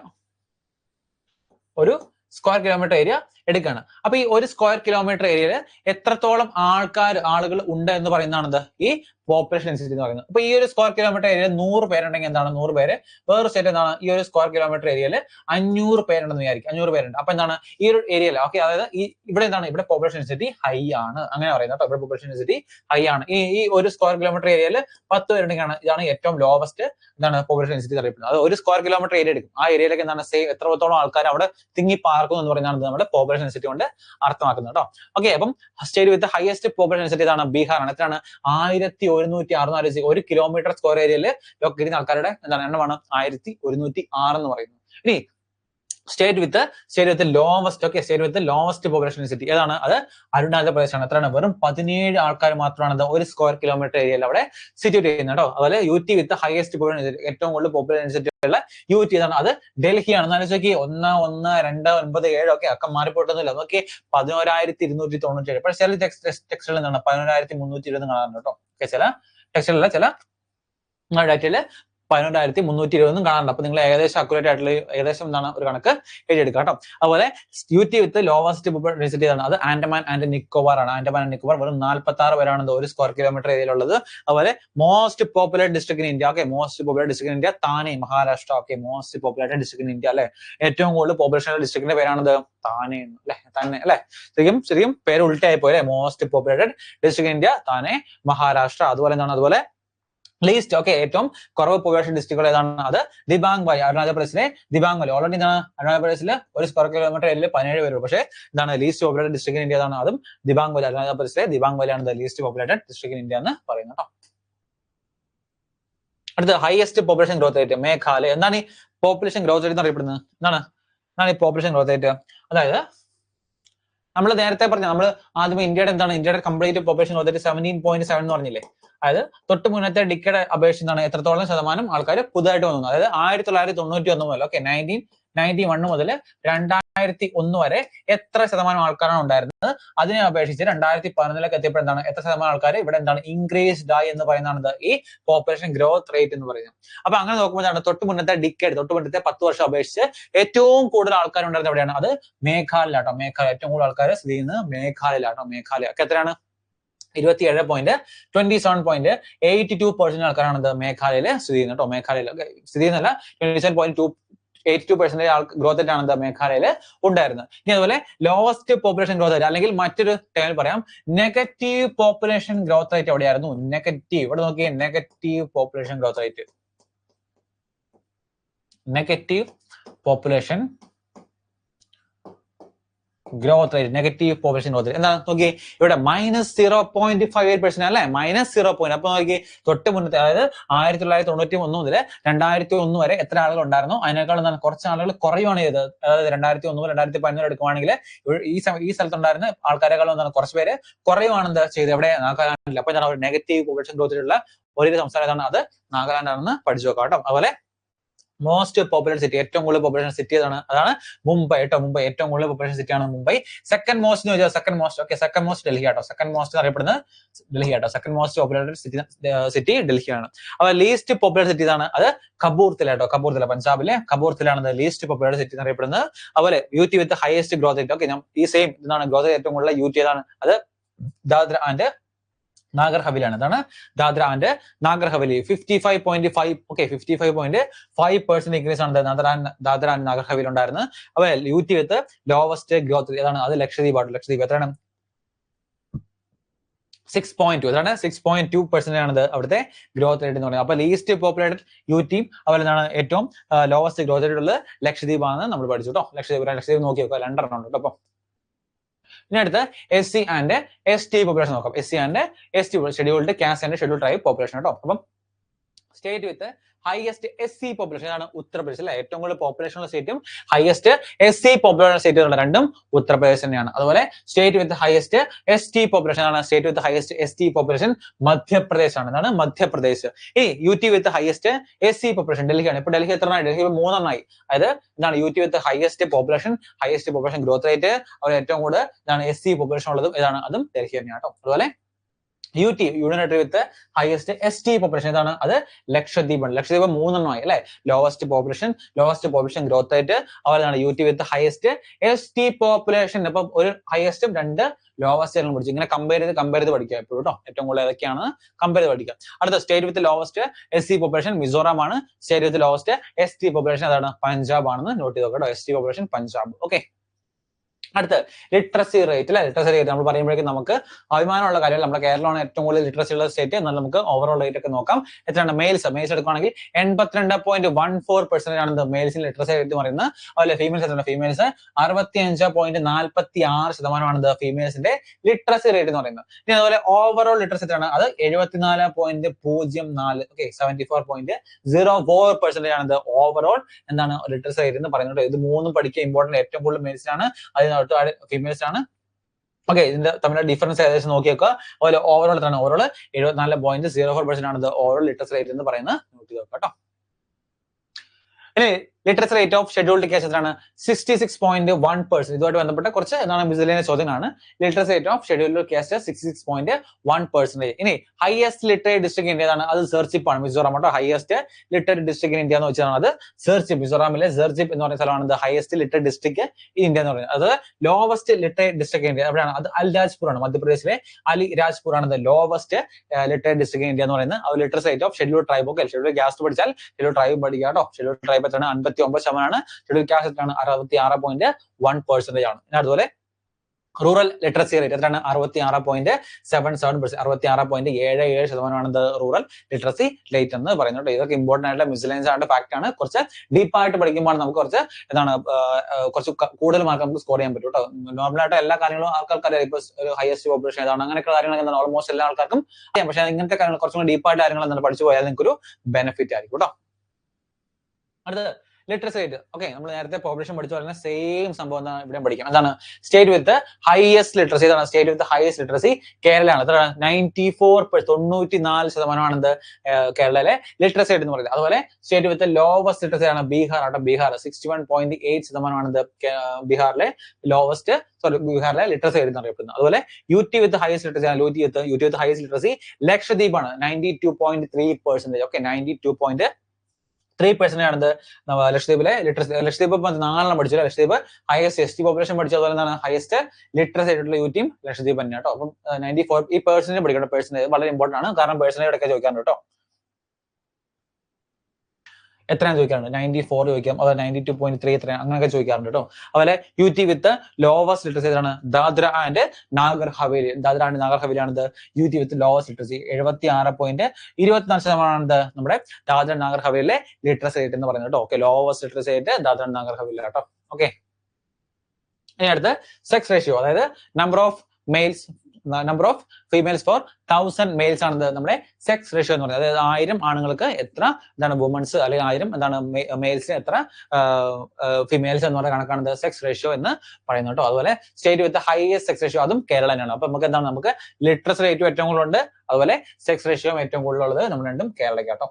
ഒരു സ്ക്വയർ കിലോമീറ്റർ ഏരിയ എടുക്കുകയാണ്. അപ്പൊ ഈ ഒരു സ്ക്വയർ കിലോമീറ്റർ ഏരിയയിൽ എത്രത്തോളം ആളുകൾ ഉണ്ട് എന്ന് പറയുന്നതാണ് ഈ പോപ്പുലേഷൻ ഡെൻസിറ്റി എന്ന് പറയുന്നത്. അപ്പൊ ഈ ഒരു സ്ക്വയർ കിലോമീറ്റർ ഏരിയയിൽ 100 പേരുണ്ടെങ്കിൽ എന്താണ് 100 പേര്. വേറൊരു സ്റ്റേറ്റ് എന്താണ് ഈ ഒരു സ്ക്വയർ കിലോമീറ്റർ ഏരിയയിൽ 500 പേരുണ്ടെന്ന് വിചാരിക്കും. 500 പേരുണ്ട്. അപ്പൊ എന്താണ് ഈ ഒരു ഏരിയയിൽ ഓക്കെ, അതായത് ഇവിടെ എന്താണ് ഇവിടെ പോപ്പുലേഷൻ ഡെൻസിറ്റി ഹൈ ആണ്, അങ്ങനെ പറയുന്നത് കേട്ടോ. ഇവിടെ പോപ്പുലേഷൻ ഡെൻസിറ്റി ഹൈ ആണ്. ഈ ഒരു സ്ക്വയർ കിലോമീറ്റർ ഏരിയയിൽ 10 പേരുണ്ടെങ്കിൽ ഇതാണ് ഏറ്റവും ലോവസ്റ്റ് എന്താണ് പോപ്പുലേഷൻ ഡെൻസിറ്റി അറിയപ്പെടുന്നത്. അത് ഒരു സ്ക്വയർ കിലോമീറ്റർ ഏരിയ എടുക്കും. ആ ഏരിയയിലേക്ക് എന്താണ് എത്രത്തോളം ആൾക്കാർ അവിടെ തിങ്ങി പാർക്കുന്നു എന്ന് പറയുന്നതാണ് നമ്മുടെ പോപ്പുലേഷൻ ഡെൻസിറ്റി കൊണ്ട് അർത്ഥമാക്കുന്നത് കേട്ടോ. ഓക്കെ, അപ്പം state with highest population density ഇതാണ് ബീഹാറാണ്. എത്രയാണ്? 1106. 1 കിലോമീറ്റർ സ്ക്വയർ ഏരിയയിൽ ഇരുന്ന ആൾക്കാരുടെ എന്താണ് എണ്ണമാണ് 1106 എന്ന് പറയുന്നത്. ഇനി state with lowest, okay, state with lowest population density ഏതാണ്? അത് അരുണാചൽ പ്രദേശാണ്. എത്രയാണ്? വെറും 17 ആൾക്കാർ മാത്രമാണ് ഒരു സ്ക്വയർ കിലോമീറ്റർ ഏരിയയിൽ അവിടെ സിറ്റുവേറ്റ് ചെയ്യുന്നത് കേട്ടോ. അതുപോലെ UT വിത്ത് ഹയസ്റ്റ് പോപ്പുലേഷൻ, ഏറ്റവും കൂടുതൽ പോപ്പുലേഷൻ ഡെൻസിറ്റി ഉള്ള UT ഏതാണ്? അത് ഡൽഹിയാണ്. എന്നാലും നോക്കി 1, 1, 2, 9, 7 ഒക്കെ അക്കം മാറിപ്പോട്ടൊന്നുമില്ല. നോക്കി 11,297. പക്ഷേ ചില ടെക്സ്റ്റുകൾ എന്താണ് 11,320 കാണാറുണ്ട് കേട്ടോ. ഓക്കെ, ചില ടെക്സ്റ്റുകളിലെ ചില ഡാറ്റയില് 11,320 കാണാറുണ്ട്. അപ്പൊ നിങ്ങൾ ഏകദേശം അക്യുറേറ്റ് ആയിട്ടുള്ള ഏകദേശം എന്താണ് ഒരു കണക്ക് എഴുതിയെടുക്കുക കേട്ടോ. അതുപോലെ UT with lowest population density ആണ്, അത് ആൻഡമാൻ ആൻഡ് നിക്കോബാർ ആണ്. ആൻഡമാൻ ആൻഡ് നിക്കോബാർ വെറും 46 പേരാണ് ഒരു സ്ക്വയർ കിലോമീറ്റർ ഏരിയയിലുള്ളത്. അതുപോലെ most populated district in India, okay, most populated district in India Thane, Maharashtra. Okay, most populated district in India അല്ലെ. ഏറ്റവും കൂടുതൽ പോപ്പുലേഷൻ ഡിസ്ട്രിക്റ്റിന്റെ പേരാണത് താനെ അല്ലെ, തന്നെ അല്ലെ. ശരിക്കും പേര് ഉൾട്ടായി പോയി അല്ലെ. Most populated district in India Thane, Maharashtra. അതുപോലെ എന്താണ്, അതുപോലെ ലീസ്റ്റ്, ഓക്കെ, ഏറ്റവും കുറവ് പോപ്പുലേഷൻ ഡിസ്ട്രിക്റ്റുകൾ ഏതാണ്? അത് ദിബാങ് വാലി, അരുണാചൽ പ്രദേശിലെ ദിബാങ് വാലി. ഓൾറെഡി എന്താണ് അരുണാചൽ പ്രദേശിൽ ഒരു സ്ക്വയർ കിലോമീറ്റർ ഏരിയയിൽ 17 പേര്. പക്ഷേ എന്താണ് least populated district in India ഏതാണ്? അതും ദിബാങ് വാലി, അരുണാചൽ പ്രദേശിലെ ദിബാങ് വാലിയാണ് least populated district in India എന്ന് പറയുന്നത് കേട്ടോ. അടുത്ത highest population growth rate Meghalaya. എന്താണ് ഈ പോപ്പുലേഷൻ ഗ്രോത്ത് റേറ്റ് എന്ന് അറിയപ്പെടുന്നത്? എന്താണ് ഈ പോപ്പുലേഷൻ ഗ്രോത്ത് റേറ്റ്? അതായത് നമ്മൾ നേരത്തെ പറഞ്ഞു, നമ്മൾ ആദ്യം ഇന്ത്യയുടെ കംപ്ലീറ്റ് പോപ്പുലേഷൻ ഗ്രോത്ത് റേറ്റ് 17.7 എന്ന് പറഞ്ഞില്ലേ. അതായത് തൊട്ട് മുന്നത്തെ ഡിക്കഡ് അപേക്ഷിച്ച് എന്താണ് എത്രത്തോളം ശതമാനം ആൾക്കാർ പുതുതായിട്ട് വന്നു. അതായത് 1991 മുതൽ, ഓക്കെ, 1991 മുതൽ 2001 വരെ എത്ര ശതമാനം ആൾക്കാരാണ് ഉണ്ടായിരുന്നത്? അതിനെ അപേക്ഷിച്ച് 2011 എത്തിയപ്പോൾ എന്താണ് എത്ര ശതമാനം ആൾക്കാർ ഇവിടെ എന്താണ് ഇൻക്രീസ്ഡ് ആയി എന്ന് പറയുന്നതാണ് ഈ പോപ്പുലേഷൻ ഗ്രോത്ത് റേറ്റ് എന്ന് പറയുന്നത്. അപ്പൊ അങ്ങനെ നോക്കുമ്പോൾ തൊട്ട് മുന്നത്തെ 10 വർഷം അപേക്ഷിച്ച് ഏറ്റവും കൂടുതൽ ആൾക്കാർ ഉണ്ടായിരുന്നത് എവിടെയാണ്? അത് മേഘാലയ കേട്ടോ. മേഘാലയ ഏറ്റവും കൂടുതൽ ആൾക്കാർ സ്ഥിതി ചെയ്യുന്നത് മേഘാലയയിലാട്ടോ. മേഘാലയ ഒക്കെ എത്രയാണ്? 27.82% ആൾക്കാരാണ് മേഘാലയയിൽ സ്ഥിതി ചെയ്യുന്നത് കേട്ടോ. മേഘാലയയിൽ സ്ഥിതി ചെയ്യുന്നല്ല, 27.82% ഗ്രോത്ത് റേറ്റ് ആണ് മേഘാലയയിൽ ഉണ്ടായിരുന്നത്. ഇനി അതുപോലെ ലോവസ്റ്റ് പോപ്പുലേഷൻ ഗ്രോത്ത് റേറ്റ്, അല്ലെങ്കിൽ മറ്റൊരു ടേമിൽ പറയാം നെഗറ്റീവ് പോപ്പുലേഷൻ ഗ്രോത്ത് റേറ്റ് എവിടെയായിരുന്നു? നെഗറ്റീവ്, ഇവിടെ നോക്കിയേ, negative population growth rate, negative population growth rate, negative population growth rate എന്താ നോക്കി, ഇവിടെ -0.58% അല്ലെ, -0. അപ്പൊ നോക്കി തൊട്ട് മുന്നത്തെ, അതായത് 1991 മുതൽ 2001 വരെ എത്ര ആളുകൾ ഉണ്ടായിരുന്നു? അതിനേക്കാൾ എന്താണ് കുറച്ച് ആളുകൾ കുറയുവാണ് ചെയ്തത്. അതായത് 2001 മുതൽ 2011 എടുക്കുവാണെങ്കിൽ ഈ സ്ഥലത്തുണ്ടായിരുന്ന ആൾക്കാരെക്കാളും എന്താണ് കുറച്ച് പേര് കുറയുവാണ് എന്താ ചെയ്തത്? എവിടെ? നാഗാലാൻഡിൽ. അപ്പൊ എന്താണ് ഒരു നെഗറ്റീവ് പോപ്പുലേഷൻ ഗ്രോത്ത് റേറ്റ് ഉള്ള ഒരു സംസ്ഥാനം ഏതാണ്? അത് നാഗാലാൻഡ് ആണെന്ന് പഠിച്ചു നോക്കാം കേട്ടോ. അതുപോലെ മോസ്റ്റ് പോപ്പുലർ സിറ്റി, ഏറ്റവും കൂടുതൽ പോപ്പുലേഷൻ സിറ്റി ഏതാണ്? അതാണ് മുംബൈ കേട്ടോ. മുംബൈ ഏറ്റവും കൂടുതൽ പോപ്പുലേഷൻ സിറ്റിയാണ് മുംബൈ. സെക്കൻഡ് മോസ്റ്റ് എന്ന് വെച്ചാൽ സെക്കൻഡ് മോസ്റ്റ് ഡൽഹി കേട്ടോ. സെക്കൻഡ് മോസ്റ്റ് അറിയപ്പെടുന്നത് ഡൽഹി കേട്ടോ. സെക്കൻഡ് മോസ്റ്റ് പോപ്പുലേറ്റഡ് സിറ്റി ഡൽഹിയാണ്. അപ്പൊ ലീസ്റ്റ് പോപ്പുലർ സിറ്റി ആണ് അത് കപൂർത്തില കേട്ടോ. കപൂർത്തില, പഞ്ചാബിലെ കപൂർത്തിലാണ് ലീസ്റ്റ് പോപ്പുലർ സിറ്റി എന്ന് അറിയപ്പെടുന്നത്. അതുപോലെ UT with highest growth rate, okay, ഈ സെയിം ഇതാണ് ഗ്രോത്ത് റേറ്റ് ഏറ്റവും കൂടുതൽ UT ഏതാണ്? അത് ദാദ്ര ആൻഡ് നാഗർ ഹവേലിയാണ്. അതാണ് Dadra and Nagar Haveli. 55.5, okay, 55.5% increase ആണ് ദാദ്ര ആൻഡ് നാഗർ ഹവേലി ഉണ്ടായിരുന്നത്. അപ്പൊ UT വിത്ത് ലോവസ്റ്റ് ഗ്രോത്ത് ഏതാണ്? അത് ലക്ഷദ്വീപ് ആട്ടോ. ലക്ഷദ്വീപ് എത്രയാണ്? 6.2. അതാണ് 6.2% ആണ് അവിടുത്തെ ഗ്രോത്ത് റേറ്റ് എന്ന് പറയുന്നത്. അപ്പൊ ലീസ്റ്റ് പോപ്പുലേറ്റഡ് UT അതുപോലെ എന്താണ് ഏറ്റവും ലോവസ്റ്റ് ഗ്രോത്ത് റേറ്റ് ഉള്ളത് ലക്ഷദ്വീപ് ആണെന്ന് നമ്മൾ പഠിച്ചു കേട്ടോ. ലക്ഷദ്വീപ് നോക്കി നോക്കുക, 2 ഉണ്ട് കേട്ടോ. അപ്പൊ ഇനി അടുത്ത് SC ആൻഡ് ST പോപ്പുലേഷൻ നോക്കാം. SC and ST scheduled caste and scheduled tribe population കേട്ടോ. അപ്പം state with highest SC population ആണ് ഉത്തർപ്രദേശ് അല്ലെ. ഏറ്റവും കൂടുതൽ പോപ്പുലേഷൻ ഉള്ള സ്റ്റേറ്റും ഹയസ്റ്റ് SC പോപ്പുലേഷൻ സ്റ്റേറ്റുകളുടെ രണ്ടും ഉത്തർപ്രദേശ് തന്നെയാണ്. അതുപോലെ state with highest ST population ആണ്, state with highest ST population Madhya Pradesh ആണ്. എന്താണ്? മധ്യപ്രദേശ്. ഈ UT with highest SC population ഡൽഹിയാണ്. ഇപ്പൊ ഡൽഹി എത്ര? ഡൽഹി 3 അതായത് എന്താണ് UT with highest population growth rate, അതുപോലെ ഏറ്റവും കൂടുതൽ എന്താണ് SC പോപ്പുലേഷൻ ഉള്ളതും ഏതാണ്? അതും ഡൽഹി തന്നെയാണ് കേട്ടോ. അതുപോലെ UT യൂണിയൻ ടെറിട്ടറി വിത്ത് ഹയസ്റ്റ് ST പോപ്പുലേഷൻ ഏതാണ്? അത് ലക്ഷദ്വീപ് ആണ്. ലക്ഷദ്വീപ് 3 അല്ലെ. ലോവസ്റ്റ് പോപ്പുലേഷൻ ഗ്രോത്ത് റേറ്റ്, അതുപോലെയാണ് UT with highest ST population. അപ്പൊ ഒരു ഹയസ്റ്റും 2 ലോവസ്റ്റ് പഠിച്ചു. ഇങ്ങനെ കമ്പയർ ചെയ്ത് പഠിക്കുക എപ്പോഴും കേട്ടോ. ഏറ്റവും കൂടുതൽ ഏതൊക്കെയാണ് കമ്പയർ ചെയ്ത് പഠിക്കുക. അടുത്ത state with lowest SC population Mizoram ആണ്. State with lowest ST population അതാണ് പഞ്ചാബ് ആണെന്ന് നോട്ട് ചെയ്ത് നോക്കാം കേട്ടോ. ST population Punjab. ഓക്കെ, അടുത്ത് ലിറ്ററസി റേറ്റ് അല്ലെ. ലിറ്ററസി റേറ്റ് നമ്മൾ പറയുമ്പോഴേക്കും നമുക്ക് അഭിമാനമുള്ള കാര്യം, നമ്മുടെ കേരളമാണ് ഏറ്റവും കൂടുതൽ ലിറ്ററസി ഉള്ള സ്റ്റേറ്റ്. എന്നാൽ നമുക്ക് ഓവറോൾ റേറ്റ് ഒക്കെ നോക്കാം. എത്രയാണ് മെയിൽസ് എടുക്കുകയാണെങ്കിൽ 82.14% ആണ് മെയിൽസിൽ ലിറ്ററസി റേറ്റ് പറയുന്നത്. അതുപോലെ ഫീമെയിൽസ് എത്രയാണ്? ഫീമെയിൽസ് 65.46% ഫീമെയിൽസിന്റെ ലിറ്ററസി റേറ്റ് എന്ന് പറയുന്നത്. ഇനി അതുപോലെ ഓവറോൾ ലിറ്ററസി എത്രയാണ്? അത് 74.04 ഓക്കെ 74.04% ആണ് ഓവറോൾ എന്താണ് ലിറ്ററസി റേറ്റ് എന്ന് പറയുന്നത്. ഇത് മൂന്നും പഠിക്കുക ഇമ്പോർട്ടന്റ്. ഏറ്റവും കൂടുതൽ മെയിൽസിലാണ്, അതിനകത്ത് ഫീമെയിൽസ് ആണ്. ഓക്കെ, ഇതിന്റെ തമ്മിലുള്ള ഡിഫറൻസ് ഏകദേശം നോക്കി വെക്കുക. അതുപോലെ ഓവറോൾ എത്രയാണ്? ഓവറോൾ 74.04% ആണ് ഓവറോൾ ലിറ്ററസി റേറ്റ് എന്ന് പറയുന്നത്. നോക്കി വെക്കുക കേട്ടോ. ഇനി literacy rate of scheduled caste എത്രയാണ്? 66.1%. ഇതുമായിട്ട് ബന്ധപ്പെട്ട കുറച്ച് എന്താണ് മിസലേനിയസ് ചോദ്യങ്ങളാണ്. Literacy rate of scheduled caste 66.1%. ഇനി ഹയസ്റ്റ് ലിറ്ററേറ്റ് ഡിസ്ട്രിക്ട് ഇന്ത്യയാണ്, അത് സെർച്ചിപ്പ് ആണ്. മിസോറാം കേട്ടോ. Highest literate district in India എന്ന് വെച്ചാൽ അത് സെർച്ചിപ്പ്. മിസോറാമിലെ സെർച്ചിപ്പ് എന്ന് പറയുന്ന സ്ഥലമാണ് highest literate district in India എന്ന് പറയുന്നത്. അത് ലോവസ്റ്റ് ലിറ്ററേറ്റ് ഡിസ്ട്രിക്ട് ഇന്ത്യ എവിടെയാണ്? അത് അലിരാജ്പൂർ ആണ്. മധ്യപ്രദേശിലെ അലിരാജ്പൂർ ആണ് ലോവസ്റ്റ് ലിറ്ററേറ്റ് ഡിസ്ട്രിക്ട് ഇന്ത്യ എന്ന് പറയുന്നത്. അത് literacy rate of scheduled tribe. Okay, scheduled caste പഠിച്ചാൽ ഷെഡ്യൂൾഡ് ട്രൈബ് പഠിക്കുക കേട്ടോ. ഷെഡ്യൂൾഡ് ട്രൈബ് എത്രയാണ്? 59%. ഷെഡ്യൂൾഡ് കാസ്റ്റ് ആണ് 66.1% ആണ്. അതുപോലെ റൂറൽ ലിറ്ററസി റേറ്റ് എത്രയാണ്? 66.77%. 66.77% റൂറൽ ലിറ്ററസി റേറ്റ് എന്ന് പറയുന്നത്. ഇതൊക്കെ ഇമ്പോർട്ടന്റ് ആയിട്ടുള്ള മിസലേനിയസ് ആയിട്ട് ഫാക്ട് ആണ്. കുറച്ച് ഡീപ്പായിട്ട് പഠിക്കുമ്പോൾ നമുക്ക് കുറച്ച് കുറച്ച് കൂടുതൽ മാർക്ക് നമുക്ക് സ്കോർ ചെയ്യാൻ പറ്റും കേട്ടോ. നോർമലായിട്ട് എല്ലാ കാര്യങ്ങളും ആൾക്കാർക്കറിയാം. ഇപ്പൊ ഹയസ്റ്റ് പോപ്പുലേഷൻ ഏതാണ്, അങ്ങനെയൊക്കെ കാര്യങ്ങളൊക്കെ എന്താണ് ഓൾമോസ്റ്റ് എല്ലാ ആൾക്കാർക്കും അറിയാം. പക്ഷേ ഇങ്ങനത്തെ കാര്യങ്ങൾ കുറച്ചും കൂടി ഡീപ്പായിട്ട് കാര്യങ്ങൾ എന്താണ് പഠിച്ചു പോയാൽ നിങ്ങൾക്ക് ഒരു ബെനിഫിറ്റ് ആയിരിക്കും കേട്ടോ. അടുത്തത് ലിറ്ററസി റേറ്റ്. ഓക്കെ, നമ്മൾ നേരത്തെ പോപ്പുലേഷൻ പഠിച്ചു പറയുന്ന സെയിം സംഭവം എന്താണ് ഇവിടെ പഠിക്കണം. അതാണ് സ്റ്റേറ്റ് വിത്ത് ഹയസ്റ്റ് ലിറ്ററസി. ഇതാണ് സ്റ്റേറ്റ് വിത്ത് ഹയസ്റ്റ് ലിറ്ററസി കേരളയാണ്. എത്രയാണ്? 94% കേരളയിലെ ലിറ്ററസി റേറ്റ് എന്ന് പറയുന്നത്. അതുപോലെ സ്റ്റേറ്റ് വിത്ത് ലോവസ്റ്റ് ലിറ്ററസി ആണ് ബീഹാർ ആട്ടോ. ബീഹാർ 61.8% ബീഹാറിലെ ലോവസ്റ്റ് ബീഹാറിലെ ലിറ്ററസി റേറ്റ് എന്ന് അറിയപ്പെടുന്നത്. അതുപോലെ UT വിത്ത് ഹയസ്റ്റ് ലിറ്ററസി ആണ്. UT with highest literacy Lakshadweep ആണ്. 92.3%. ഓക്കെ, 92.3% ആണ് ലക്ഷദ്വീപിലെ ലിറ്ററസി. ലക്ഷദ്വീപ് ഇപ്പൊ 4 പഠിച്ചു. ലക്ഷദ്വീപ് ഹയസ്റ്റ് ST പോപ്പുലേഷൻ പഠിച്ചു. അതുപോലെ എന്താണ് ഹയസ്റ്റ് ലിറ്ററസി ആയിട്ടുള്ള UTയും ലക്ഷദ്വീപ് തന്നെ കേട്ടോ. അപ്പം 94 ഈ പേഴ്സൻറ്റേജ് പഠിക്കണം. പേഴ്സൻറ്റേജ് വളരെ ഇമ്പോർട്ടന്റ് ആണ്. കാരണം പേഴ്സൻറ്റേജ് ഇടയ്ക്ക് ചോദിക്കാറുണ്ട് കേട്ടോ. എത്രയാണ് ചോദിക്കാറുണ്ട്? 94 ചോദിക്കാം. അതുപോലെ 92.3 എത്രയാണ് അങ്ങനെയൊക്കെ ചോദിക്കാറുണ്ട് കേട്ടോ. അതുപോലെ UT വിത്ത് ലോവസ്റ്റ് ലിറ്ററസി ഏതാണ്? ദാദ്ര ആൻഡ് നാഗർ ഹവേലി. ദാദ്ര ആൻഡ് നാഗർ ഹവേലി ആണ് UT വിത്ത് ലോവസ്റ്റ് ലിറ്ററസി. 76.24% നമ്മുടെ ദാദ്ര നാഗർ ഹവേലിയിലെ ലിറ്ററസി റേറ്റ് എന്ന് പറയുന്നത് കേട്ടോ. Okay, lowest literacy rate Dadra Nagar Haveli കേട്ടോ. ഓക്കെ, ഇനി അടുത്ത് സെക്സ് റേഷ്യോ, അതായത് number of females for 1000 males ആണ് നമ്മുടെ സെക്സ് റേഷ്യോ എന്ന് പറയുന്നത്. അതായത് 1000 ആണുങ്ങൾക്ക് എത്ര എന്താണ് വുമൻസ്, അല്ലെങ്കിൽ 1000 എന്താണ് മെയിൽസിന് എത്ര ഫീമെയിൽസ് എന്ന് പറയുന്ന കണക്കാണ് സെക്സ് റേഷ്യോ എന്ന് പറയുന്നത് കേട്ടോ. അതുപോലെ state with highest sex ratio അതും കേരള തന്നെയാണ്. അപ്പൊ നമുക്ക് എന്താണ്, നമുക്ക് ലിറ്ററസി റേറ്റും ഏറ്റവും കൂടുതലുണ്ട്, അതുപോലെ സെക്സ് റേഷ്യോയും ഏറ്റവും കൂടുതലുള്ളത് നമ്മൾ രണ്ടും കേരളയ്ക്ക് കേട്ടോ.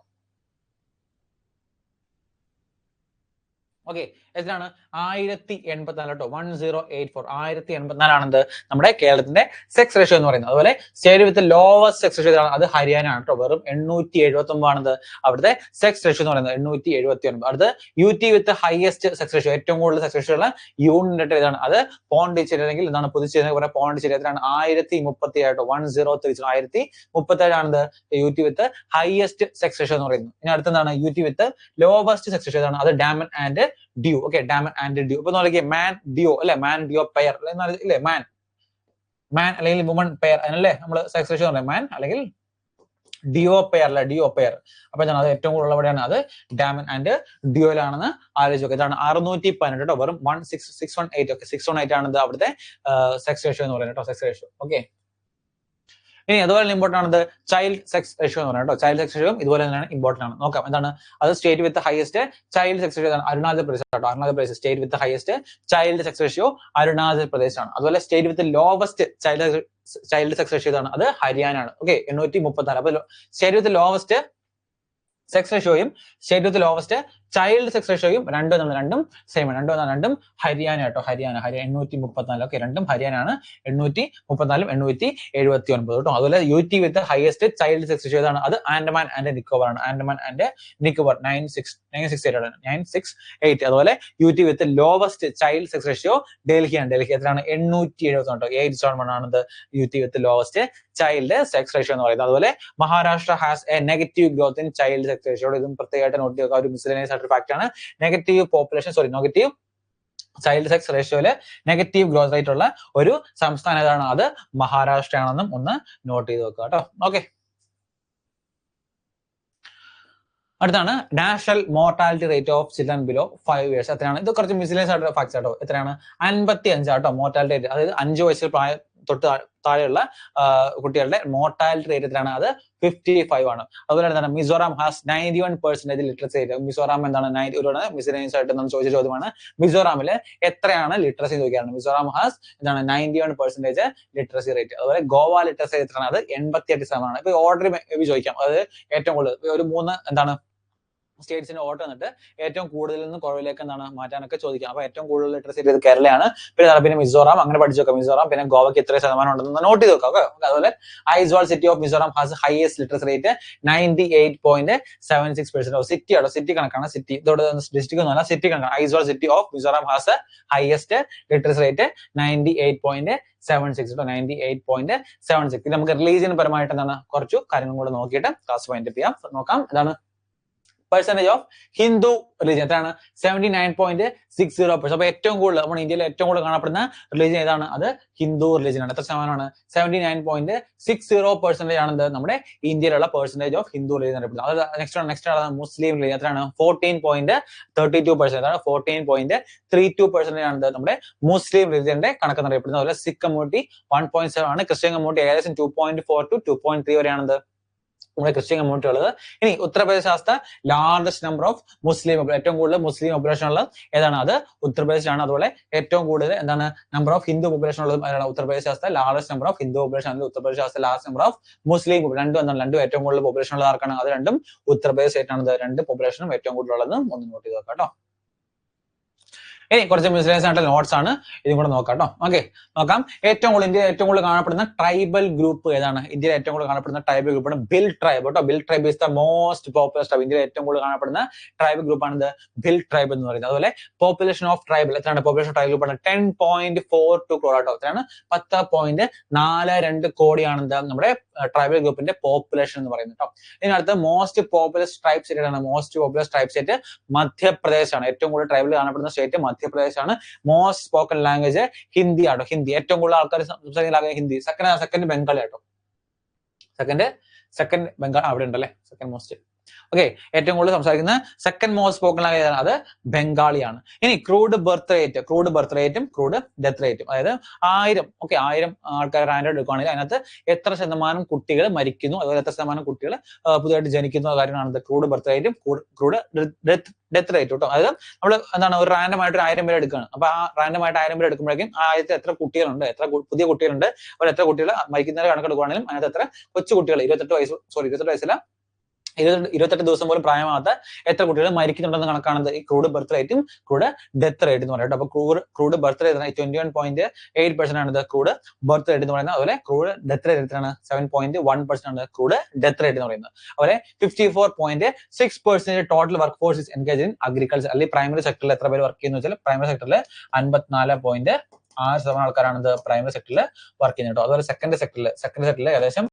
ഓക്കെ, എത്രയാണ്? 1084 കേട്ടോ. 1084 1084 നമ്മുടെ കേരളത്തിന്റെ സെക്സ് റേഷ്യോ എന്ന് പറയുന്നത്. അതുപോലെ state with lowest sex ratio ആണ്, അത് ഹരിയാന ആണ് കേട്ടോ. വെറും 879 അവിടുത്തെ സെക്സ് റേഷ്യോ എന്ന് പറയുന്നത്. 879. അടുത്ത് UT with highest sex ratio, ഏറ്റവും കൂടുതൽ സെക്സ് റേഷ്യോ ഉള്ള യൂണിറ്റ് ഇതാണ്, അത് പോണ്ടിച്ചേരി അല്ലെങ്കിൽ എന്താണ് പുതുച്ചേരി പറയുക. പോണ്ടിച്ചേരി എത്രയാണ്? 1037 കേട്ടോ. 103 1037 ആണ് UT with highest sex ratio എന്ന് പറയുന്നത്. ഇനി അടുത്താണ് UT with lowest sex ratio ആണ്, അത് Daman and dew. Okay, Daman and dew. ഇപ്പൊ നോക്കിയേ, മാൻ ഡിയോ അല്ലെ, മാൻ ഡിയോ പെയർ ഇല്ലേ, മാൻ അല്ലെങ്കിൽ വുമൺ പെയർ, അതിനല്ലേ നമ്മൾ സെക്സ് റേഷ്യോ എന്ന് പറയുന്നത്. മാൻ അല്ലെങ്കിൽ ഡിയോ പെയർ അല്ലെ, ഡിയോ പെയർ. അപ്പൊ എന്താണ് അത് ഏറ്റവും കൂടുതൽ എവിടെയാണ്? അത് ഡാമൻ ആൻഡ് ഡിയോയിലാണെന്ന് ആലോചിച്ച് നോക്കുക. ഇതാണ് 618 കേട്ടോ. വെറും 618. ഓക്കെ, 618 ആണ് അവിടുത്തെ സെക്സ് റേഷ്യോ എന്ന് പറയുന്നത് കേട്ടോ, സെക്സ് റേഷ്യോ. ഓക്കെ, ഇനി അതുപോലെ ഇമ്പോർട്ടന്റ് ആണ് ചൈൽഡ് സെക്സ് റേഷ്യോ എന്ന് പറയുന്നത് കേട്ടോ. ചൈൽഡ് സെക്സ് റേഷ്യോ ഇതുപോലെ തന്നെയാണ് ഇമ്പോർട്ടന്റ് ആണ്. നോക്കാം എന്താണ് അത്. State with highest child sex ratio Arunachal Pradesh കേട്ടോ. Arunachal Pradesh state with highest child sex ratio Arunachal Pradesh ആണ്. അതുപോലെ state with lowest child sex ratio ആണ്, അത് ഹരിയാന ആണ്. ഓക്കെ, 834. അപ്പൊ സ്റ്റേറ്റ് വിത്ത് ലോവസ്റ്റ് സെക്സ് റേഷ്യോയും state with lowest child sex റേഷ്യോയും രണ്ടും സെയിം ആണ്. രണ്ടും ഹരിയാന കേട്ടോ. ഹരിയാന 834. ഓക്കെ, രണ്ടും ഹരിയാന ആണ്. 834 879 കേട്ടോ. അതുപോലെ UT with highest child sex ratio ആണ്, അത് ആൻഡമാൻ ആൻഡ് നിക്കോബാർ ആണ്. ആൻഡമാൻ ആൻഡ് നിക്കോബാർ 968. അതുപോലെ UT with lowest child sex ratio ഡൽഹിയാണ്. ഡൽഹി എത്രയാണ്? 870 കേട്ടോ. 871 ആണ് UT with lowest child sex ratio എന്ന് പറയുന്നത്. അതുപോലെ Maharashtra has a negative growth in child sex ratio. ഇതും പ്രത്യേകമായിട്ട് നോട്ട് ചെയ്യുക, ഒരു മിസ്ലേനിയസ് ആയിട്ട് ഫാക്ട് ആണ്. നെഗറ്റീവ് ചൈൽഡ് സെക്സ് റേഷ്യോയില് നെഗറ്റീവ് ഗ്രോത്ത് റേറ്റ് ഉള്ള ഒരു സംസ്ഥാനം ഏതാണ്? അത് മഹാരാഷ്ട്ര ആണെന്നും ഒന്ന് നോട്ട് ചെയ്ത് വെക്കുക കേട്ടോ. ഓക്കെ, അടുത്താണ് national mortality rate of children below 5 years. എത്രയാണ്? ഇത് കുറച്ച് മിസ്ലേനിയസ് ആയിട്ടുള്ള ഫാക്ട്സ് ആട്ടോ. എത്രയാണ്? 55 ആട്ടോ മോർട്ടാലിറ്റി റേറ്റ്. അതായത് 5 വയസ്സിൽ തൊട്ട് താഴെയുള്ള കുട്ടികളുടെ മോർട്ടാലിറ്റി റേറ്റ് എത്രയാണ്? അത് 55 ആണ്. അതുപോലെ എന്താണ്? Mizoram has 91% literacy rate. Mizoram എന്താണ്? ഒരു മിസ്ലേനിയസ് ആയിട്ട് നമ്മൾ ചോദിച്ച ചോദ്യമാണ്. മിസോറാമില് എത്രയാണ് ലിറ്ററസി ചോദിക്കാറുണ്ട്? മിസോറാം ഹാസ് എന്താണ്? 91% ലിറ്ററസി റേറ്റ്. അതുപോലെ ഗോവ ലിറ്ററസി റേറ്റ് എത്രയാണ്? അത് 88% ഇപ്പൊ ഓർഡർ ചോദിക്കാം. അതായത് ഏറ്റവും കൂടുതൽ ഒരു 3 എന്താണ് സ്റ്റേറ്റ്സിന്റെ ഓർഡർ വന്നിട്ട് ഏറ്റവും കൂടുതൽ നിന്ന് കുറവിലേക്ക് എന്താണ് മാറ്റാനൊക്കെ ചോദിക്കാം. അപ്പൊ ഏറ്റവും കൂടുതൽ ലിറ്ററസി റേറ്റ് കേരളയാണ്. പിന്നെ മിസോറാം, അങ്ങനെ പഠിച്ചു വെക്കാം. മിസോറാം, പിന്നെ ഗോവയ്ക്ക് എത്ര ശതമാനം ഉണ്ടെന്ന് നോട്ട് ചെയ്ത് വെക്കാം. അതുപോലെ Aizawl city of Mizoram has highest literacy rate 98.76%. City ആണോ? സിറ്റി കണക്കാണ്. സിറ്റി ഇതോടെ ഡിസ്ട്രിക്ട് ഒന്നുമല്ല, സിറ്റി കണക്കാണ്. Aizawl city of Mizoram has highest literacy rate 98.76. 98.76. ഇത് നമുക്ക് റിലീജിയൻ പരമായിട്ട് എന്താണ് കുറച്ചു കാര്യങ്ങൾ കൂടെ നോക്കിയിട്ട് ക്ലാസ് വൈൻഡപ്പ് ചെയ്യാം. നോക്കാം. ഇതാണ് പെർസെന്റേജ് ഓഫ് ഹിന്ദു റിലീജിയൻ. എത്രയാണ്? 79.60%. അപ്പൊ ഏറ്റവും കൂടുതൽ നമ്മുടെ ഇന്ത്യയിൽ ഏറ്റവും കൂടുതൽ കാണപ്പെടുന്ന റിലീജിയൻ ഏതാണ്? അത് ഹിന്ദു റിലീജിയൻ ആണ്. എത്ര ശതമാനമാണ്? 79.60% ആണ് നമ്മുടെ ഇന്ത്യയിലുള്ള പെർസെന്റേജ് ഓഫ് ഹിന്ദു റിലീജിയൻ അറിയപ്പെടുന്നത്. അത് നെക്സ്റ്റ് ആണ് മുസ്ലിം റിലീജിയൻ. എത്രയാണ്? 14.32%. അതാണ് 14.32% ആണ് നമ്മുടെ മുസ്ലിം റിലീജിയന്റെ കണക്ക് അറിയപ്പെടുന്നത്. അതുപോലെ സിഖ് കമ്മ്യൂണിറ്റി 1.7 ആണ്. ക്രിസ്ത്യൻ കമ്മ്യൂണിറ്റി ഏകദേശം 2.4 to 2.3 വരെയാണത് നമ്മുടെ ക്രിസ്ത്യൻ കമ്മ്യൂണിറ്റി ഉള്ളത്. ഇനി Uttar Pradesh has the largest number of Muslim, ഏറ്റവും കൂടുതൽ മുസ്ലിം പോപ്പുലേഷൻ ഉള്ളത് ഏതാണ്? അത് ഉത്തർപ്രദേശാണ്. അതുപോലെ ഏറ്റവും കൂടുതൽ എന്താണ് നമ്പർ ഓഫ് ഹിന്ദു പോപ്പുലേഷൻ ഉള്ളത് ഏതാണ്? Uttar Pradesh has the largest number of Hindu population. Uttar Pradesh has the largest number of Muslim. രണ്ടും ഏറ്റവും കൂടുതൽ പോപ്പുലേഷൻ ഉള്ളത് ആർക്കാണ്? അത് രണ്ടും ഉത്തർപ്രദേശ് ആയിട്ടാണ്. രണ്ട് പോപ്പുലേഷനും ഏറ്റവും കൂടുതൽ ഉള്ളത് ഒന്ന് നോട്ട് ചെയ്ത് നോക്കാം കേട്ടോ. ഇനി കുറച്ച് മിസ്ലേനിയസ് ആയിട്ടുള്ള നോട്ട്സ് ആണ്, ഇതും കൂടെ നോക്കാം കേട്ടോ. ഓക്കെ, നോക്കാം. ഇന്ത്യയിൽ ഏറ്റവും കൂടുതൽ കാണപ്പെടുന്ന ട്രൈബൽ ഗ്രൂപ്പ് ഏതാണ്? ഇന്ത്യയിൽ ഏറ്റവും കൂടുതൽ കാണപ്പെടുന്ന ട്രൈബൽ ഗ്രൂപ്പാണ് ബിൽ ട്രൈബ് കേട്ടോ. Bill tribe is the most popular tribe. ഇന്ത്യയിൽ ഏറ്റവും കൂടുതൽ കാണപ്പെടുന്ന ട്രൈബൽ ഗ്രൂപ്പാണ് ബിൽ ട്രൈബ് എന്ന് പറയുന്നത്. അതുപോലെ പോപ്പുലേഷൻ ഓഫ് ട്രൈബൽ എത്രയാണ്? പോപ്പുലേഷൻ ഓഫ് ട്രൈബൽ ഗ്രൂപ്പാണ് 10.42 crore കേട്ടോ. എത്രയാണ്? 10.42 കോടിയാണ് നമ്മുടെ ട്രൈബൽ ഗ്രൂപ്പിന്റെ പോപ്പുലേഷൻ എന്ന് പറയുന്നത് കേട്ടോ. ഇതിനടുത്ത് മോസ്റ്റ് പോപ്പുലർ ട്രൈബ് സ്റ്റേറ്റ് ആണ്. Most popular tribe state Madhya Pradesh ആണ്. ഏറ്റവും കൂടുതൽ ട്രൈബൽ കാണപ്പെടുന്ന സ്റ്റേറ്റ് മധ്യപ്രദേശ് ആണ്. മോസ്റ്റ് സ്പോക്കൺ ലാംഗ്വേജ് ഹിന്ദി ആട്ടോ. ഹിന്ദി ഏറ്റവും കൂടുതൽ ആൾക്കാർ സംസാരിക്കുന്ന ഹിന്ദി. സെക്കൻഡ് ബംഗാളി ആട്ടോ. സെക്കൻഡ് ബംഗാൾ അവിടെ ഉണ്ടല്ലേ, സെക്കൻഡ് മോസ്റ്റ്. ഓക്കെ, ഏറ്റവും കൂടുതൽ സംസാരിക്കുന്ന സെക്കൻഡ് മോസ്റ്റ് സ്പോക്കൺ ലാംഗ്വേജ് ആണ്, അത് ബംഗാളിയാണ്. ഇനി ക്രൂഡ് ബർത്ത് റേറ്റും ക്രൂഡ് ഡെത്ത് റേറ്റും, അതായത് 1000 ആൾക്കാർ റാൻഡം എടുക്കുകയാണെങ്കിൽ അതിനകത്ത് എത്ര ശതമാനം കുട്ടികൾ മരിക്കുന്നു, അതുപോലെ എത്ര ശതമാനം കുട്ടികൾ പുതുതായിട്ട് ജനിക്കുന്ന കാര്യമാണ് ക്രൂഡ് ബർത്ത് റേറ്റും ക്രൂഡ് ഡെത്ത് റേറ്റ് കേട്ടോ. അതായത് നമ്മൾ എന്താണ് ഒരു റാൻഡമായിട്ട് 1000 പേര് എടുക്കുകയാണ്. അപ്പൊ ആ റാൻഡമായിട്ട് 1000 പേര് എടുക്കുമ്പോഴേക്കും ആദ്യത്തെ എത്ര കുട്ടികളുണ്ട്, എത്ര പുതിയ കുട്ടികളുണ്ട്, അതുപോലെ എത്ര കുട്ടികൾ മരിക്കുന്നവരെ കണക്കെടുക്കുകയാണെങ്കിലും അതിനകത്ത് എത്ര കൊച്ചു കുട്ടികൾ 28 വയസ്സില്ല 28 ദിവസം പോലും പ്രായമാകാത്ത എത്ര കുട്ടികൾ മരിക്കുന്നുണ്ടെന്ന് കണക്കാണ് ഈ ക്രൂഡ് ബർത്ത് റേറ്റും ക്രൂഡ് ഡെത്ത് റേറ്റ് എന്ന് പറയുന്നത്. അപ്പൊ ക്രൂഡ് ബർത്ത് റേറ്റ് 21.8% ആണ് ക്രൂഡ് ബർത്ത് റേറ്റ് എന്ന് പറയുന്നത്. അതുപോലെ ക്രൂഡ് ഡെത്ത് റേറ്റ് എത്രയാണ്? 7.1% ആണ് ക്രൂഡ് ഡെത്ത് റേറ്റ് എന്ന് പറയുന്നത്. അതുപോലെ 54.6% total work force is engage in agriculture. അല്ലെങ്കിൽ പ്രൈമറി സെക്ടറിൽ എത്ര പേര് വർക്ക് ചെയ്യുന്ന വെച്ചാൽ പ്രൈമറി സെക്ടറിൽ 54.6% ആൾക്കാരാണ് പ്രൈമറി സെക്ടറിൽ വർക്ക് ചെയ്യുന്നത് കേട്ടോ. അതുപോലെ സെക്കൻഡ് സെക്ടറിൽ ഏകദേശം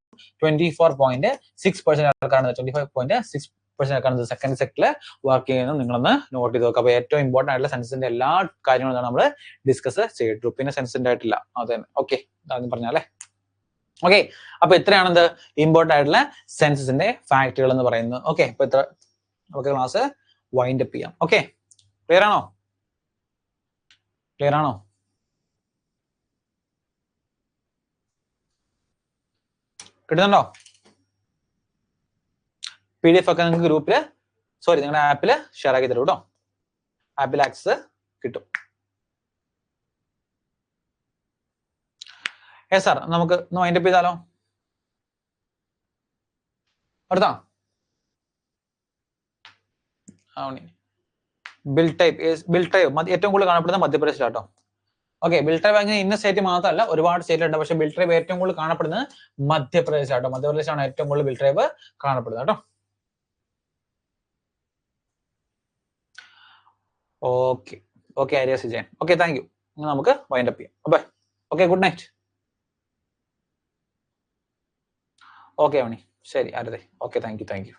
24.6% ആൾക്കാരാണ് 25.6% ആൾക്കാരാണ് സെക്കൻഡ് സെക്ടറിൽ വർക്ക് ചെയ്യുന്നത്. നിങ്ങളൊന്ന് നോട്ട് ചെയ്ത് നോക്കുക. അപ്പൊ ഏറ്റവും ഇമ്പോർട്ടന്റ് ആയിട്ടുള്ള സെൻസസിന്റെ എല്ലാ കാര്യങ്ങളും നമ്മൾ ഡിസ്കസ് ചെയ്തിട്ടു. പിന്നെ സെൻസസിന്റെ ആയിട്ടില്ല. അതെ, ഓക്കെ, അതെന്ന് പറഞ്ഞാലേ. ഓക്കെ, അപ്പൊ ഇത്രയാണെന്ത് ഇമ്പോർട്ടന്റ് ആയിട്ടുള്ള സെൻസസിന്റെ ഫാക്ടുകൾ എന്ന് പറയുന്നത്. ഓക്കെ, അപ്പൊ ഇത്ര നമുക്ക് ക്ലാസ് വൈൻഡ് അപ്പ് ചെയ്യാം. ഓക്കെ, ക്ലിയർ ആണോ? കിട്ടുന്നുണ്ടോ? PDF ഒക്കെ നിങ്ങൾക്ക് ഗ്രൂപ്പില് നിങ്ങളുടെ ആപ്പിൽ ഷെയർ ആക്കി തരും കേട്ടോ. ആപ്പിൽ ആക്സസ് കിട്ടും. സാർ, നമുക്ക് വൈൻഡ് അപ്പ് ചെയ്താലോ? അടുത്താ ബിൽ ടൈപ്പ് ഏറ്റവും കൂടുതൽ കാണപ്പെടുന്ന മധ്യപ്രദേശിലാട്ടോ. ഓക്കെ, ബിൽ ട്രൈബ് അങ്ങനെ ഇന്ന സ്റ്റേറ്റ് മാത്രമല്ല, ഒരുപാട് സ്റ്റേറ്റിലുണ്ട്. പക്ഷെ ബിൽ ട്രൈബ് ഏറ്റവും കൂടുതൽ കാണപ്പെടുന്നത് മധ്യപ്രദേശാട്ടോ. മധ്യപ്രദേശാണ് ഏറ്റവും കൂടുതൽ ബിൽ ട്രൈബ് കാണപ്പെടുന്നത് കേട്ടോ. Okay Arya Sijayan. Okay, thank you. നമുക്ക് വൈൻഡ് അപ്പ് ചെയ്യാം. Bye. Okay, good night. Okay Avani, ശരി ആരതെ. Okay, thank U.